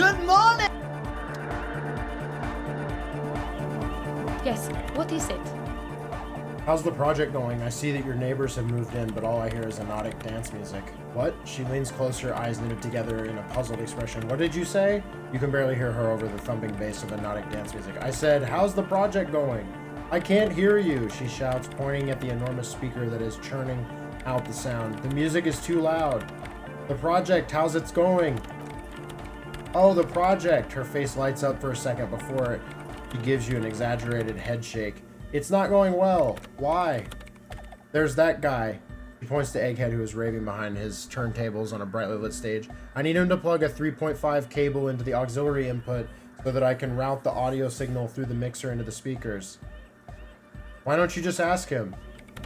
Good morning! Yes, what is it? How's the project going? I see that your neighbors have moved in, but all I hear is hypnotic dance music. What? She leans closer, eyes knitted together in a puzzled expression. What did you say? You can barely hear her over the thumping bass of hypnotic dance music. I said, how's the project going? I can't hear you, she shouts, pointing at the enormous speaker that is churning out the sound. The music is too loud. The project, how's it going? Oh, the project. Her face lights up for a second before she gives you an exaggerated head shake. It's not going well. Why? There's that guy. He points to Egghead, who is raving behind his turntables on a brightly lit stage. I need him to plug a 3.5 cable into the auxiliary input so that I can route the audio signal through the mixer into the speakers. Why don't you just ask him?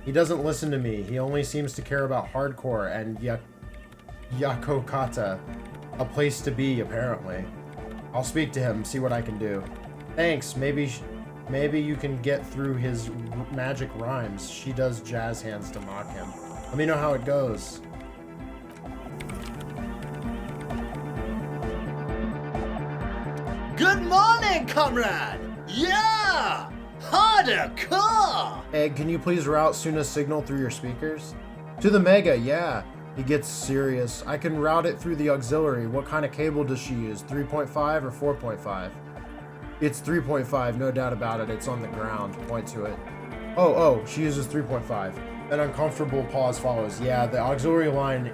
He doesn't listen to me. He only seems to care about hardcore and Yakokata. A place to be, apparently. I'll speak to him, see what I can do. Thanks. Maybe you can get through his magic rhymes. She does jazz hands to mock him. Let me know how it goes. Good morning, comrade! Yeah! Harder core! Egg, can you please route Suna's signal through your speakers? To the Mega, yeah. He gets serious. I can route it through the auxiliary. What kind of cable does she use? 3.5 or 4.5? It's 3.5, no doubt about it. It's on the ground. Point to it. Oh, she uses 3.5. An uncomfortable pause follows. Yeah, the auxiliary line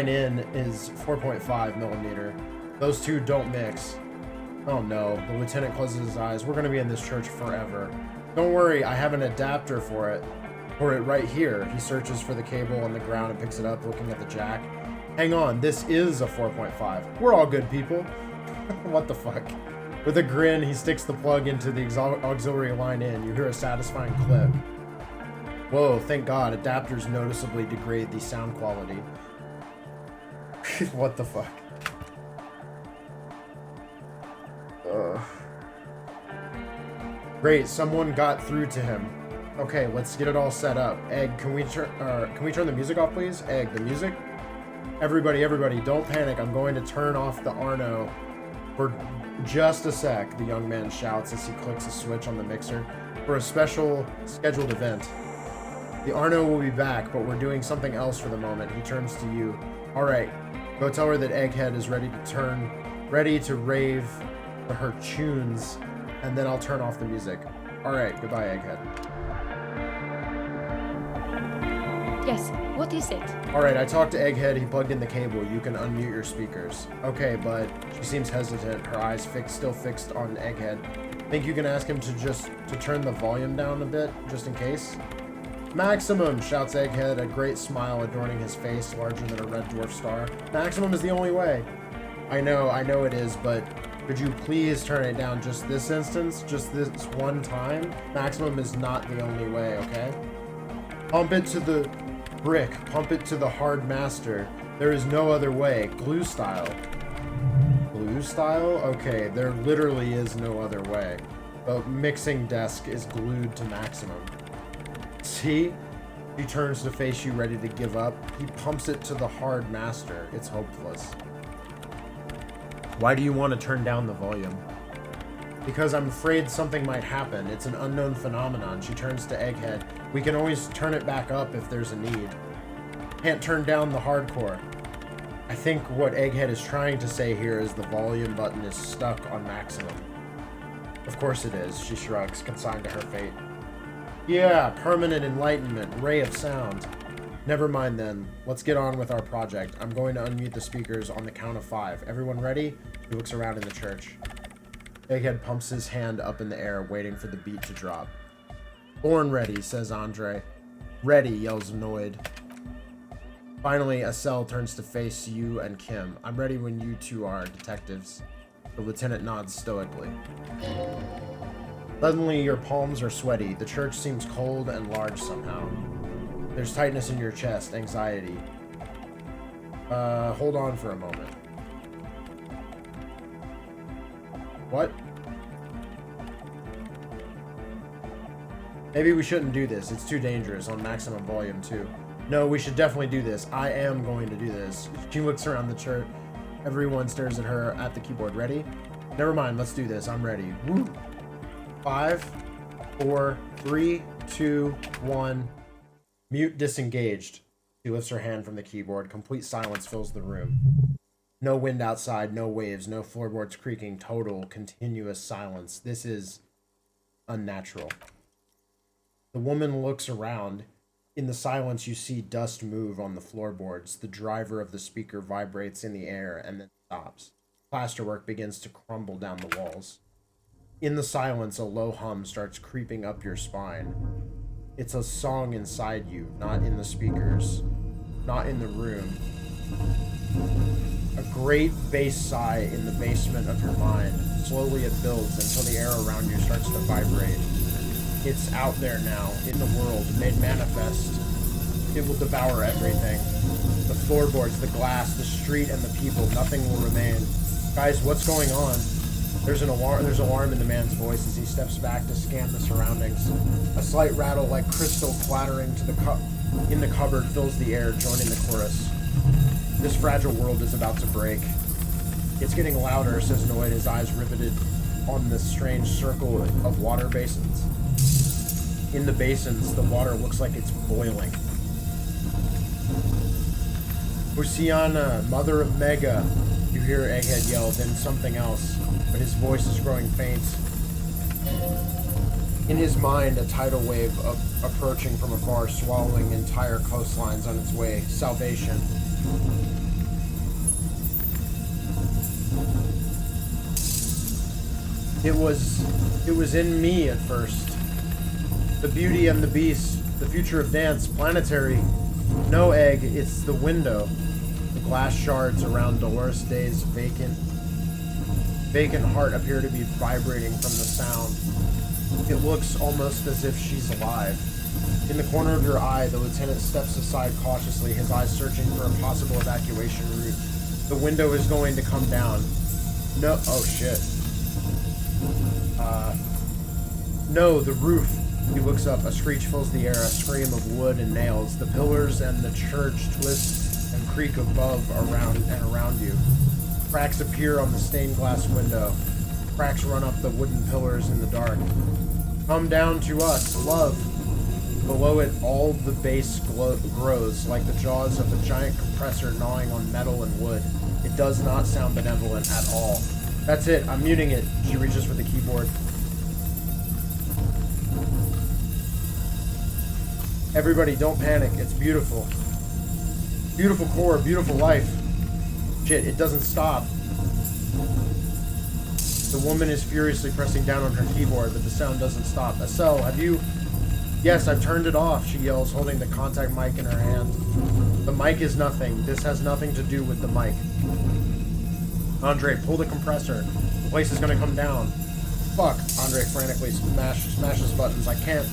in is 4.5 millimeter. Those two don't mix. Oh no, the lieutenant closes his eyes. We're gonna be in this church forever. Don't worry, I have an adapter for it right here. He searches for the cable on the ground and picks it up, looking at the jack. Hang on, this is a 4.5. We're all good people. What the fuck? With a grin, he sticks the plug into the auxiliary line in. You hear a satisfying click. Whoa, thank God, adapters noticeably degrade the sound quality. What the fuck? Great, someone got through to him. Okay, let's get it all set up. Egg, can we turn the music off, please? Egg, the music? Everybody, don't panic. I'm going to turn off the Arno for just a sec, the young man shouts as he clicks a switch on the mixer for a special scheduled event. The Arno will be back, but we're doing something else for the moment. He turns to you. All right, go tell her that Egghead is ready to rave her tunes, and then I'll turn off the music. All right, goodbye, Egghead. Yes, what is it? Alright, I talked to Egghead, he plugged in the cable. You can unmute your speakers. Okay, but she seems hesitant, her eyes still fixed on Egghead. Think you can ask him to turn the volume down a bit, just in case? Maximum, shouts Egghead, a great smile adorning his face, larger than a red dwarf star. Maximum is the only way. I know it is, but could you please turn it down just this instance? Just this one time? Maximum is not the only way, okay? Pump it to the brick, pump it to the hard master. There is no other way. Glue style. Glue style? Okay, there literally is no other way. The mixing desk is glued to maximum. See? He turns to face you, ready to give up. He pumps it to the hard master. It's hopeless. Why do you want to turn down the volume? Because I'm afraid something might happen. It's an unknown phenomenon. She turns to Egghead. We can always turn it back up if there's a need. Can't turn down the hardcore. I think what Egghead is trying to say here is the volume button is stuck on maximum. Of course it is, she shrugs, consigned to her fate. Yeah, permanent enlightenment, ray of sound. Never mind then. Let's get on with our project. I'm going to unmute the speakers on the count of 5. Everyone ready? He looks around in the church. Egghead pumps his hand up in the air, waiting for the beat to drop. Born ready, says Andre. Ready, yells Noid. Finally, Acel turns to face you and Kim. I'm ready when you two are, detectives. The lieutenant nods stoically. Suddenly, your palms are sweaty. The church seems cold and large somehow. There's tightness in your chest, anxiety. Hold on for a moment. What? Maybe we shouldn't do this. It's too dangerous on maximum volume too. No, we should definitely do this. I am going to do this. She looks around the church. Everyone stares at her at the keyboard. Ready? Never mind, let's do this. I'm ready. Woo. 5, 4, 3, 2, 1. Mute disengaged. She lifts her hand from the keyboard. Complete silence fills the room. No wind outside, no waves, no floorboards creaking. Total, continuous silence. This is unnatural. The woman looks around. In the silence, you see dust move on the floorboards. The driver of the speaker vibrates in the air and then stops. Plasterwork begins to crumble down the walls. In the silence, a low hum starts creeping up your spine. It's a song inside you, not in the speakers, not in the room. A great bass sigh in the basement of your mind. Slowly it builds until the air around you starts to vibrate. It's out there now, in the world, made manifest. It will devour everything. The floorboards, the glass, the street, and the people. Nothing will remain. Guys, what's going on? There's alarm in the man's voice as he steps back to scan the surroundings. A slight rattle like crystal clattering in the cupboard fills the air, joining the chorus. This fragile world is about to break. It's getting louder, says Noid, his eyes riveted on the strange circle of water basins. In the basins, the water looks like it's boiling. Oceana, mother of Mega, you hear Egghead yell, then something else, but his voice is growing faint. In his mind, a tidal wave approaching from afar, swallowing entire coastlines on its way. Salvation. It was in me at first. The Beauty and the Beast, the future of dance, planetary. No, Egg, it's the window. The glass shards around Dolores Day's vacant heart appear to be vibrating from the sound. It looks almost as if she's alive. In the corner of your eye, the lieutenant steps aside cautiously, his eyes searching for a possible evacuation route. The window is going to come down. No, oh shit. No, the roof. He looks up, a screech fills the air, a scream of wood and nails. The pillars and the church twist and creak above, around you. Cracks appear on the stained glass window. Cracks run up the wooden pillars in the dark. Come down to us, love. Below it, all the bass grows, like the jaws of a giant compressor gnawing on metal and wood. It does not sound benevolent at all. That's it, I'm muting it. She reaches for the keyboard. Everybody, don't panic. It's beautiful. Beautiful core, beautiful life. Shit, it doesn't stop. The woman is furiously pressing down on her keyboard, but the sound doesn't stop. Estelle, have you... Yes, I've turned it off, she yells, holding the contact mic in her hand. The mic is nothing. This has nothing to do with the mic. Andre, pull the compressor. The place is gonna come down. Fuck. Andre frantically smashes buttons. I can't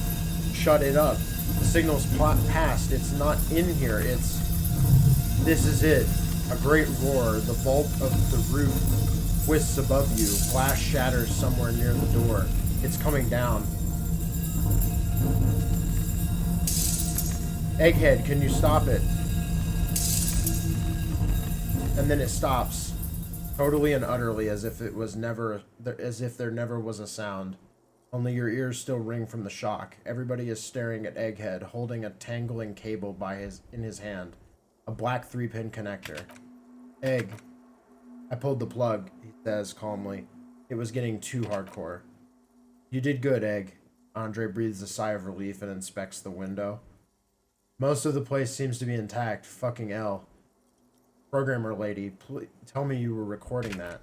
shut it up. The signal's passed. It's not in here. This is it. A great roar. The vault of the roof twists above you. Glass shatters somewhere near the door. It's coming down. Egghead, can you stop it? And then it stops. Totally and utterly, as if there never was a sound. Only your ears still ring from the shock. Everybody is staring at Egghead, holding a tangling cable in his hand. A black 3-pin connector. Egg. I pulled the plug, he says calmly. It was getting too hardcore. You did good, Egg. Andre breathes a sigh of relief and inspects the window. Most of the place seems to be intact. Fucking L. Programmer lady, please tell me you were recording that.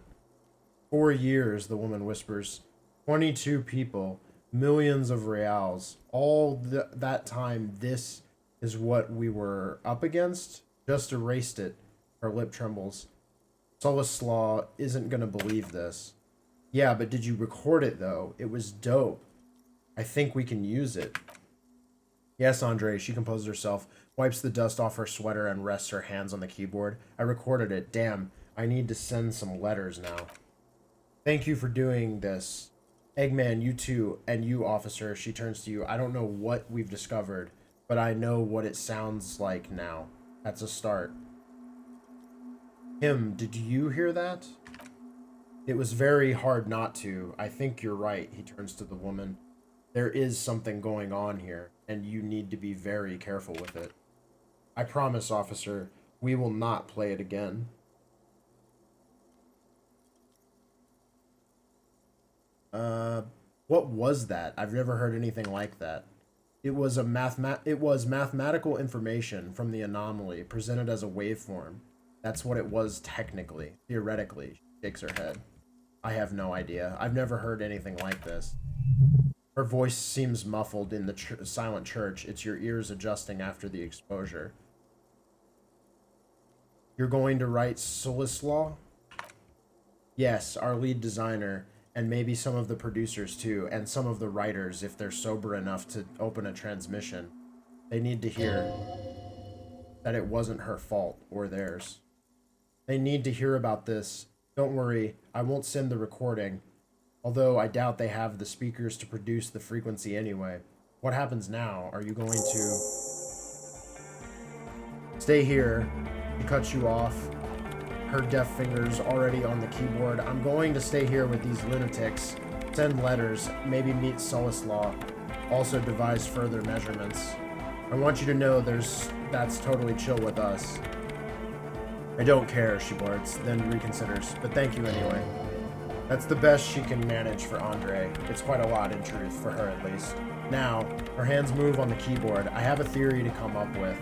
4 years, the woman whispers. 22 people, millions of reals. All that time, this is what we were up against? Just erased it. Her lip trembles. Soleslaw isn't gonna believe this. Yeah, but did you record it, though? It was dope. I think we can use it. Yes, Andre, she composes herself, wipes the dust off her sweater and rests her hands on the keyboard. I recorded it. Damn, I need to send some letters now. Thank you for doing this. Eggman, you too, and you, officer, she turns to you. I don't know what we've discovered, but I know what it sounds like now. That's a start. Him, did you hear that? It was very hard not to. I think you're right, he turns to the woman. There is something going on here, and you need to be very careful with it. I promise, officer, we will not play it again. What was that? I've never heard anything like that. It was mathematical information from the anomaly presented as a waveform. That's what it was technically. Theoretically, she shakes her head. I have no idea. I've never heard anything like this. Her voice seems muffled in the silent church. It's your ears adjusting after the exposure. You're going to write Solislaw? Yes, our lead designer, and maybe some of the producers too, and some of the writers if they're sober enough to open a transmission. They need to hear that it wasn't her fault or theirs. They need to hear about this. Don't worry, I won't send the recording, although I doubt they have the speakers to produce the frequency anyway. What happens now? Are you going to stay here? She cuts you off, her deft fingers already on the keyboard. I'm going to stay here with these lunatics, send letters, maybe meet Solislaw, also devise further measurements. I want you to know that's totally chill with us. I don't care, she blurts, then reconsiders, but thank you anyway. That's the best she can manage for Andre. It's quite a lot, in truth, for her at least. Now, her hands move on the keyboard. I have a theory to come up with.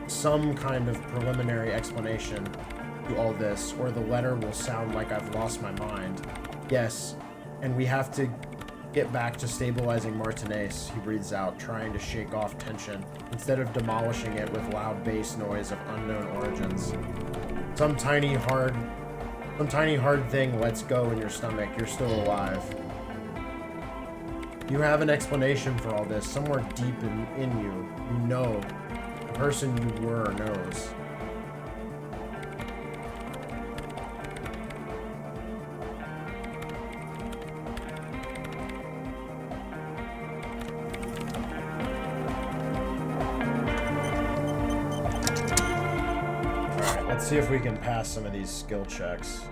Some kind of preliminary explanation to all this, or the letter will sound like I've lost my mind. Yes, and we have to get back to stabilizing Martinez, he breathes out, trying to shake off tension, instead of demolishing it with loud bass noise of unknown origins. Some tiny hard thing lets go in your stomach. You're still alive. You have an explanation for all this. Somewhere deep in you, you know. The person you were knows. Let's see if we can pass some of these skill checks.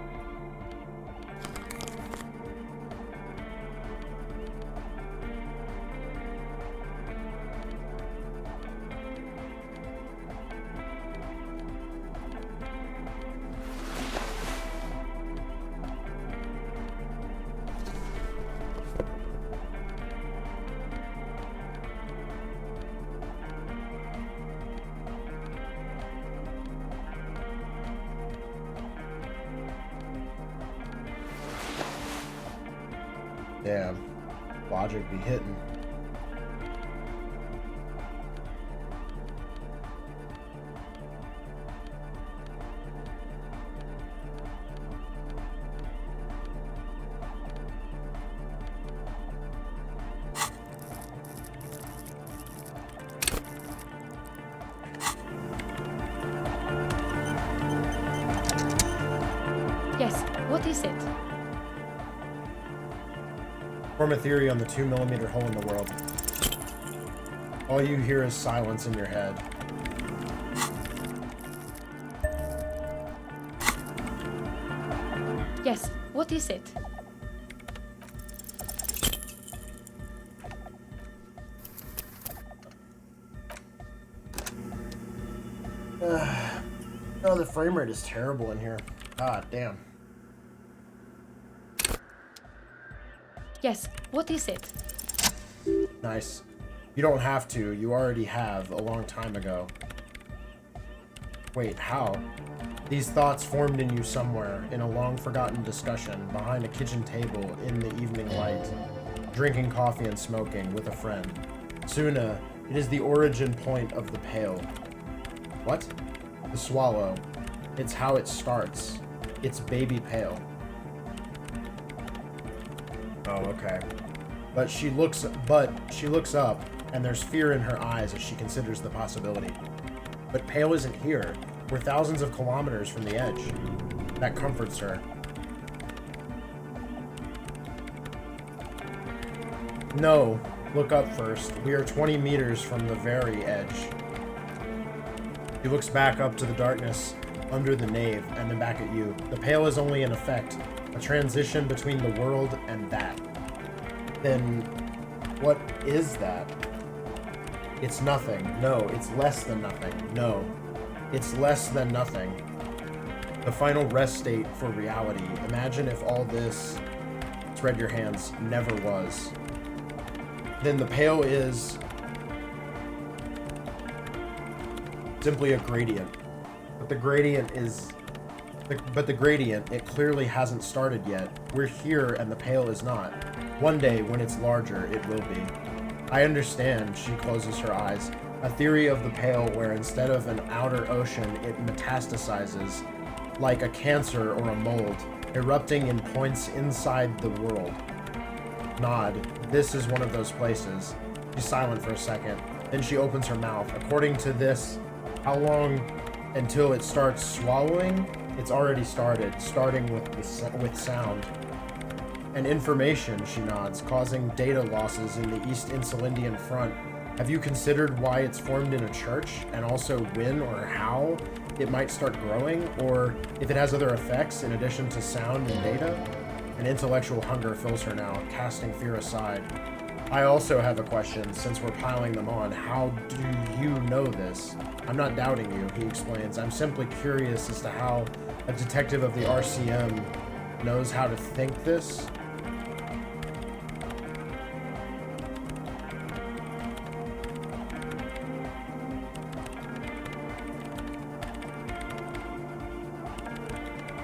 Damn, logic be hitting. Yes, what is it? Form a theory on the 2mm hole in the world. All you hear is silence in your head. Yes, what is it? Oh, the frame rate is terrible in here. God damn. Yes, what is it? Nice. You don't have to. You already have, a long time ago. Wait, how? These thoughts formed in you somewhere, in a long-forgotten discussion, behind a kitchen table in the evening light, drinking coffee and smoking with a friend. Suna, it is the origin point of the pail. What? The swallow. It's how it starts. It's baby pale. Oh, okay. But she looks up, and there's fear in her eyes as she considers the possibility. But Pale isn't here. We're thousands of kilometers from the edge. That comforts her. No, look up first. We are 20 meters from the very edge. She looks back up to the darkness. under the nave, and then back at you. The pale is only an effect, a transition between the world and that. Then what is that? It's nothing. No, it's less than nothing. No, it's less than nothing. The final rest state for reality. Imagine if all this, spread your hands, never was. Then the pale is simply a gradient. But the gradient, it clearly hasn't started yet. We're here and the pale is not. One day, when it's larger, it will be. I understand, she closes her eyes. A theory of the pale where instead of an outer ocean, it metastasizes, like a cancer or a mold, erupting in points inside the world. Nod. This is one of those places. She's silent for a second. Then she opens her mouth. According to this, how long until it starts swallowing? It's already started, starting with sound. And information, she nods, causing data losses in the East Insulindian front. Have you considered why it's formed in a church, and also when or how it might start growing, or if it has other effects in addition to sound and data? An intellectual hunger fills her now, casting fear aside. I also have a question, since we're piling them on. How do you know this? I'm not doubting you, he explains. I'm simply curious as to how a detective of the RCM knows how to think this.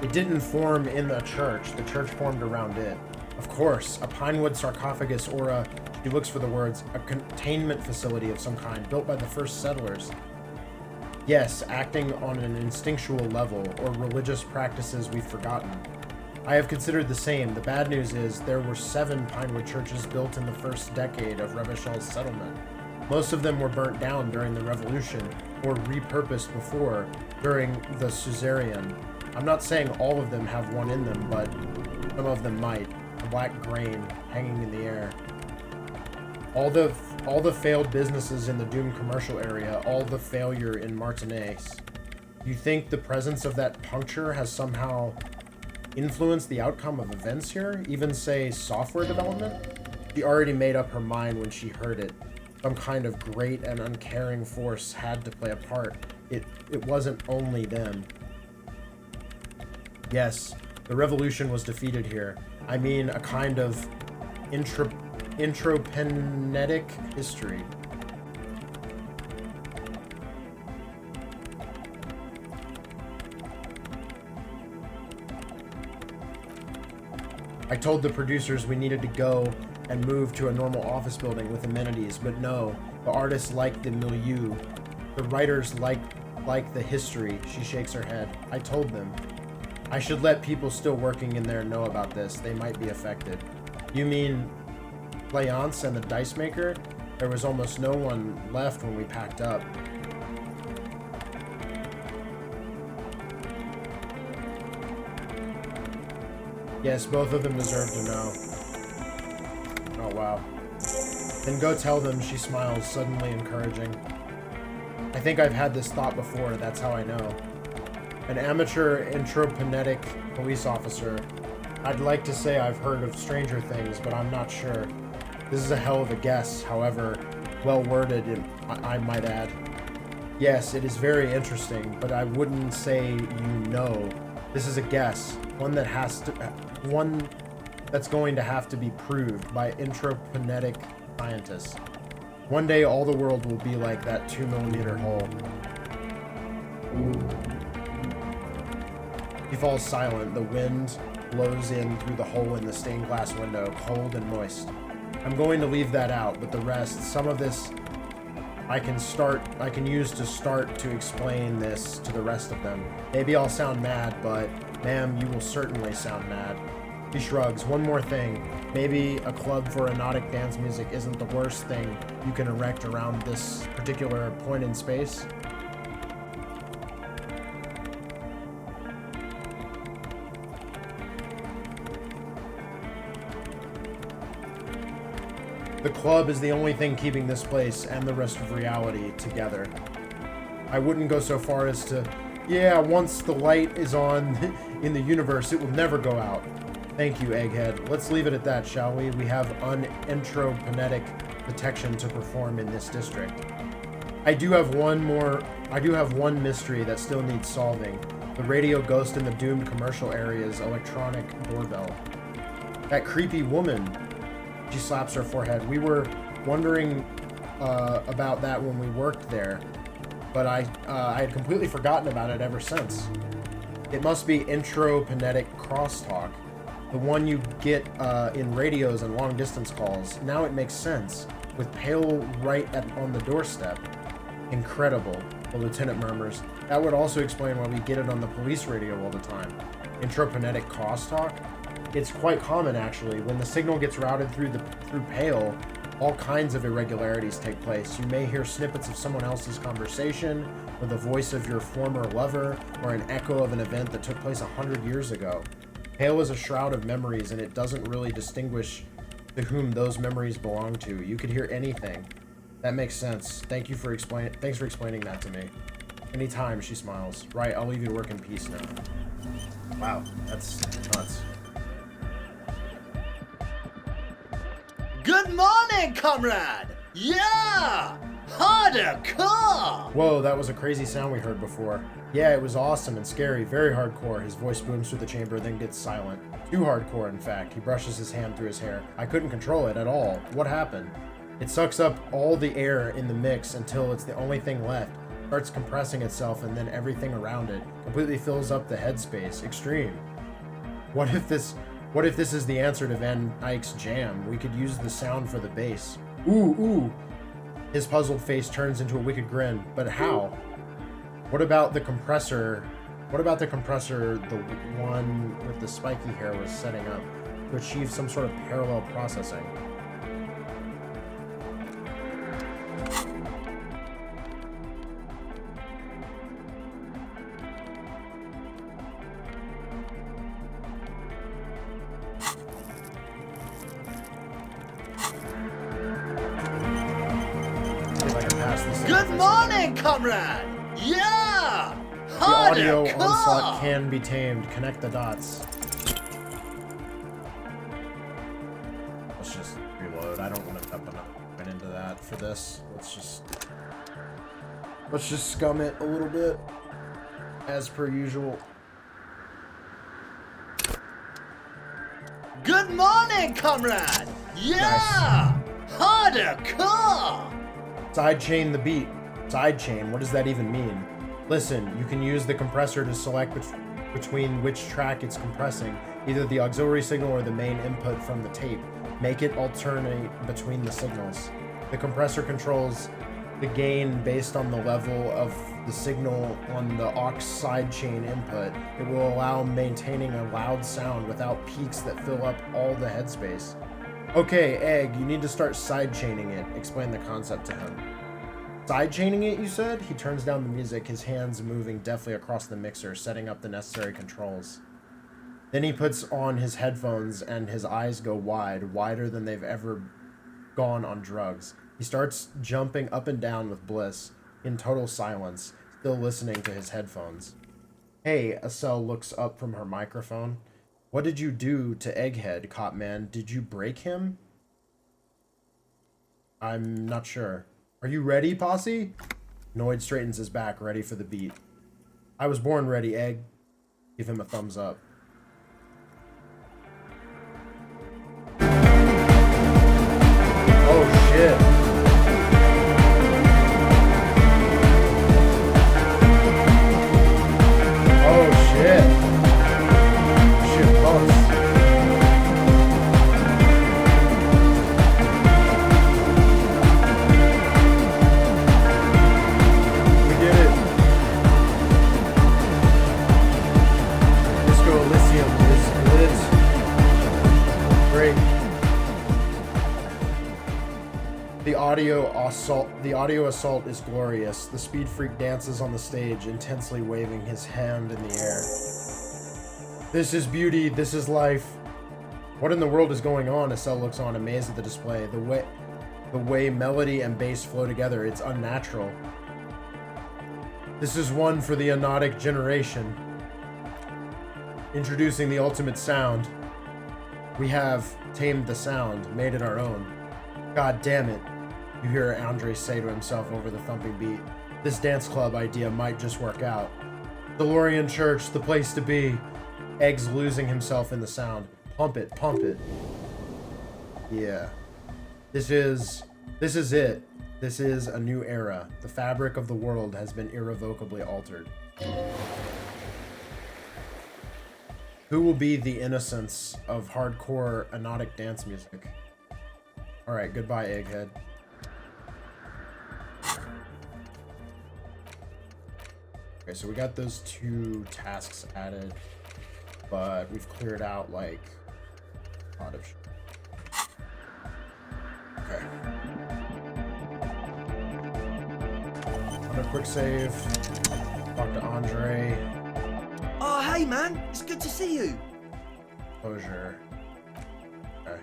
It didn't form in the church formed around it. Of course, a pinewood sarcophagus or she looks for the words, a containment facility of some kind, built by the first settlers. Yes, acting on an instinctual level, or religious practices we've forgotten. I have considered the same. The bad news is there were 7 pinewood churches built in the first decade of Revachel's settlement. Most of them were burnt down during the Revolution, or repurposed before, during the Suzerain. I'm not saying all of them have one in them, but some of them might. A black grain hanging in the air. All the failed businesses in the doomed commercial area, all the failure in Martinez. You think the presence of that puncture has somehow influenced the outcome of events here? Even, say, software development? She already made up her mind when she heard it. Some kind of great and uncaring force had to play a part. It wasn't only them. Yes, the revolution was defeated here. I mean, a kind of intropenetic history. I told the producers we needed to go and move to a normal office building with amenities, but no, the artists like the milieu. The writers like the history. She shakes her head. I told them. I should let people still working in there know about this. They might be affected. You mean Leonce and the dice maker? There was almost no one left when we packed up. Yes, both of them deserve to know. Oh, wow. Then go tell them, she smiles, suddenly encouraging. I think I've had this thought before, that's how I know. An amateur intropenetic police officer. I'd like to say I've heard of stranger things, but I'm not sure. This is a hell of a guess, however well worded, I might add. Yes, it is very interesting, but I wouldn't say you know. This is a guess, one that's going to have to be proved by intropenetic scientists. One day all the world will be like that 2mm hole. He falls silent. The wind blows in through the hole in the stained glass window, cold and moist. I'm going to leave that out, but the rest, some of this I can use to start to explain this to the rest of them. Maybe I'll sound mad, but ma'am, you will certainly sound mad. He shrugs. One more thing. Maybe a club for erotic dance music isn't the worst thing you can erect around this particular point in space. The club is the only thing keeping this place and the rest of reality together. I wouldn't go so far as to Yeah, once the light is on in the universe, it will never go out. Thank you, Egghead. Let's leave it at that, shall we? We have unentropinetic detection to perform in this district. I do have one mystery that still needs solving. The radio ghost in the doomed commercial area's electronic doorbell. That creepy woman. She slaps her forehead. We were wondering about that when we worked there, but I had completely forgotten about it ever since. It must be intropinetic crosstalk, the one you get in radios and long-distance calls. Now it makes sense, with Pale right on the doorstep. Incredible, the lieutenant murmurs. That would also explain why we get it on the police radio all the time. Intropinetic crosstalk? It's quite common, actually. When the signal gets routed through Pale, all kinds of irregularities take place. You may hear snippets of someone else's conversation, or the voice of your former lover, or an echo of an event that took place 100 years ago. Pale is a shroud of memories, and it doesn't really distinguish to whom those memories belong to. You could hear anything. That makes sense. Thanks for explaining that to me. Anytime, she smiles. Right, I'll leave you to work in peace now. Wow, that's nuts. Good morning, comrade! Yeah! Hardcore! Whoa, that was a crazy sound we heard before. Yeah, it was awesome and scary, very hardcore. His voice booms through the chamber, then gets silent. Too hardcore, in fact. He brushes his hand through his hair. I couldn't control it at all. What happened? It sucks up all the air in the mix until it's the only thing left. Starts compressing itself, and then everything around it completely fills up the headspace. Extreme. What if this is the answer to Van Eyck's jam? We could use the sound for the bass. Ooh. His puzzled face turns into a wicked grin. But how? What about the compressor? The one with the spiky hair was setting up to achieve some sort of parallel processing? Good morning, comrade! Yeah! The audio onslaught can be tamed. Connect the dots. Let's just reload. I don't want to dump enough into that for this. Let's just scum it a little bit, as per usual. Good morning, comrade! Yeah! Nice. Hardcore! Sidechain the beat. Sidechain, what does that even mean? Listen, you can use the compressor to select between which track it's compressing, either the auxiliary signal or the main input from the tape. Make it alternate between the signals. The compressor controls the gain based on the level of the signal on the aux sidechain input. It will allow maintaining a loud sound without peaks that fill up all the headspace. Okay, Egg, you need to start sidechaining it. Explain the concept to him. Sidechaining it, you said? He turns down the music, his hands moving deftly across the mixer, setting up the necessary controls. Then he puts on his headphones and his eyes go wide, wider than they've ever gone on drugs. He starts jumping up and down with bliss, in total silence, still listening to his headphones. Hey, Estelle looks up from her microphone. What did you do to Egghead, Copman? Did you break him? I'm not sure. Are you ready, Posse? Noid straightens his back, ready for the beat. I was born ready, Egg. Give him a thumbs up. Oh, shit. Oh, shit. Shit bumps. We did it. Disco Elysium is lit. Great. The audio assault is glorious. The speed freak dances on the stage, intensely waving his hand in the air. This is beauty, this is life. What in the world is going on? Estelle looks on, amazed at the display. The way melody and bass flow together, it's unnatural. This is one for the Anodic generation. Introducing the ultimate sound. We have tamed the sound, made it our own. God damn it, you hear Andre say to himself over the thumping beat. This dance club idea might just work out. DeLorean Church, the place to be. Eggs losing himself in the sound. Pump it, pump it. Yeah. This is it. This is a new era. The fabric of the world has been irrevocably altered. Who will be the innocence of hardcore anodic dance music? Alright, goodbye, Egghead. Okay, so we got those 2 tasks added, but we've cleared out, like, a lot of shit. Okay. On a quick save. Talk to Andre. Oh, hey, man. It's good to see you. Closure. Okay.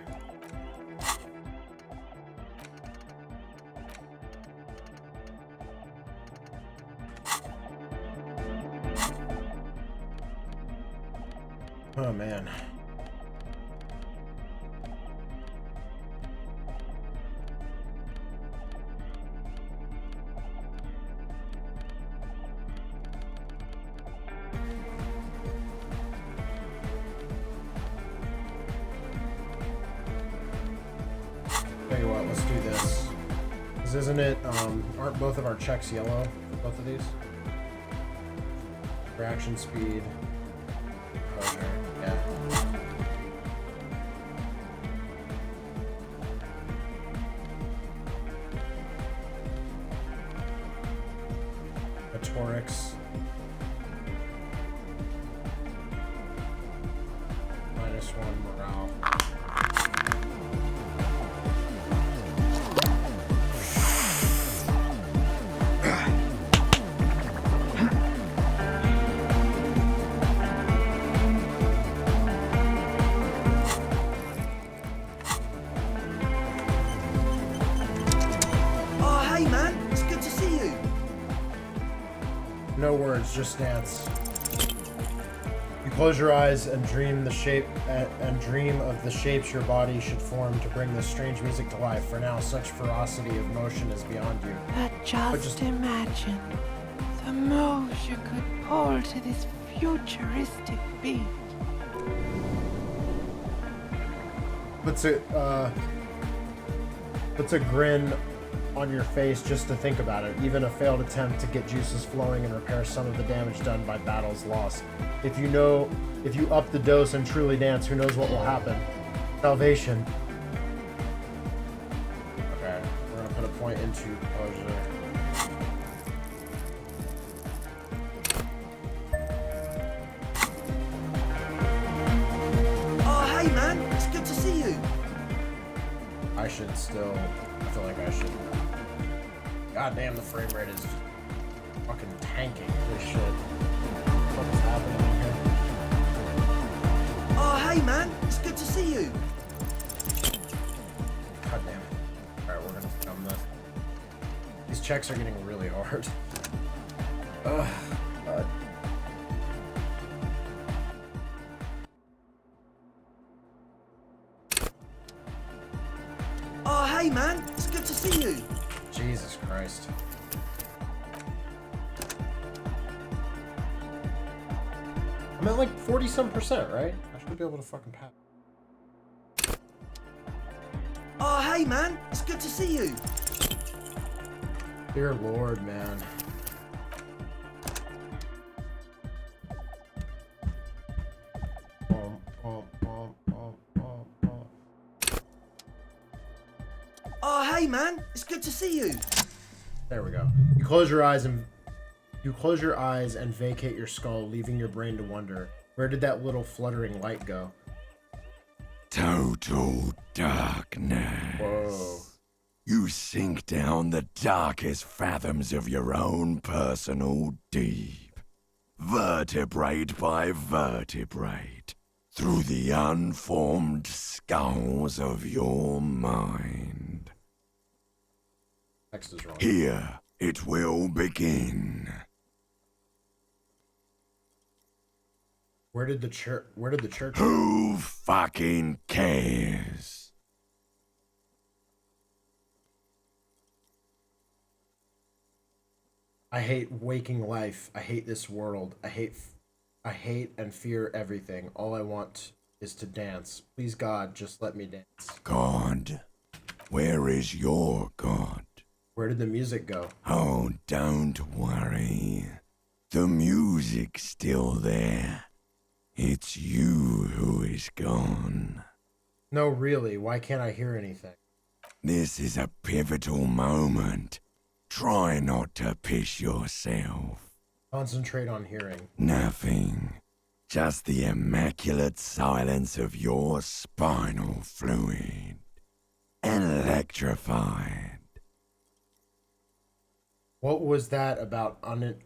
Oh, man. Tell you what, let's do this. Because isn't it, aren't both of our checks yellow? Both of these? Reaction speed. Closure. Yeah. Rhetorics. -1 morale. Oh, hey, man. It's good to see you. No words, just dance. You close your eyes and dream the shape and dream of the shapes your body should form to bring this strange music to life. For now, such ferocity of motion is beyond you. But just imagine the moves you could pull to this futuristic beat. Puts a grin on your face just to think about it. Even a failed attempt to get juices flowing and repair some of the damage done by battles lost. If you up the dose and truly dance, who knows what will happen? Salvation. Okay, we're gonna put a point into closure. Oh, hey, man. It's good to see you. I should still. I feel like I should. God damn, the frame rate is fucking tanking. This shit. What is happening here? Oh, hey, man. It's good to see you. God damn it. Alright, we're gonna film this. These checks are getting really hard. Ugh. God. Oh, hey, man. It's good to see you. Jesus Christ. I'm at like 40-some%, right? I should be able to fucking pass. Oh, hey, man. It's good to see you. Dear Lord, man. Oh, hey, man. It's good to see you. There we go. You close your eyes and vacate your skull, leaving your brain to wonder, where did that little fluttering light go? Total darkness. Whoa. You sink down the darkest fathoms of your own personal deep, vertebrate by vertebrate, through the unformed skulls of your mind. Text is wrong. Here it will begin. Where did the church? Who fucking cares? I hate waking life. I hate this world. I hate and fear everything. All I want is to dance. Please, God, just let me dance. God? Where is your God? Where did the music go? Oh, don't worry. The music's still there. It's you who is gone. No, really, why can't I hear anything? This is a pivotal moment. Try not to piss yourself. Concentrate on hearing. Nothing. Just the immaculate silence of your spinal fluid. Electrified. What was that about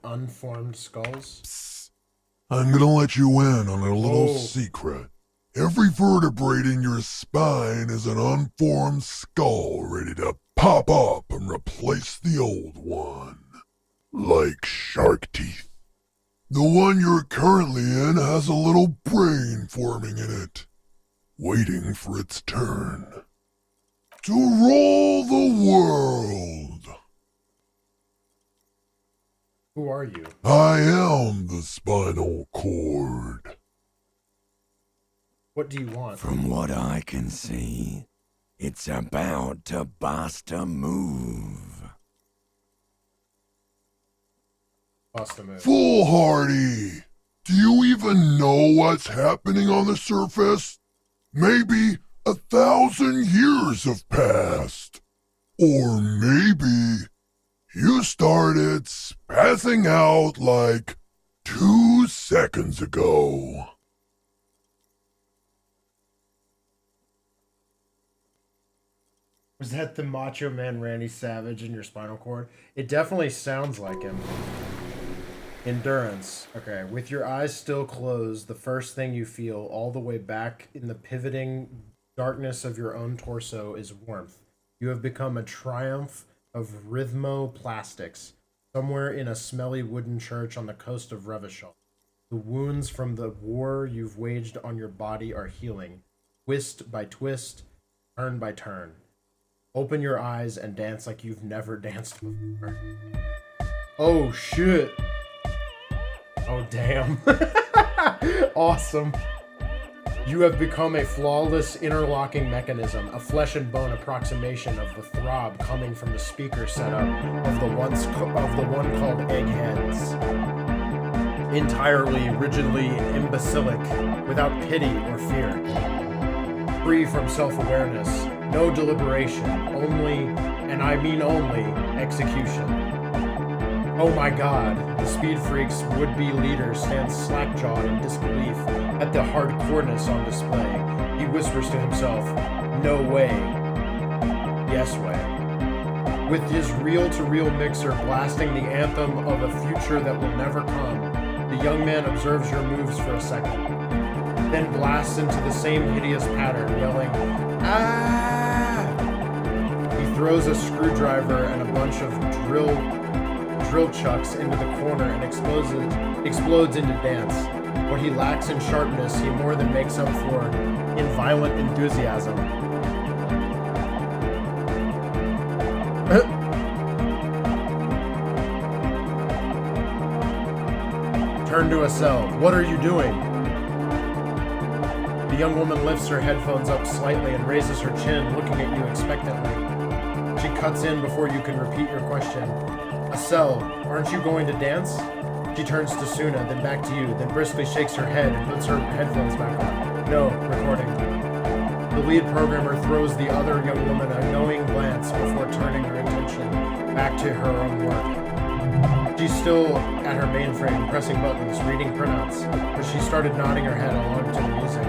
unformed skulls? Psst. I'm gonna let you in on a little Oh. secret. Every vertebrae in your spine is an unformed skull ready to pop up and replace the old one. Like shark teeth. The one you're currently in has a little brain forming in it, waiting for its turn. To rule the world. Who are you? I am the spinal cord. What do you want? From what I can see, it's about to bust a move. Bust a move. Foolhardy! Do you even know what's happening on the surface? Maybe 1,000 years have passed. Or maybe you started spazzing out like 2 seconds ago. Was that the Macho Man Randy Savage in your spinal cord? It definitely sounds like him. Endurance. Okay, with your eyes still closed, the first thing you feel all the way back in the pivoting darkness of your own torso is warmth. You have become a triumph of rhythmoplastics, somewhere in a smelly wooden church on the coast of Revachol. The wounds from the war you've waged on your body are healing, twist by twist, turn by turn. Open your eyes and dance like you've never danced before. Oh, shit. Oh, damn. Awesome. You have become a flawless interlocking mechanism, a flesh and bone approximation of the throb coming from the speaker setup of the one called Eggheads. Entirely, rigidly imbecilic, without pity or fear. Free from self-awareness, no deliberation, only, and I mean only, execution. Oh my god, the Speed Freak's would-be leader stands slack-jawed in disbelief at the hardcoreness on display. He whispers to himself, no way. Yes way. With his reel-to-reel mixer blasting the anthem of a future that will never come, the young man observes your moves for a second, then blasts into the same hideous pattern, yelling, ah! He throws a screwdriver and a bunch of drill chucks into the corner and explodes into dance. What he lacks in sharpness, he more than makes up for in violent enthusiasm. Turn to a cell. What are you doing? The young woman lifts her headphones up slightly and raises her chin, looking at you expectantly. She cuts in before you can repeat your question. A cell. Aren't you going to dance? She turns to Suna, then back to you, then briskly shakes her head and puts her headphones back on. No, recording. The lead programmer throws the other young woman a knowing glance before turning her attention back to her own work. She's still at her mainframe, pressing buttons, reading printouts, but she started nodding her head along to the music.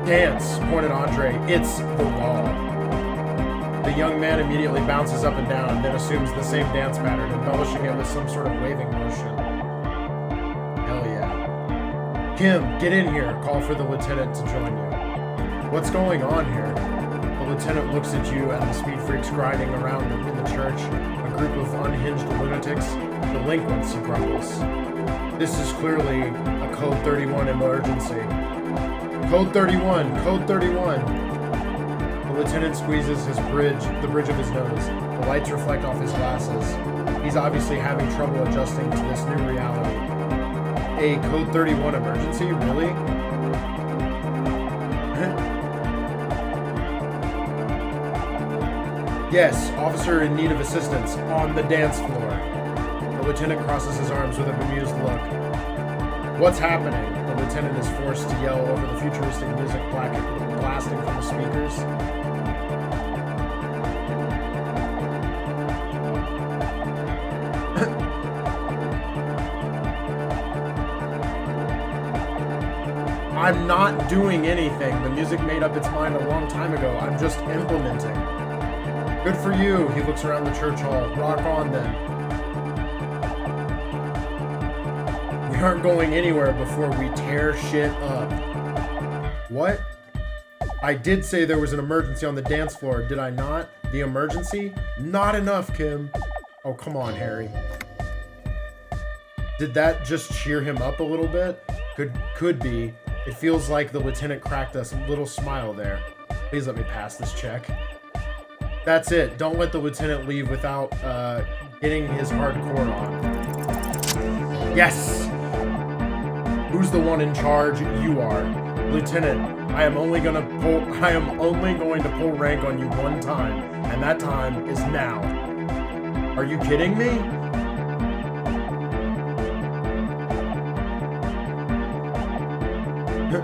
Dance, pointed Andre. It's the wall. The young man immediately bounces up and down, then assumes the same dance pattern, embellishing it with some sort of waving motion. Hell yeah. Kim, get in here. Call for the lieutenant to join you. What's going on here? The lieutenant looks at you and the speed freaks grinding around in the church. A group of unhinged lunatics. Delinquents, he grumbles. This is clearly a Code 31 emergency. Code 31! Code 31! The lieutenant squeezes the bridge of his nose. The lights reflect off his glasses. He's obviously having trouble adjusting to this new reality. A Code 31 emergency? Really? Yes, officer in need of assistance, on the dance floor. The lieutenant crosses his arms with a bemused look. What's happening? The lieutenant is forced to yell over the futuristic music blasting from the speakers. I'm not doing anything. The music made up its mind a long time ago. I'm just implementing. Good for you. He looks around the church hall. Rock on then. We aren't going anywhere before we tear shit up. What? I did say there was an emergency on the dance floor, did I not? The emergency? Not enough, Kim. Oh, come on, Harry. Did that just cheer him up a little bit? Could be. It feels like the lieutenant cracked a little smile there. Please let me pass this check. That's it. Don't let the lieutenant leave without getting his hardcore on. Yes! Who's the one in charge? You are. Lieutenant, I am only going to pull rank on you one time, and that time is now. Are you kidding me?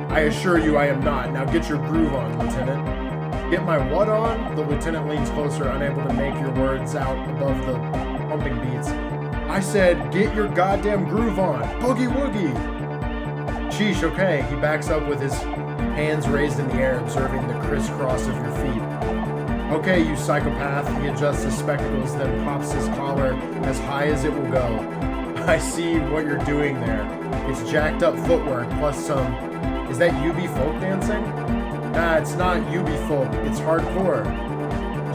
I assure you I am not. Now get your groove on, Lieutenant. Get my what on? The lieutenant leans closer, unable to make your words out above the pumping beats. I said, get your goddamn groove on. Boogie woogie. Sheesh, okay. He backs up with his hands raised in the air, observing the crisscross of your feet. Okay, you psychopath. He adjusts his spectacles, then pops his collar as high as it will go. I see what you're doing there. It's jacked up footwork plus some... Is that UB folk dancing? Nah, it's not UB folk. It's hardcore.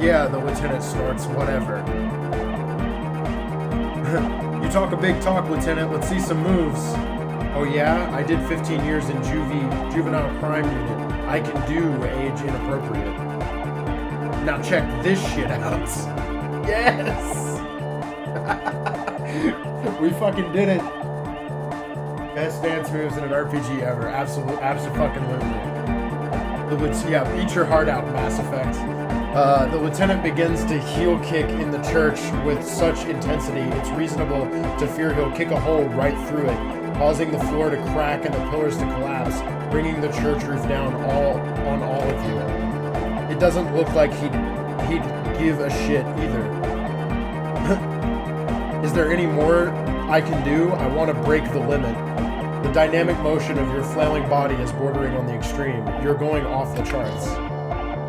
Yeah, the lieutenant snorts. Whatever. You talk a big talk, Lieutenant. Let's see some moves. Oh yeah? I did 15 years in juvenile crime unit. I can do age inappropriate. Now check this shit out. Yes! We fucking did it. Best dance moves in an RPG ever. Absolutely. Yeah, eat your heart out, Mass Effect. The lieutenant begins to heel kick in the church with such intensity, it's reasonable to fear he'll kick a hole right through it, causing the floor to crack and the pillars to collapse, bringing the church roof down on all of you. It doesn't look like he'd give a shit either. Is there any more I can do? I want to break the limit. The dynamic motion of your flailing body is bordering on the extreme. You're going off the charts.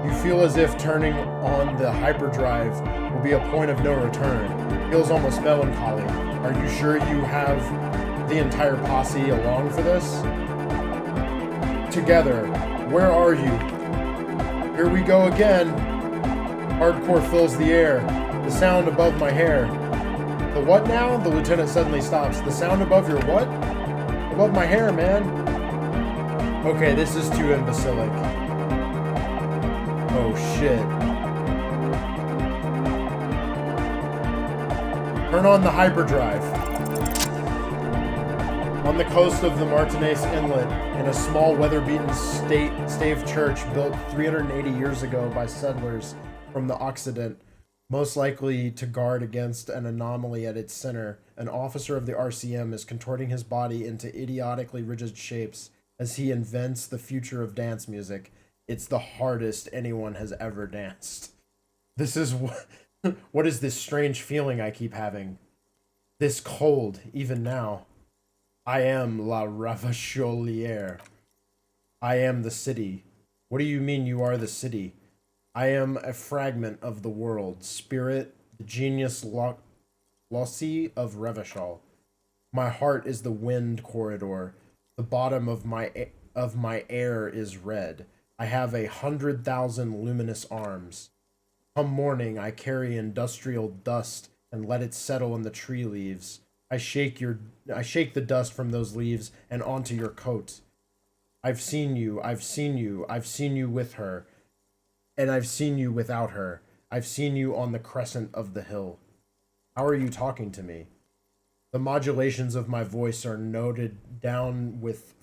You feel as if turning on the hyperdrive will be a point of no return. Feels almost melancholy. Are you sure you have the entire posse along for this? Together. Where are you? Here we go again. Hardcore fills the air. The sound above my hair. The what now? The lieutenant suddenly stops. The sound above your what? Above my hair, man. Okay, this is too imbecilic. Oh, shit. Turn on the hyperdrive. On the coast of the Martinez Inlet, in a small weather-beaten stave church built 380 years ago by settlers from the Occident, most likely to guard against an anomaly at its center, an officer of the RCM is contorting his body into idiotically rigid shapes as he invents the future of dance music. It's the hardest anyone has ever danced. This is what is this strange feeling I keep having? This cold, even now. I am La Ravacholière. I am the city. What do you mean you are the city? I am a fragment of the world, spirit, the genius lossy of Revachol. My heart is the wind corridor. The bottom of my air is red. I have 100,000 luminous arms. Come morning, I carry industrial dust and let it settle in the tree leaves. I shake the dust from those leaves and onto your coat. I've seen you with her, and I've seen you without her. I've seen you on the crescent of the hill. How are you talking to me? The modulations of my voice are noted down with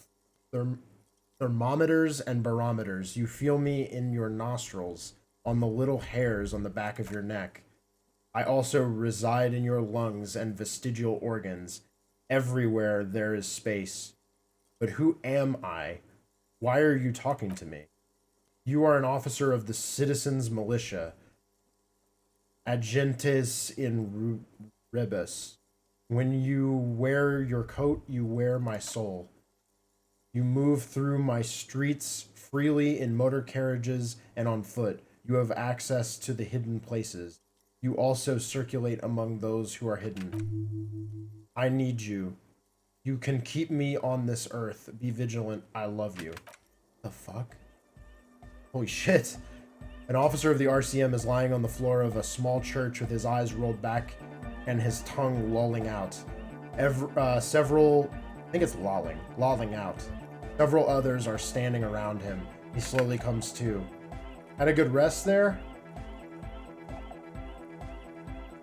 thermometers and barometers. You feel me in your nostrils, on the little hairs on the back of your neck. I also reside in your lungs and vestigial organs. Everywhere there is space. But who am I? Why are you talking to me? You are an officer of the citizens' militia. Agentes in rebus. When you wear your coat, you wear my soul. You move through my streets freely in motor carriages and on foot. You have access to the hidden places. You also circulate among those who are hidden. I need you. You can keep me on this earth. Be vigilant. I love you. The fuck? Holy shit. An officer of the RCM is lying on the floor of a small church with his eyes rolled back and his tongue lolling out. Lolling out. Several others are standing around him. He slowly comes to. Had a good rest there?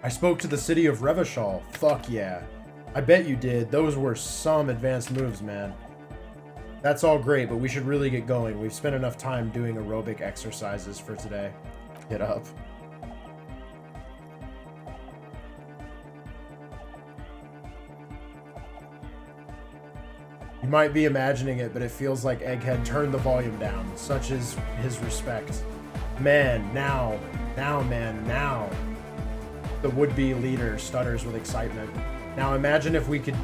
I spoke to the city of Revachol. Fuck yeah. I bet you did. Those were some advanced moves, man. That's all great, but we should really get going. We've spent enough time doing aerobic exercises for today. Get up. You might be imagining it, but it feels like Egghead turned the volume down. Such is his respect. Man, now. The would-be leader stutters with excitement. Now imagine if we could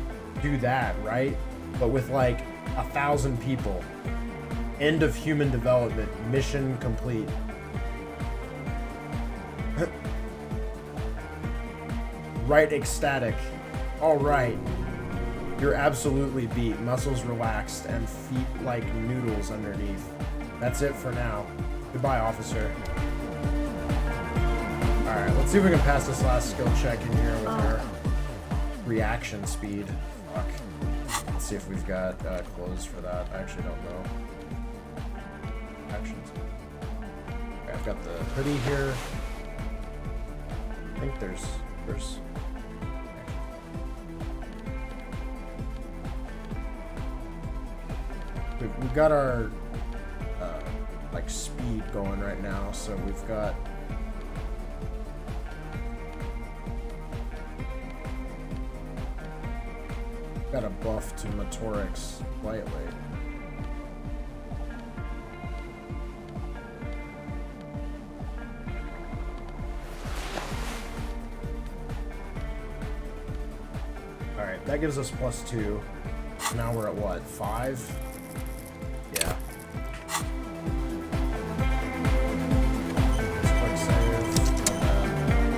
do that, right? But with like 1,000 people. End of human development. Mission complete. Right, ecstatic. All right. You're absolutely beat. Muscles relaxed and feet like noodles underneath. That's it for now. Goodbye, officer. Alright, let's see if we can pass this last skill check in here with our reaction speed. Fuck. Let's see if we've got clothes for that. I actually don't know. Actions. Okay, I've got the hoodie here. I think there's we've got our like speed going right now, so we've got a buff to motorics slightly. Alright, that gives us +2. Now we're at what, 5? Yeah. Let's quick save, and then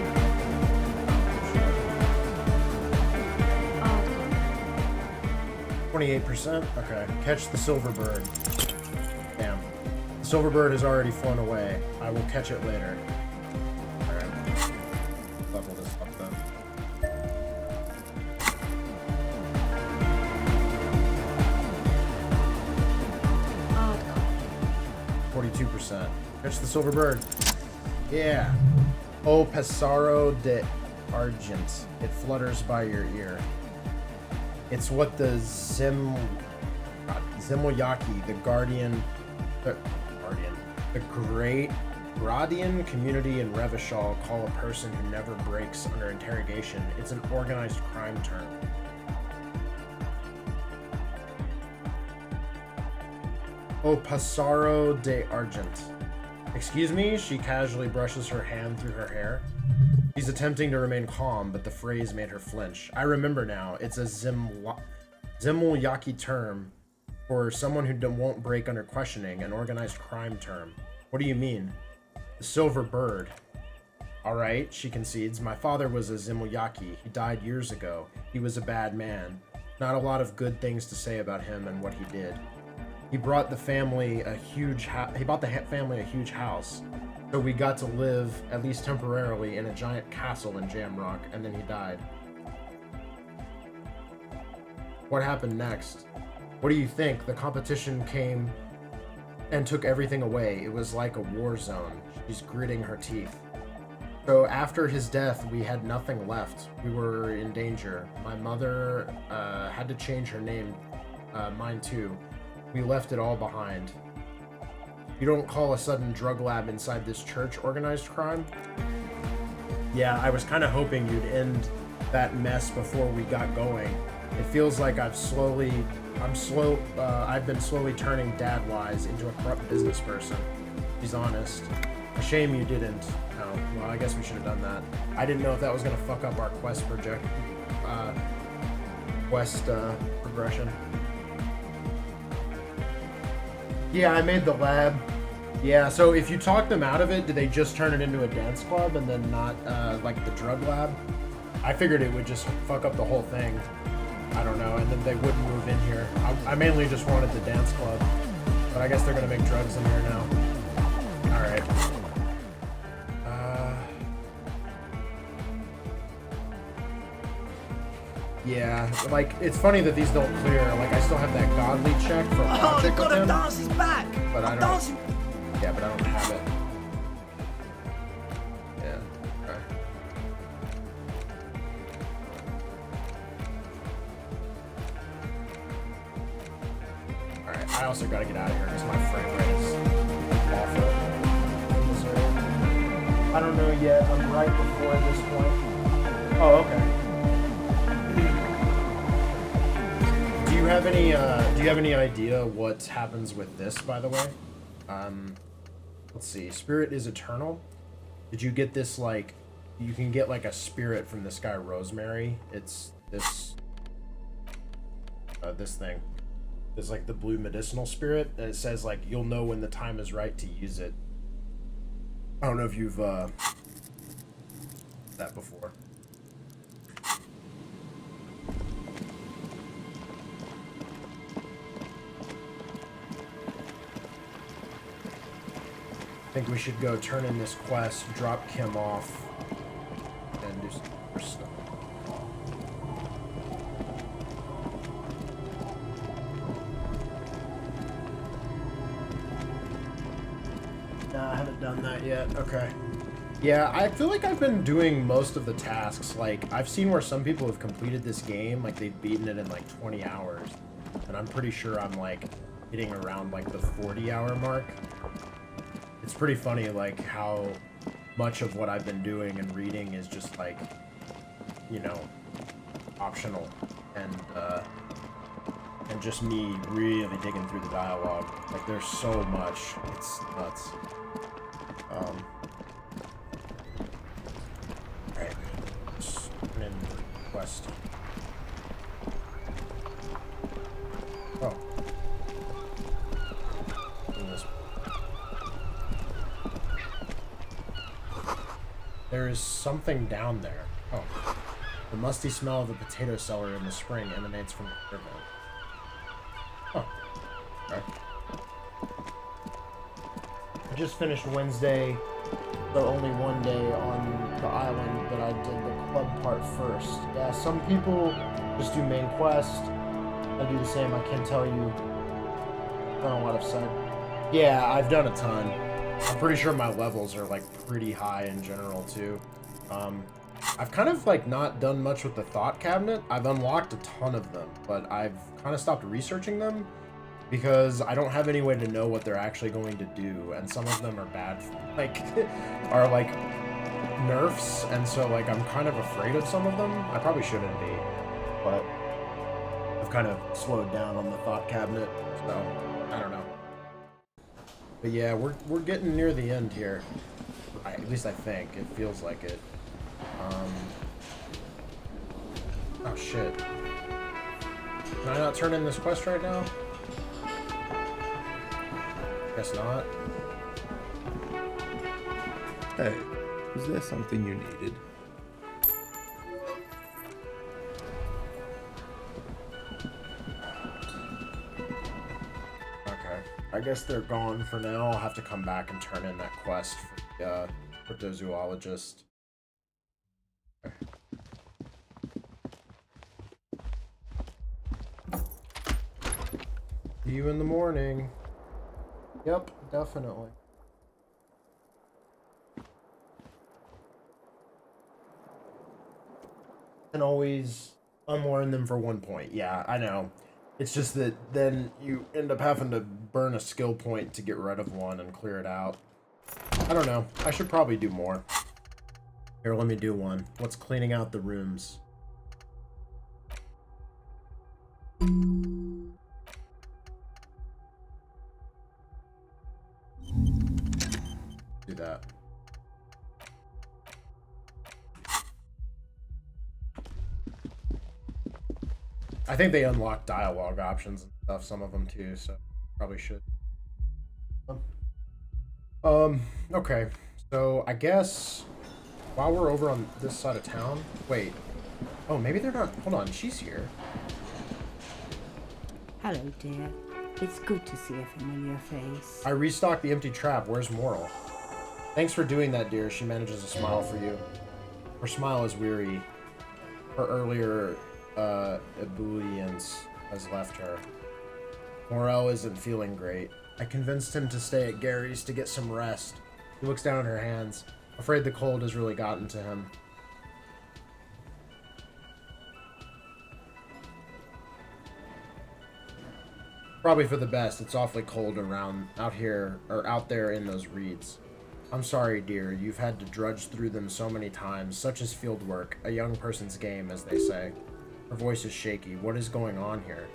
28%. Okay. Catch the silver bird. Damn. The silver bird has already flown away. I will catch it later. Alright. Level this up then. 42%. Catch the silver bird. Yeah. O Pesaro de Argent. It flutters by your ear. It's what the Zemoyaki, the great Gradian community in Revachol call a person who never breaks under interrogation. It's an organized crime term. O Pasaro de Argent. Excuse me? She casually brushes her hand through her hair. She's attempting to remain calm, but the phrase made her flinch. I remember now. It's a Zemoyaki term for someone who won't break under questioning, an organized crime term. What do you mean? The silver bird. Alright, she concedes. My father was a Zemoyaki. He died years ago. He was a bad man. Not a lot of good things to say about him and what he did. he brought the family a huge he bought the family a huge house, so we got to live, at least temporarily, in a giant castle in Jamrock, and then he died. What happened next? What do you think? The competition came and took everything away. It was like a war zone. She's gritting her teeth. So after his death, we had nothing left. We were in danger. My mother had to change her name, mine too. We left it all behind. You don't call a sudden drug lab inside this church organized crime? Yeah, I was kind of hoping you'd end that mess before we got going. It feels like I've been slowly turning dad-wise into a corrupt business person. He's honest. A shame you didn't. Oh, well, I guess we should have done that. I didn't know if that was gonna fuck up our quest progression. Yeah, I made the lab. Yeah, so if you talk them out of it, do they just turn it into a dance club and then not, like the drug lab? I figured it would just fuck up the whole thing. I don't know, and then they wouldn't move in here. I mainly just wanted the dance club, but I guess they're gonna make drugs in here now. Alright. Yeah, like, it's funny that these don't clear. Like, I still have that godly check for logic with him. Dance is back! But I don't. Dancing. Yeah, but I don't have it. Yeah. Okay. Alright, I also gotta get out of here because my frame rate is awful. I don't know yet. I'm right before this point. Oh, okay. Do you have any idea what happens with this, by the way? Let's see. Spirit is eternal. Did you get this, like, you can get like a spirit from this guy Rosemary. It's this this thing. It's like the blue medicinal spirit, and it says like you'll know when the time is right to use it. I don't know if you've that before. I think we should go turn in this quest, drop Kim off, and do some more stuff. No, I haven't done that yet. Okay. Yeah, I feel like I've been doing most of the tasks. Like, I've seen where some people have completed this game, like they've beaten it in like 20 hours. And I'm pretty sure I'm like hitting around like the 40-hour mark. It's pretty funny, like, how much of what I've been doing and reading is just, like, you know, optional. And just me really digging through the dialogue. Like, there's so much. It's nuts. Alright. Let's turn in the quest. Oh. There is something down there. Oh. The musty smell of the potato cellar in the spring emanates from the river. Oh. Okay. I just finished Wednesday, so only one day on the island, but I did the club part first. Yeah, some people just do main quest. I do the same. I can tell you. I don't know what I've said. Yeah, I've done a ton. I'm pretty sure my levels are like pretty high in general too. I've kind of like not done much with the thought cabinet. I've unlocked a ton of them, but I've kind of stopped researching them because I don't have any way to know what they're actually going to do, and some of them are bad, like are like nerfs, and so like I'm kind of afraid of some of them. I probably shouldn't be, but I've kind of slowed down on the thought cabinet, so I don't know. But yeah, we're getting near the end here. At least I think. It feels like it. Oh shit. Can I not turn in this quest right now? Guess not. Hey, is there something you needed? Okay. guess they're gone for now. I'll have to come back and turn in that quest for the cryptozoologist. See you in the morning. Yep, definitely. And always unlearn them for 1 point. Yeah, I know. It's just that then you end up having to burn a skill point to get rid of one and clear it out. I don't know. I should probably do more. Here, let me do one. What's cleaning out the rooms? Do that. I think they unlock dialogue options and stuff, some of them too, so probably should. Okay. So I guess while we're over on this side of town, wait. Oh, maybe they're not. Hold on, she's here. Hello, dear. It's good to see a familiar face. I restocked the empty trap. Where's Moral? Thanks for doing that, dear. She manages a smile for you. Her smile is weary. Her earlier ebullience has left her. Morel isn't feeling great. I convinced him to stay at Gary's to get some rest. He looks down at her hands, afraid the cold has really gotten to him. Probably for the best. It's awfully cold around out here or out there in those reeds. I'm sorry, dear. You've had to drudge through them so many times. Such is field work, a young person's game, as they say. Her voice is shaky. What is going on here?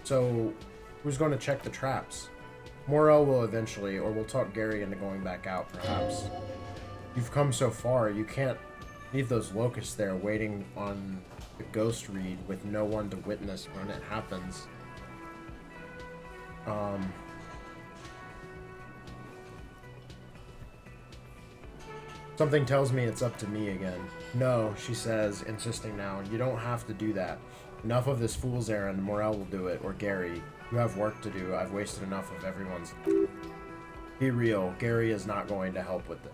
So, who's going to check the traps? Morel will eventually, or we'll talk Gary into going back out, perhaps. You've come so far. You can't leave those locusts there waiting on the ghost reed with no one to witness when it happens. Something tells me it's up to me again. No, she says, insisting now. You don't have to do that. Enough of this fool's errand. Morel will do it, or Gary. You have work to do. I've wasted enough of everyone's. Be real. Gary is not going to help with it.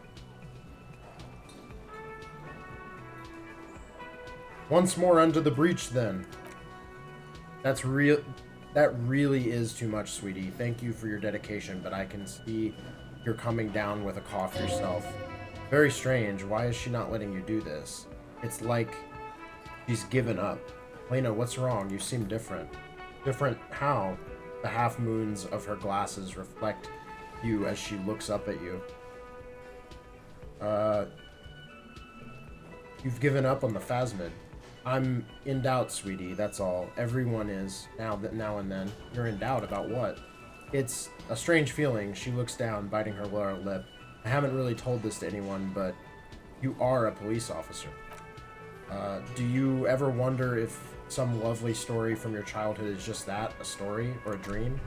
Once more under the breach, then. That's real. That really is too much, sweetie. Thank you for your dedication, but I can see you're coming down with a cough yourself. Very strange. Why is she not letting you do this? It's like she's given up. Lena, what's wrong? You seem different. Different how? The half moons of her glasses reflect you as she looks up at you. You've given up on the phasmid. I'm in doubt, sweetie, that's all. Everyone is, now and then. You're in doubt about what? It's a strange feeling. She looks down, biting her lower lip. I haven't really told this to anyone, but you are a police officer. Do you ever wonder if some lovely story from your childhood is just that, a story or a dream?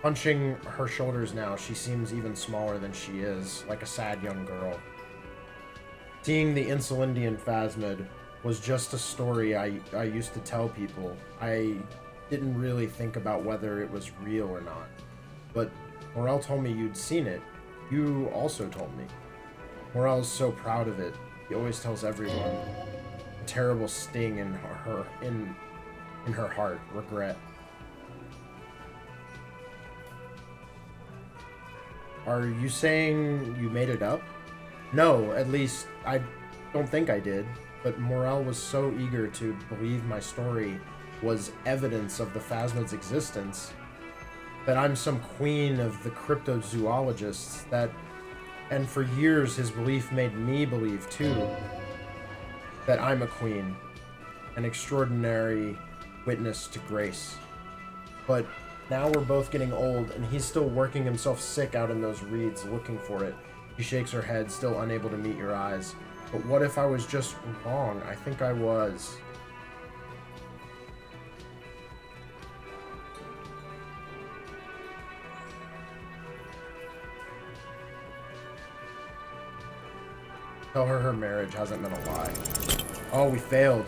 Punching her shoulders now, she seems even smaller than she is, like a sad young girl. Seeing the Insulindian phasmid was just a story I used to tell people. I didn't really think about whether it was real or not. But Morel told me you'd seen it. You also told me. Morel's so proud of it. He always tells everyone. A terrible sting in her heart. Regret. Are you saying you made it up? No, at least I don't think I did. But Morel was so eager to believe my story was evidence of the phasmid's existence that I'm some queen of the cryptozoologists and for years his belief made me believe too that I'm a queen, an extraordinary witness to grace. But now we're both getting old and he's still working himself sick out in those reeds looking for it. She shakes her head, still unable to meet your eyes. But what if I was just wrong? I think I was. Tell her her marriage hasn't been a lie. Oh, we failed.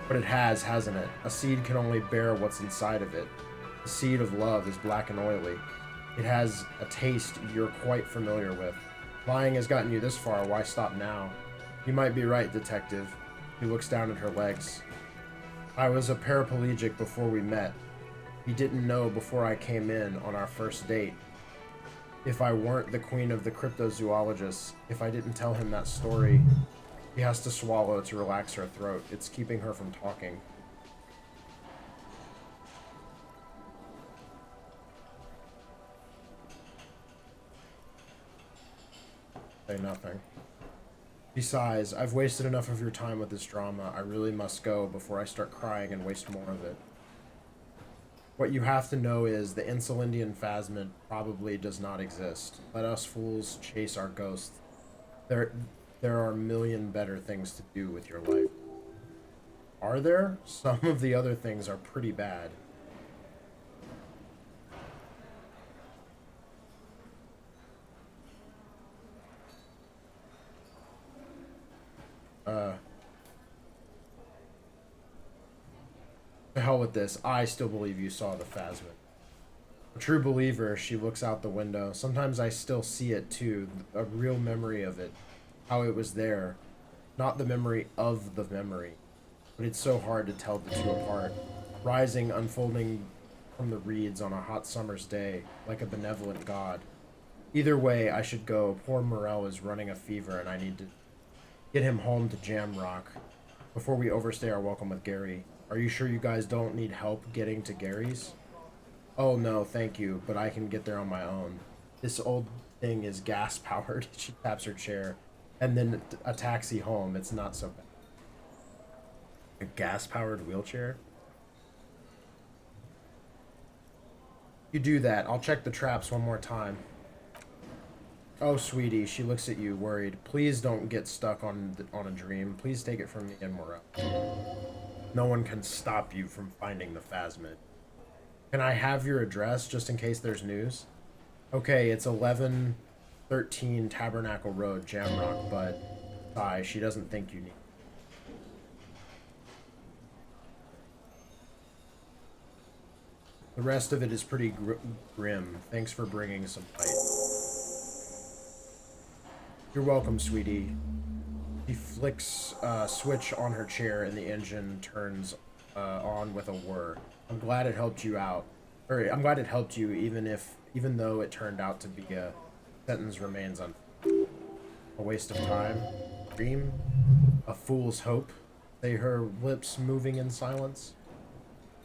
But it has, hasn't it? A seed can only bear what's inside of it. The seed of love is black and oily. It has a taste you're quite familiar with. Lying has gotten you this far, why stop now? You might be right, detective. He looks down at her legs. I was a paraplegic before we met. He didn't know before I came in on our first date. If I weren't the queen of the cryptozoologists, if I didn't tell him that story, he has to swallow to relax her throat. It's keeping her from talking. Say nothing. He sighs. I've wasted enough of your time with this drama. I really must go before I start crying and waste more of it. What you have to know is the Insulindian phasmid probably does not exist. Let us fools chase our ghosts. There are a million better things to do with your life. Are there? Some of the other things are pretty bad. To hell with this. I still believe you saw the phasmid. A true believer, she looks out the window. Sometimes I still see it too, a real memory of it. How it was there. Not the memory of the memory. But it's so hard to tell the two apart. Rising, unfolding from the reeds on a hot summer's day, like a benevolent god. Either way, I should go. Poor Morel is running a fever and I need to get him home to Jamrock before we overstay our welcome with Gary. Are you sure you guys don't need help getting to Gary's? Oh no, thank you, but I can get there on my own. This old thing is gas-powered. She taps her chair. And then a taxi home. It's not so bad. A gas-powered wheelchair? You do that. I'll check the traps one more time. Oh, sweetie, she looks at you, worried. Please don't get stuck on a dream. Please take it from me and Morel. No one can stop you from finding the phasmid. Can I have your address, just in case there's news? Okay, it's 1113 Tabernacle Road, Jamrock, but... Sigh, she doesn't think you need... The rest of it is pretty grim. Thanks for bringing some light. You're welcome, sweetie. She flicks a switch on her chair and the engine turns on with a whir. I'm glad it helped you out. I'm glad it helped you, even though it turned out to be a sentence remains a waste of time. Dream? A fool's hope? Say her lips moving in silence.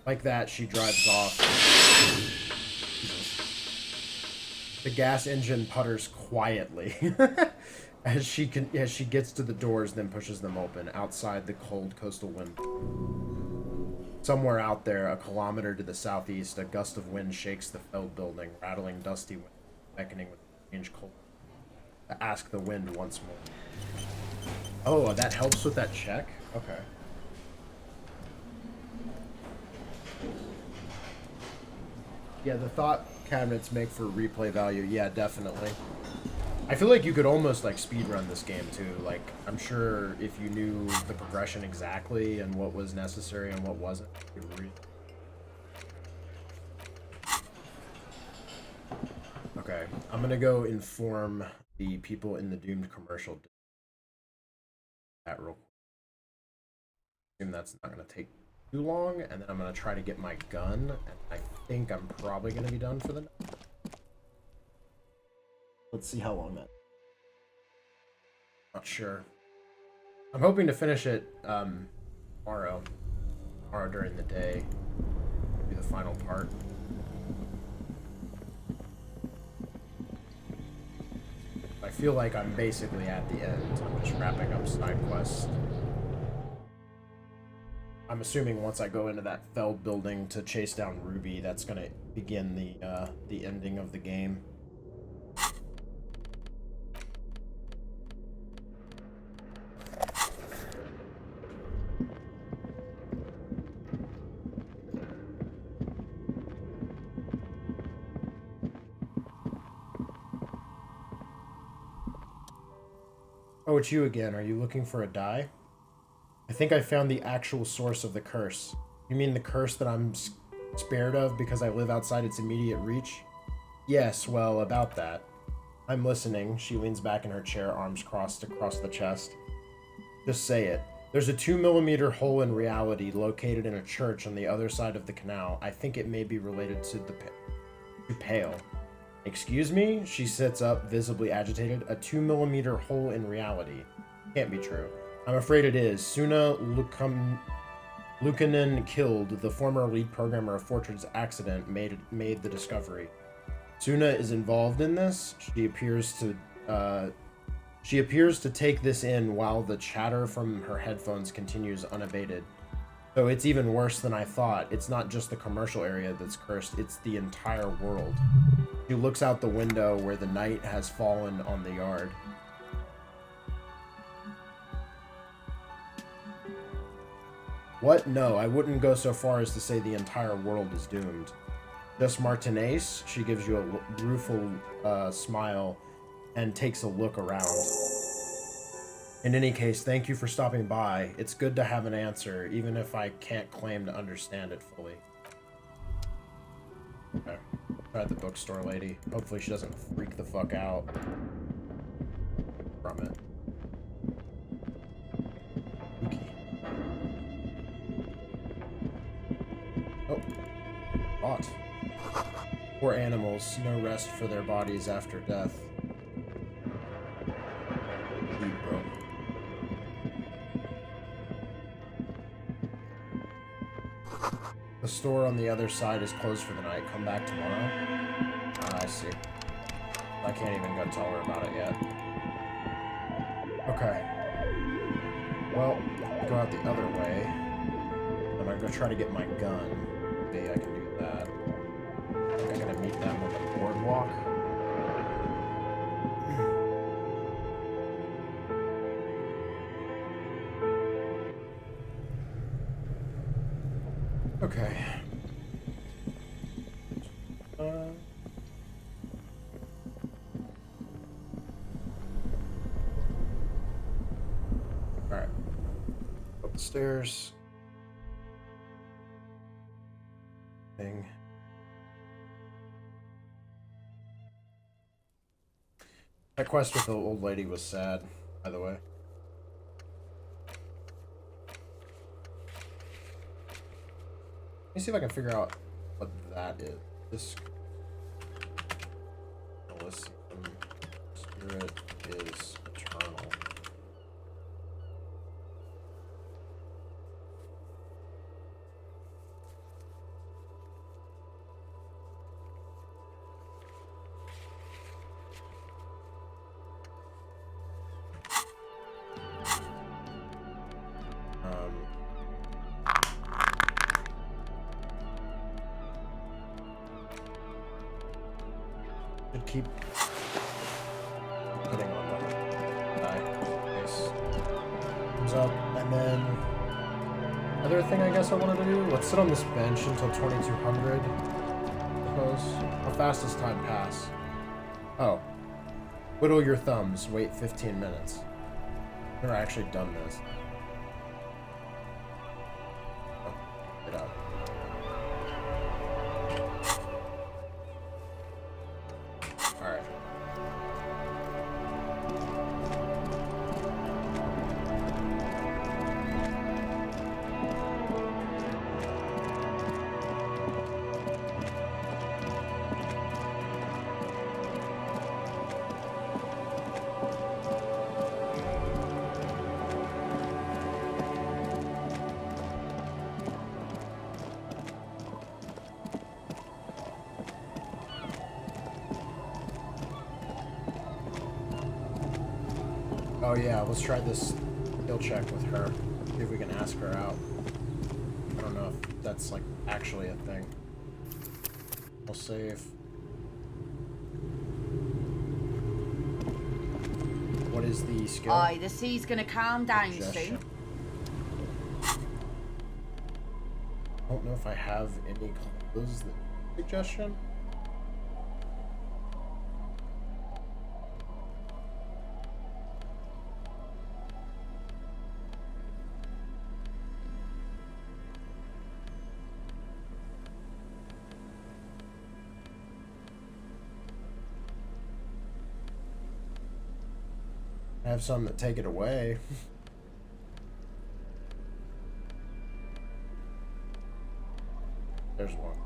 Like that, she drives off. The gas engine putters quietly as she gets to the doors, then pushes them open. Outside, the cold coastal wind. Somewhere out there, a kilometer to the southeast, a gust of wind shakes the felled building, rattling dusty wind, beckoning with strange cold. To ask the wind once more. Oh, that helps with that check? Okay. Yeah, the thought cabinets make for replay value. Yeah, definitely. I feel like you could almost like speedrun this game too. Like, I'm sure if you knew the progression exactly and what was necessary and what wasn't, you could really... Okay, I'm gonna go inform the people in the Doomed commercial. That real quick. Assume that's not gonna take too long, and then I'm gonna try to get my gun, and I think I'm probably gonna be done for the night. Let's see how long that. Not sure. I'm hoping to finish it tomorrow. Tomorrow during the day. Do the final part. I feel like I'm basically at the end. I'm just wrapping up side quests. I'm assuming once I go into that felled building to chase down Ruby, that's gonna begin the ending of the game. Oh, it's you again. Are you looking for a die? I think I found the actual source of the curse. You mean the curse that I'm spared of because I live outside its immediate reach? Yes, well, about that. I'm listening. She leans back in her chair, arms crossed across the chest. Just say it. There's a 2mm hole in reality located in a church on the other side of the canal. I think it may be related to to Pale. Excuse me? She sits up, visibly agitated. A 2mm hole in reality. Can't be true. I'm afraid it is. Suna Lukanen killed the former lead programmer of Fortune's accident made the discovery. Suna is involved in this. She appears to take this in while the chatter from her headphones continues unabated. So it's even worse than I thought. It's not just the commercial area that's cursed, it's the entire world. She looks out the window where the night has fallen on the yard. What? No, I wouldn't go so far as to say the entire world is doomed. Just Martinez, she gives you a rueful smile and takes a look around. In any case, thank you for stopping by. It's good to have an answer, even if I can't claim to understand it fully. Okay. Try the bookstore lady. Hopefully she doesn't freak the fuck out from it. Okay. Oh. Hot. Poor animals, no rest for their bodies after death. Deep, bro. The store on the other side is closed for the night. Come back tomorrow? Ah, I see. I can't even go tell her about it yet. Okay. Well, go out the other way. I'm gonna go try to get my gun. Maybe I can do that. I think I'm gonna meet them on the boardwalk. Okay. Alright. Up the stairs. Thing. That quest with the old lady was sad, by the way. Let me see if I can figure out what that is. This Elysium spirit is eternal. Should keep putting on the die in case it comes up. And then other thing I guess I wanted to do, let's sit on this bench until 2200. Suppose. How fast does time pass? Oh. Whittle your thumbs, wait 15 minutes. I've never actually done this. Oh, get out. Alright. Oh yeah, let's try this skill check with her. See if we can ask her out. I don't know if that's like actually a thing. We'll save. What is the skill? Aye, the sea's gonna calm down Suggestion. soon. I don't know if I have any clues. Suggestion? have some that take it away. There's one.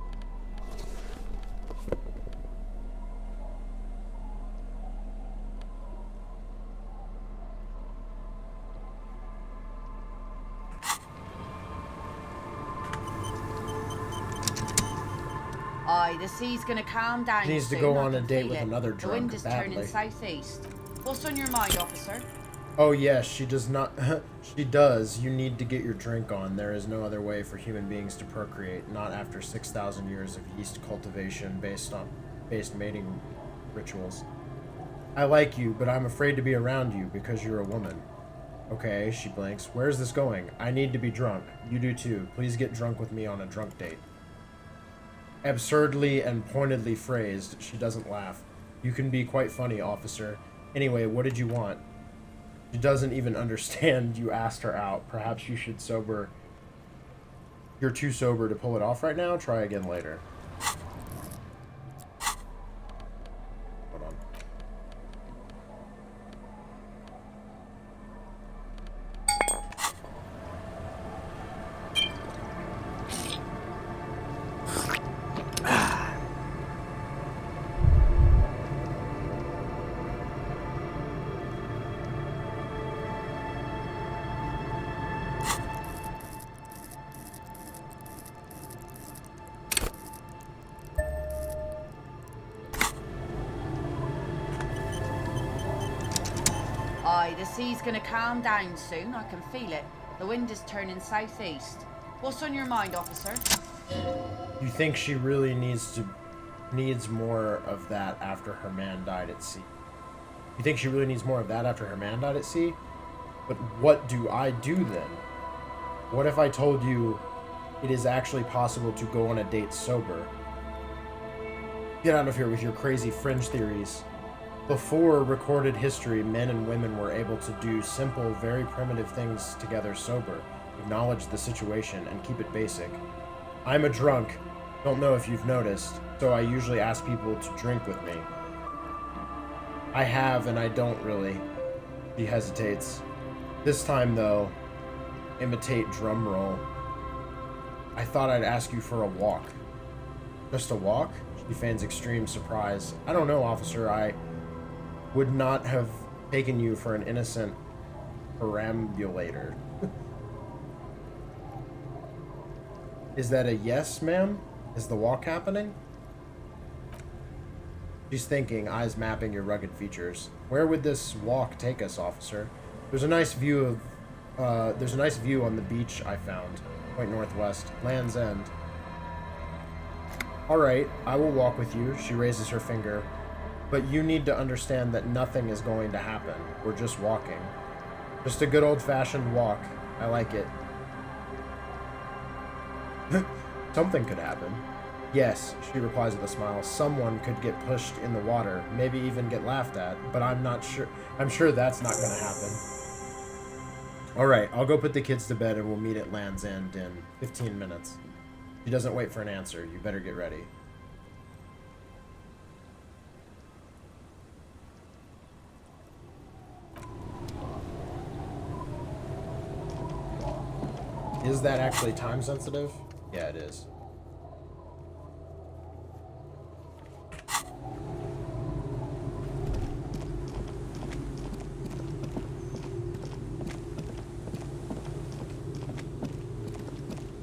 Aye, the sea's gonna calm down. He needs to soon, go I on a can date feel with it. another The drunk wind is turning badly. southeast. What's on your mind, officer? Oh yes, she does not. She does. You need to get your drink on. There is no other way for human beings to procreate, not after 6,000 years of yeast cultivation based mating rituals. I like you, but I'm afraid to be around you because you're a woman. Okay, she blinks. Where's this going? I need to be drunk. You do too. Please get drunk with me on a drunk date. Absurdly and pointedly phrased, she doesn't laugh. You can be quite funny, officer. Anyway, what did you want? She doesn't even understand you asked her out. Perhaps you should sober. You're too sober to pull it off right now? Try again later. Hold on. Aye, the sea's gonna calm down soon. I can feel it. The wind is turning southeast. What's on your mind, officer? You think she really needs more of that after her man died at sea? You think she really needs more of that after her man died at sea? But what do I do then? What if I told you it is actually possible to go on a date sober? Get out of here with your crazy fringe theories. Before recorded history, men and women were able to do simple, very primitive things together sober, acknowledge the situation, and keep it basic. I'm a drunk, don't know if you've noticed, so I usually ask people to drink with me. I have, and I don't really. She hesitates. This time, though, imitate drum roll. I thought I'd ask you for a walk. Just a walk? She feigns extreme surprise. I don't know, officer, I would not have taken you for an innocent perambulator. Is that a yes, ma'am? Is the walk happening? She's thinking, eyes mapping your rugged features. Where would this walk take us, officer? There's a nice view on the beach I found. Point northwest. Land's End. Alright, I will walk with you. She raises her finger. But you need to understand that nothing is going to happen. We're just walking. Just a good old-fashioned walk. I like it. Something could happen. Yes, she replies with a smile. Someone could get pushed in the water, maybe even get laughed at, but I'm not sure. I'm sure that's not going to happen. Alright, I'll go put the kids to bed and we'll meet at Land's End in 15 minutes. She doesn't wait for an answer. You better get ready. Is that actually time sensitive? Yeah, it is.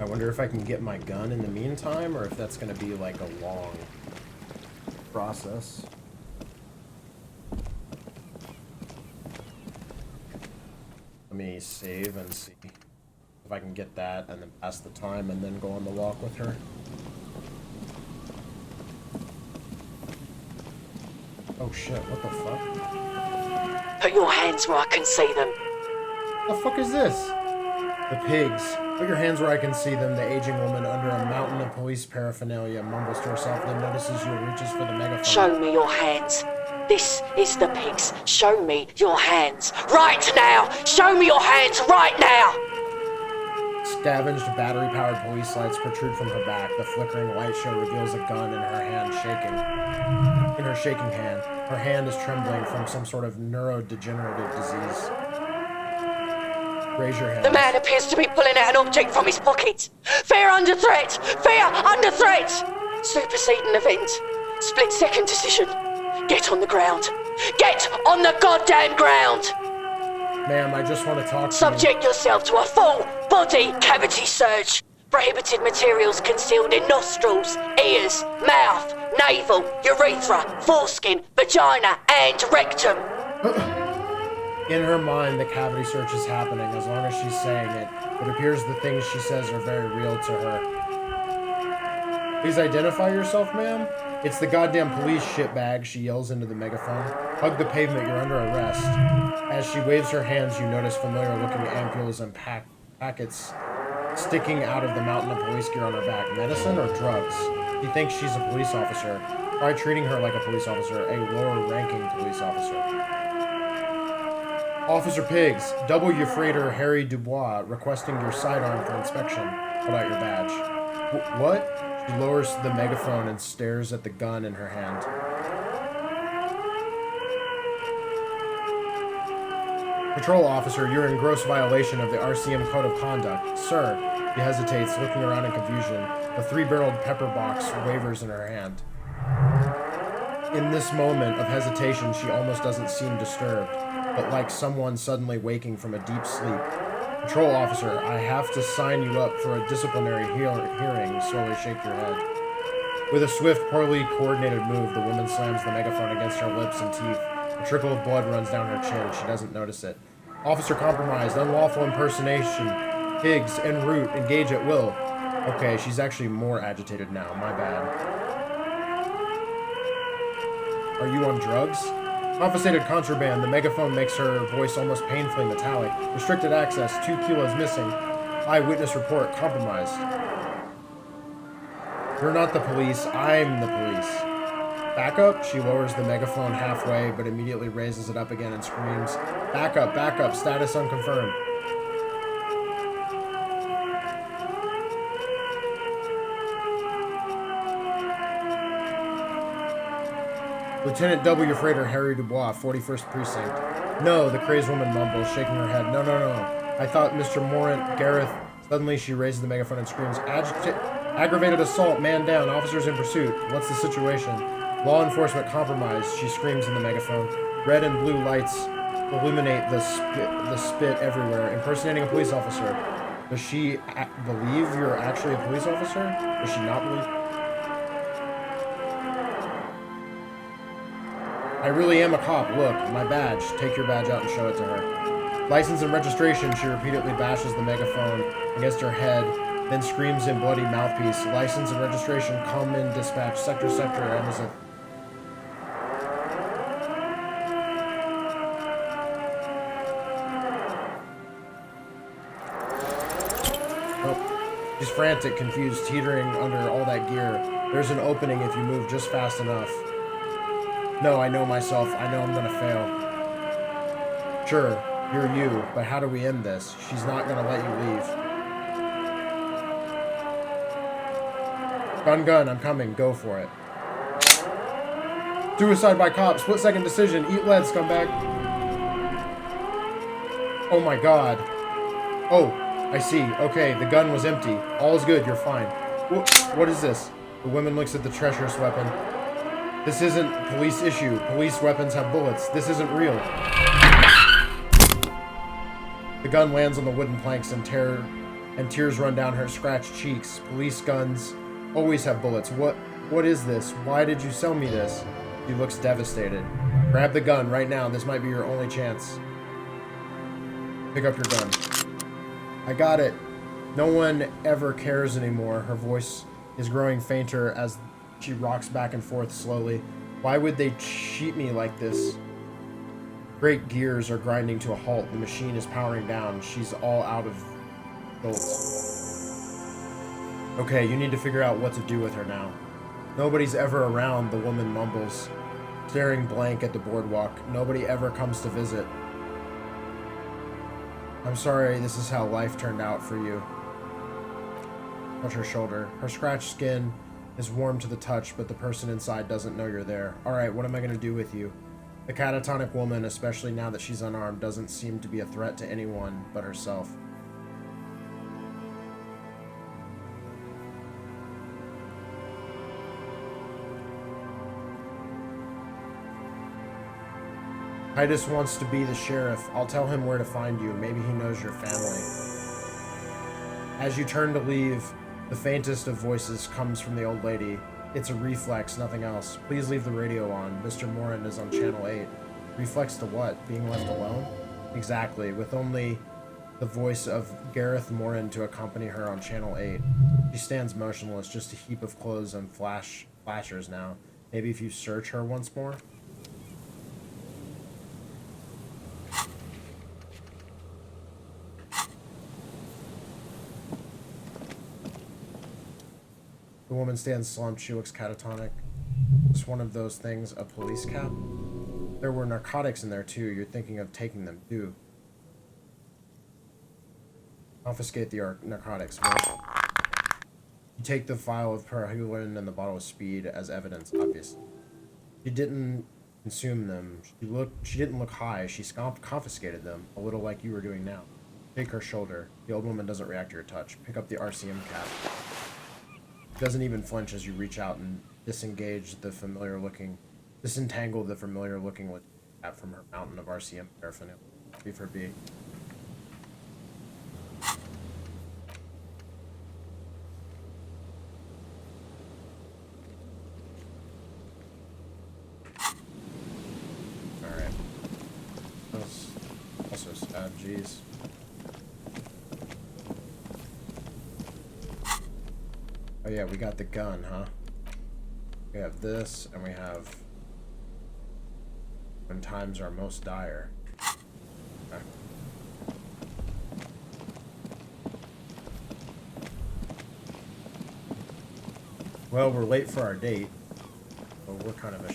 I wonder if I can get my gun in the meantime, or if that's going to be like a long process. Let me save and see if I can get that and then pass the time and then go on the walk with her. Oh shit, what the fuck? Put your hands where I can see them. The fuck is this? The pigs. Put your hands where I can see them. The aging woman under a mountain of police paraphernalia mumbles to herself, then notices you and reaches for the megaphone. Show me your hands. This is the pigs. Show me your hands. Right now! Show me your hands right now! Scavenged, battery-powered police lights protrude from her back. The flickering light show reveals a gun in her hand, shaking. In her shaking hand. Her hand is trembling from some sort of neurodegenerative disease. Raise your hands. The man appears to be pulling out an object from his pocket. Fear under threat! Fear under threat! Superseding event. Split-second decision. Get on the ground. Get on the goddamn ground! Ma'am, I just want to talk to Subject yourself to a full body cavity search. Prohibited materials concealed in nostrils, ears, mouth, navel, urethra, foreskin, vagina, and rectum. In her mind, the cavity search is happening. As long as she's saying it, it appears the things she says are very real to her. Please identify yourself, ma'am. It's the goddamn police shitbag, she yells into the megaphone. Hug the pavement, you're under arrest. As she waves her hands, you notice familiar-looking ampules and packets sticking out of the mountain of police gear on her back. Medicine or drugs? He thinks she's a police officer. Try treating her like a police officer, a lower-ranking police officer. Officer Pigs, W. Freighter Harry Dubois, requesting your sidearm for inspection. Pull out your badge. What? She lowers the megaphone and stares at the gun in her hand. Patrol officer, you're in gross violation of the RCM Code of Conduct. Sir, he hesitates, looking around in confusion. The three-barreled pepper box wavers in her hand. In this moment of hesitation, she almost doesn't seem disturbed, but like someone suddenly waking from a deep sleep. Patrol officer, I have to sign you up for a disciplinary hearing. Slowly shake your head. With a swift, poorly coordinated move, the woman slams the megaphone against her lips and teeth. A trickle of blood runs down her chin. She doesn't notice it. Officer compromised. Unlawful impersonation. Higgs, en route. Engage at will. Okay, she's actually more agitated now. My bad. Are you on drugs? Confiscated contraband. The megaphone makes her voice almost painfully metallic. Restricted access. 2 kilos missing. Eyewitness report. Compromised. You're not the police. I'm the police. Back up. She lowers the megaphone halfway, but immediately raises it up again and screams, back up, back up. Status unconfirmed. Lieutenant W. Freighter Harry Dubois, 41st Precinct. No, the crazed woman mumbles, shaking her head. No, no, no. I thought Mr. Morant, Gareth. Suddenly she raises the megaphone and screams, aggravated assault, man down, officers in pursuit. What's the situation? Law enforcement compromised, she screams in the megaphone. Red and blue lights illuminate the spit everywhere. Impersonating a police officer. Does she believe you're actually a police officer? Does she not believe? I really am a cop. Look, my badge. Take your badge out and show it to her. License and registration. She repeatedly bashes the megaphone against her head, then screams in bloody mouthpiece. License and registration. Come in dispatch. Sector, Amazon. Oh. She's frantic, confused, teetering under all that gear. There's an opening if you move just fast enough. No, I know myself. I know I'm gonna fail. Sure, you're you, but how do we end this? She's not gonna let you leave. Gun, I'm coming. Go for it. Suicide by cop. Split-second decision. Eat lead, scumbag. Oh my god. Oh, I see. Okay, the gun was empty. All is good. You're fine. What is this? The woman looks at the treacherous weapon. This isn't police issue. Police weapons have bullets. This isn't real. The gun lands on the wooden planks and tears run down her scratched cheeks. Police guns always have bullets. What is this? Why did you sell me this? She looks devastated. Grab the gun right now. This might be your only chance. Pick up your gun. I got it. No one ever cares anymore. Her voice is growing fainter as she rocks back and forth slowly. Why would they cheat me like this? Great gears are grinding to a halt. The machine is powering down. She's all out of bolts. Okay, you need to figure out what to do with her now. Nobody's ever around, the woman mumbles, staring blank at the boardwalk. Nobody ever comes to visit. I'm sorry this is how life turned out for you. Touch her shoulder. Her scratched skin is warm to the touch, but the person inside doesn't know you're there. Alright, what am I going to do with you? The catatonic woman, especially now that she's unarmed, doesn't seem to be a threat to anyone but herself. Titus wants to be the sheriff. I'll tell him where to find you. Maybe he knows your family. As you turn to leave, the faintest of voices comes from the old lady. It's a reflex, nothing else. Please leave the radio on. Mr. Morin is on channel 8. Reflex to what? Being left alone? Exactly, with only the voice of Gareth Morin to accompany her on channel 8. She stands motionless, just a heap of clothes and flashers now. Maybe if you search her once more? The woman stands slumped. She looks catatonic. Just one of those things, a police cap? There were narcotics in there too. You're thinking of taking them too. Confiscate the narcotics. You take the vial of perhulin and the bottle of speed as evidence, obviously. She didn't consume them. She didn't look high. She confiscated them, a little like you were doing now. Take her shoulder. The old woman doesn't react to your touch. Pick up the RCM cap. Doesn't even flinch as you reach out and disentangle the familiar looking cap from her mountain of RCM paraphernalia. B for B. Alright. Also stab, jeez. Oh yeah, we got the gun, huh? We have this, and we have when times are most dire. Okay. Well, we're late for our date, so we're kind of a...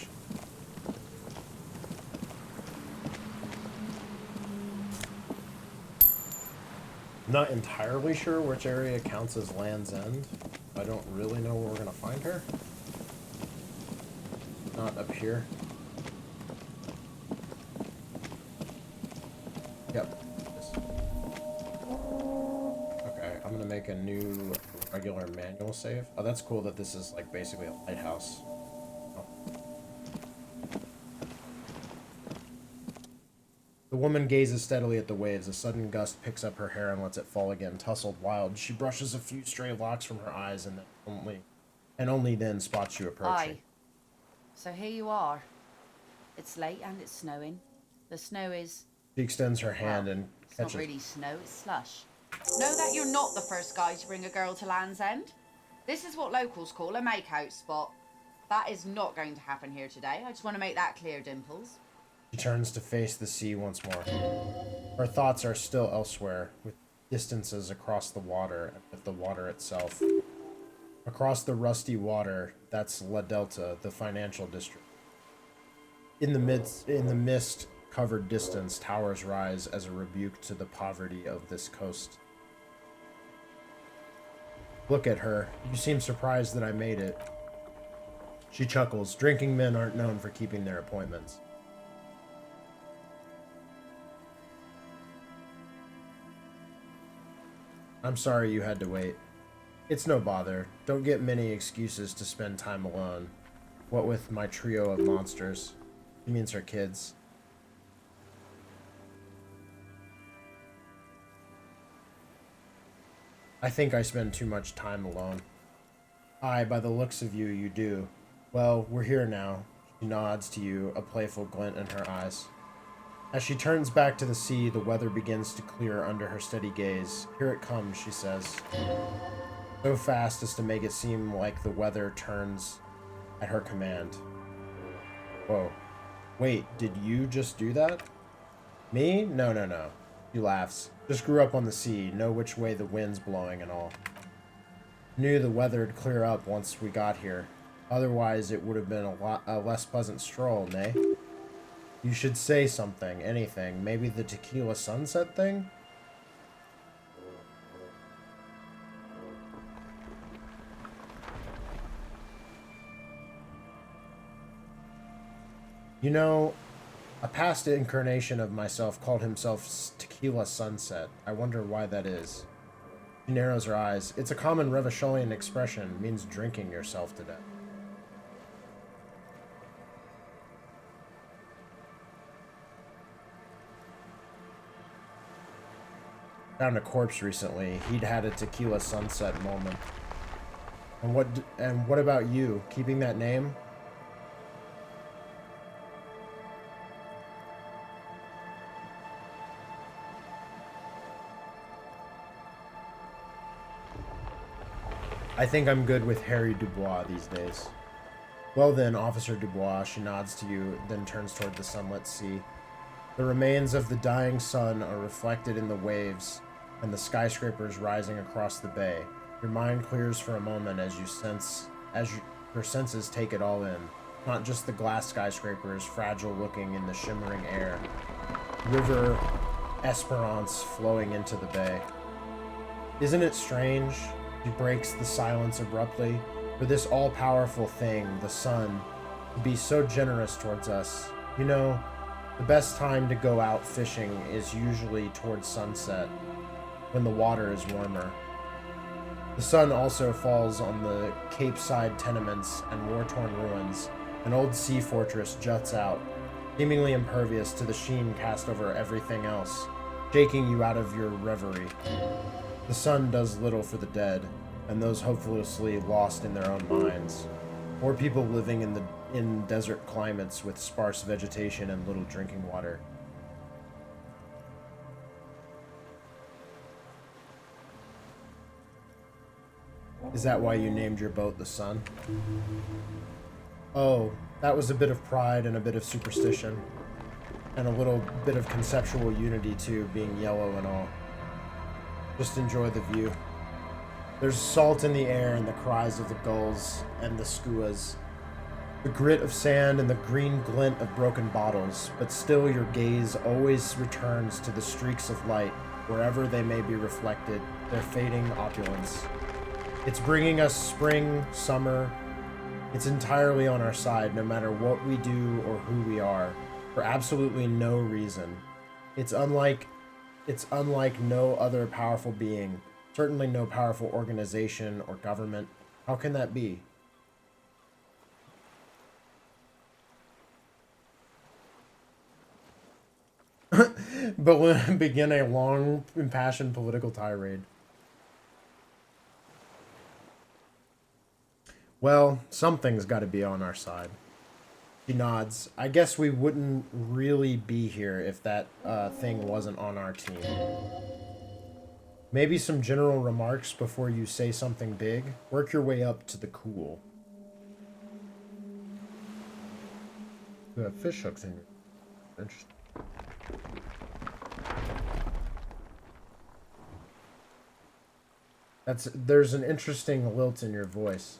Not entirely sure which area counts as Land's End. I don't really know where we're gonna find her. Not up here. Yep. Okay, I'm gonna make a new regular manual save. Oh, that's cool that this is like basically a lighthouse. Oh. The woman gazes steadily at the waves. A sudden gust picks up her hair and lets it fall again, tousled wild. She brushes a few stray locks from her eyes and only then spots you approaching. Aye. So here you are. It's late and it's snowing. The snow is... She extends her hand and It's catches... not really snow, it's slush. Know that you're not the first guy to bring a girl to Land's End. This is what locals call a make-out spot. That is not going to happen here today. I just want to make that clear, Dimples. She turns to face the sea once more. Her thoughts are still elsewhere, with distances across the water and with the water itself. Across the rusty water, that's La Delta, the financial district. In the mist-covered distance, towers rise as a rebuke to the poverty of this coast. Look at her. You seem surprised that I made it. She chuckles. Drinking men aren't known for keeping their appointments. I'm sorry you had to wait. It's no bother. Don't get many excuses to spend time alone. What with my trio of monsters. She means her kids. I think I spend too much time alone. Aye, by the looks of you, you do. Well, we're here now. She nods to you, a playful glint in her eyes. As she turns back to the sea, the weather begins to clear under her steady gaze. Here it comes, she says. So fast as to make it seem like the weather turns at her command. Whoa. Wait, did you just do that? Me? No, no, no. She laughs. Just grew up on the sea, know which way the wind's blowing and all. Knew the weather'd clear up once we got here. Otherwise, it would have been a less pleasant stroll, nay? You should say something, anything. Maybe the tequila sunset thing? You know, a past incarnation of myself called himself Tequila Sunset. I wonder why that is. She narrows her eyes. It's a common Revacholian expression, means drinking yourself to death. Found a corpse recently. He'd had a Tequila Sunset moment. And what about you? Keeping that name? I think I'm good with Harry Dubois these days. Well then, Officer Dubois, she nods to you, then turns toward the sunlit sea. The remains of the dying sun are reflected in the waves and the skyscrapers rising across the bay. Your mind clears for a moment as your senses take it all in. Not just the glass skyscrapers, fragile looking in the shimmering air. River Esperance flowing into the bay. Isn't it strange? He breaks the silence abruptly. For this all-powerful thing, the sun, to be so generous towards us. You know, the best time to go out fishing is usually towards sunset, when the water is warmer. The sun also falls on the Cape-side tenements and war-torn ruins. An old sea fortress juts out, seemingly impervious to the sheen cast over everything else, shaking you out of your reverie. The sun does little for the dead, and those hopelessly lost in their own minds, or people living in desert climates with sparse vegetation and little drinking water. Is that why you named your boat the Sun? Oh, that was a bit of pride and a bit of superstition, and a little bit of conceptual unity too, being yellow and all. Just enjoy the view. There's salt in the air and the cries of the gulls and the skuas. The grit of sand and the green glint of broken bottles, but still your gaze always returns to the streaks of light, wherever they may be reflected, their fading opulence. It's bringing us spring, summer. It's entirely on our side, no matter what we do or who we are, for absolutely no reason. It's unlike no other powerful being. Certainly no powerful organization or government. How can that be? But when begin a long, impassioned political tirade. Well, something's got to be on our side. She nods. I guess we wouldn't really be here if that thing wasn't on our team. Maybe some general remarks before you say something big. Work your way up to the cool. You have fish hooks in your... Interesting. There's an interesting lilt in your voice.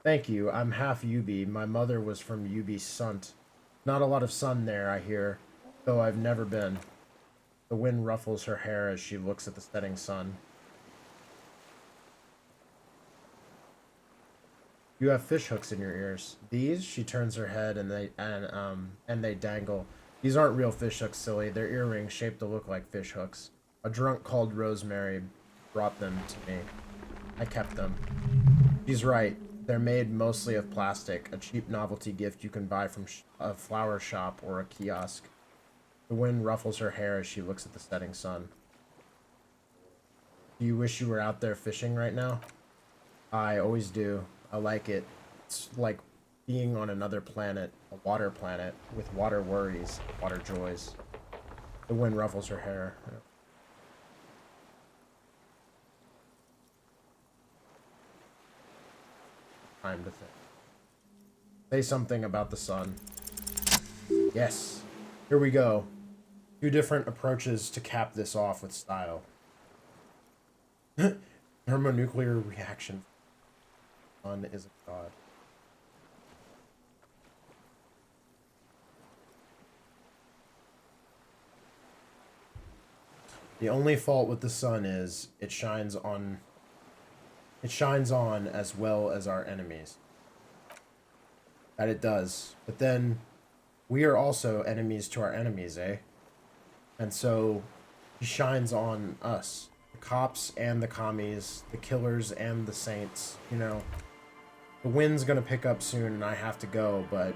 Thank you. I'm half UB. My mother was from UB Sunt. Not a lot of sun there, I hear, though I've never been. The wind ruffles her hair as she looks at the setting sun. You have fish hooks in your ears. These? She turns her head and they dangle. These aren't real fish hooks, silly. They're earrings shaped to look like fish hooks. A drunk called Rosemary brought them to me. I kept them. She's right. They're made mostly of plastic, a cheap novelty gift you can buy from a flower shop or a kiosk. The wind ruffles her hair as she looks at the setting sun. Do you wish you were out there fishing right now? I always do. I like it. It's like being on another planet, a water planet, with water worries, water joys. The wind ruffles her hair. Time to think. Say something about the sun. Yes. Here we go. 2 different approaches to cap this off with style. Thermonuclear reaction. Sun is a god. The only fault with the sun is it shines on as well as our enemies. That it does. But then We are also enemies to our enemies, eh? And so he shines on us. The cops and the commies, the killers and the saints, you know. The wind's gonna pick up soon and I have to go, but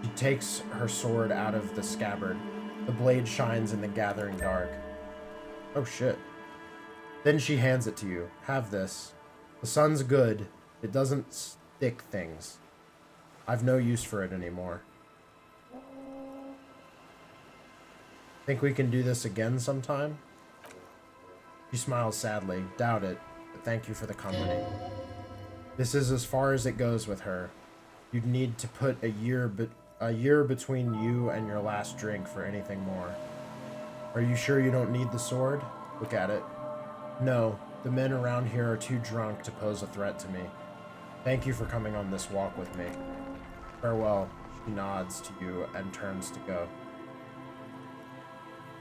she takes her sword out of the scabbard. The blade shines in the gathering dark. Oh shit. Then she hands it to you. Have this. The sun's good. It doesn't stick things. I've no use for it anymore. Think we can do this again sometime? She smiles sadly. Doubt it, but thank you for the company. This is as far as it goes with her. You'd need to put a year between you and your last drink for anything more. Are you sure you don't need the sword? Look at it. No, the men around here are too drunk to pose a threat to me. Thank you for coming on this walk with me. Farewell. She nods to you and turns to go.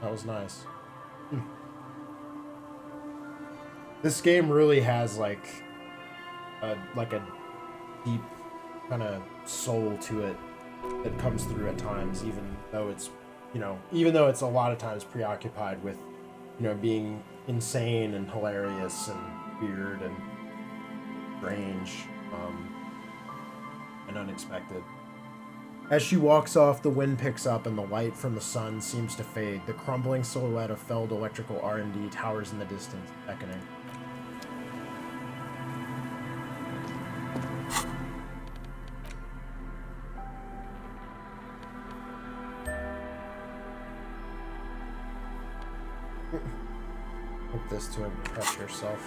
That was nice. This game really has like a deep kind of soul to it that comes through at times, even though it's, you know, even though it's a lot of times preoccupied with, you know, being insane and hilarious and weird and strange, and unexpected. As she walks off, the wind picks up and the light from the sun seems to fade. The crumbling silhouette of failed electrical R&D towers in the distance, beckoning. Put this to impress yourself.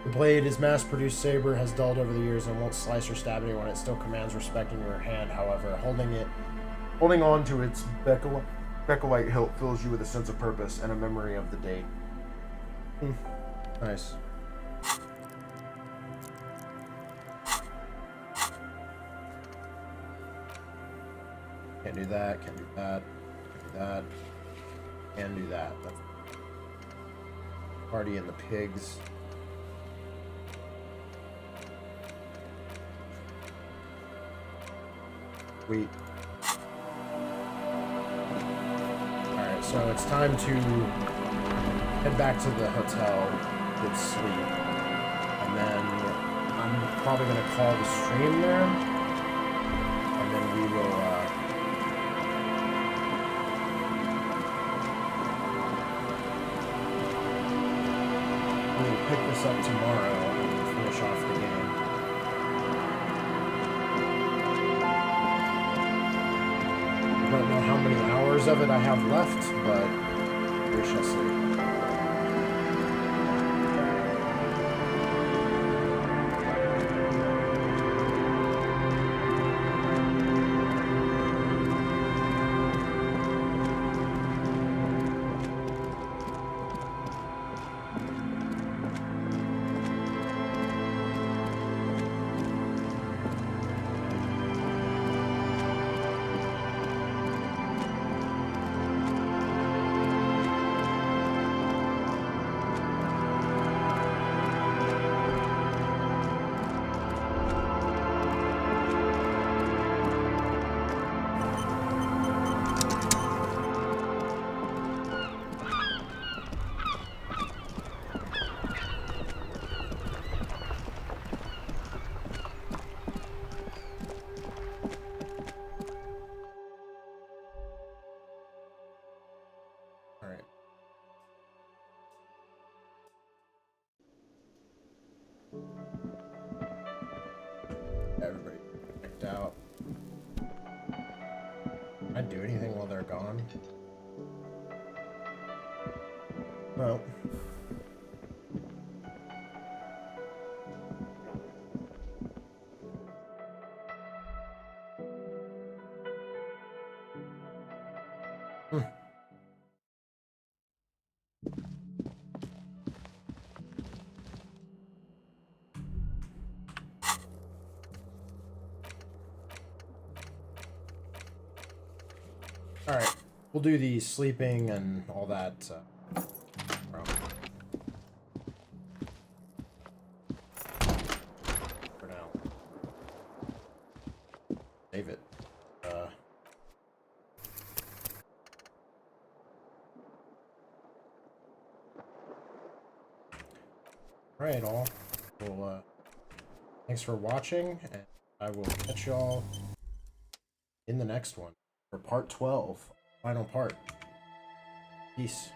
The blade, his mass-produced saber, has dulled over the years and won't slice or stab anyone. It still commands respect in your hand, however. Holding on to its beckelite hilt fills you with a sense of purpose and a memory of the date. Nice. Can't do that, can't do that, can't do that, can do that. That's Party and the pigs. Sweet. Alright, so it's time to head back to the hotel, get sleep, and then I'm probably going to call the stream there, and then we will, pick this up tomorrow and finish off the game. I don't know how many hours of it I have left, but we shall see. Everybody checked out. Can I do anything while they're gone? Well. Alright, we'll do the sleeping and all that for now. Alright, all. Well, thanks for watching, and I will catch y'all in the next one for part 12, final part. Peace.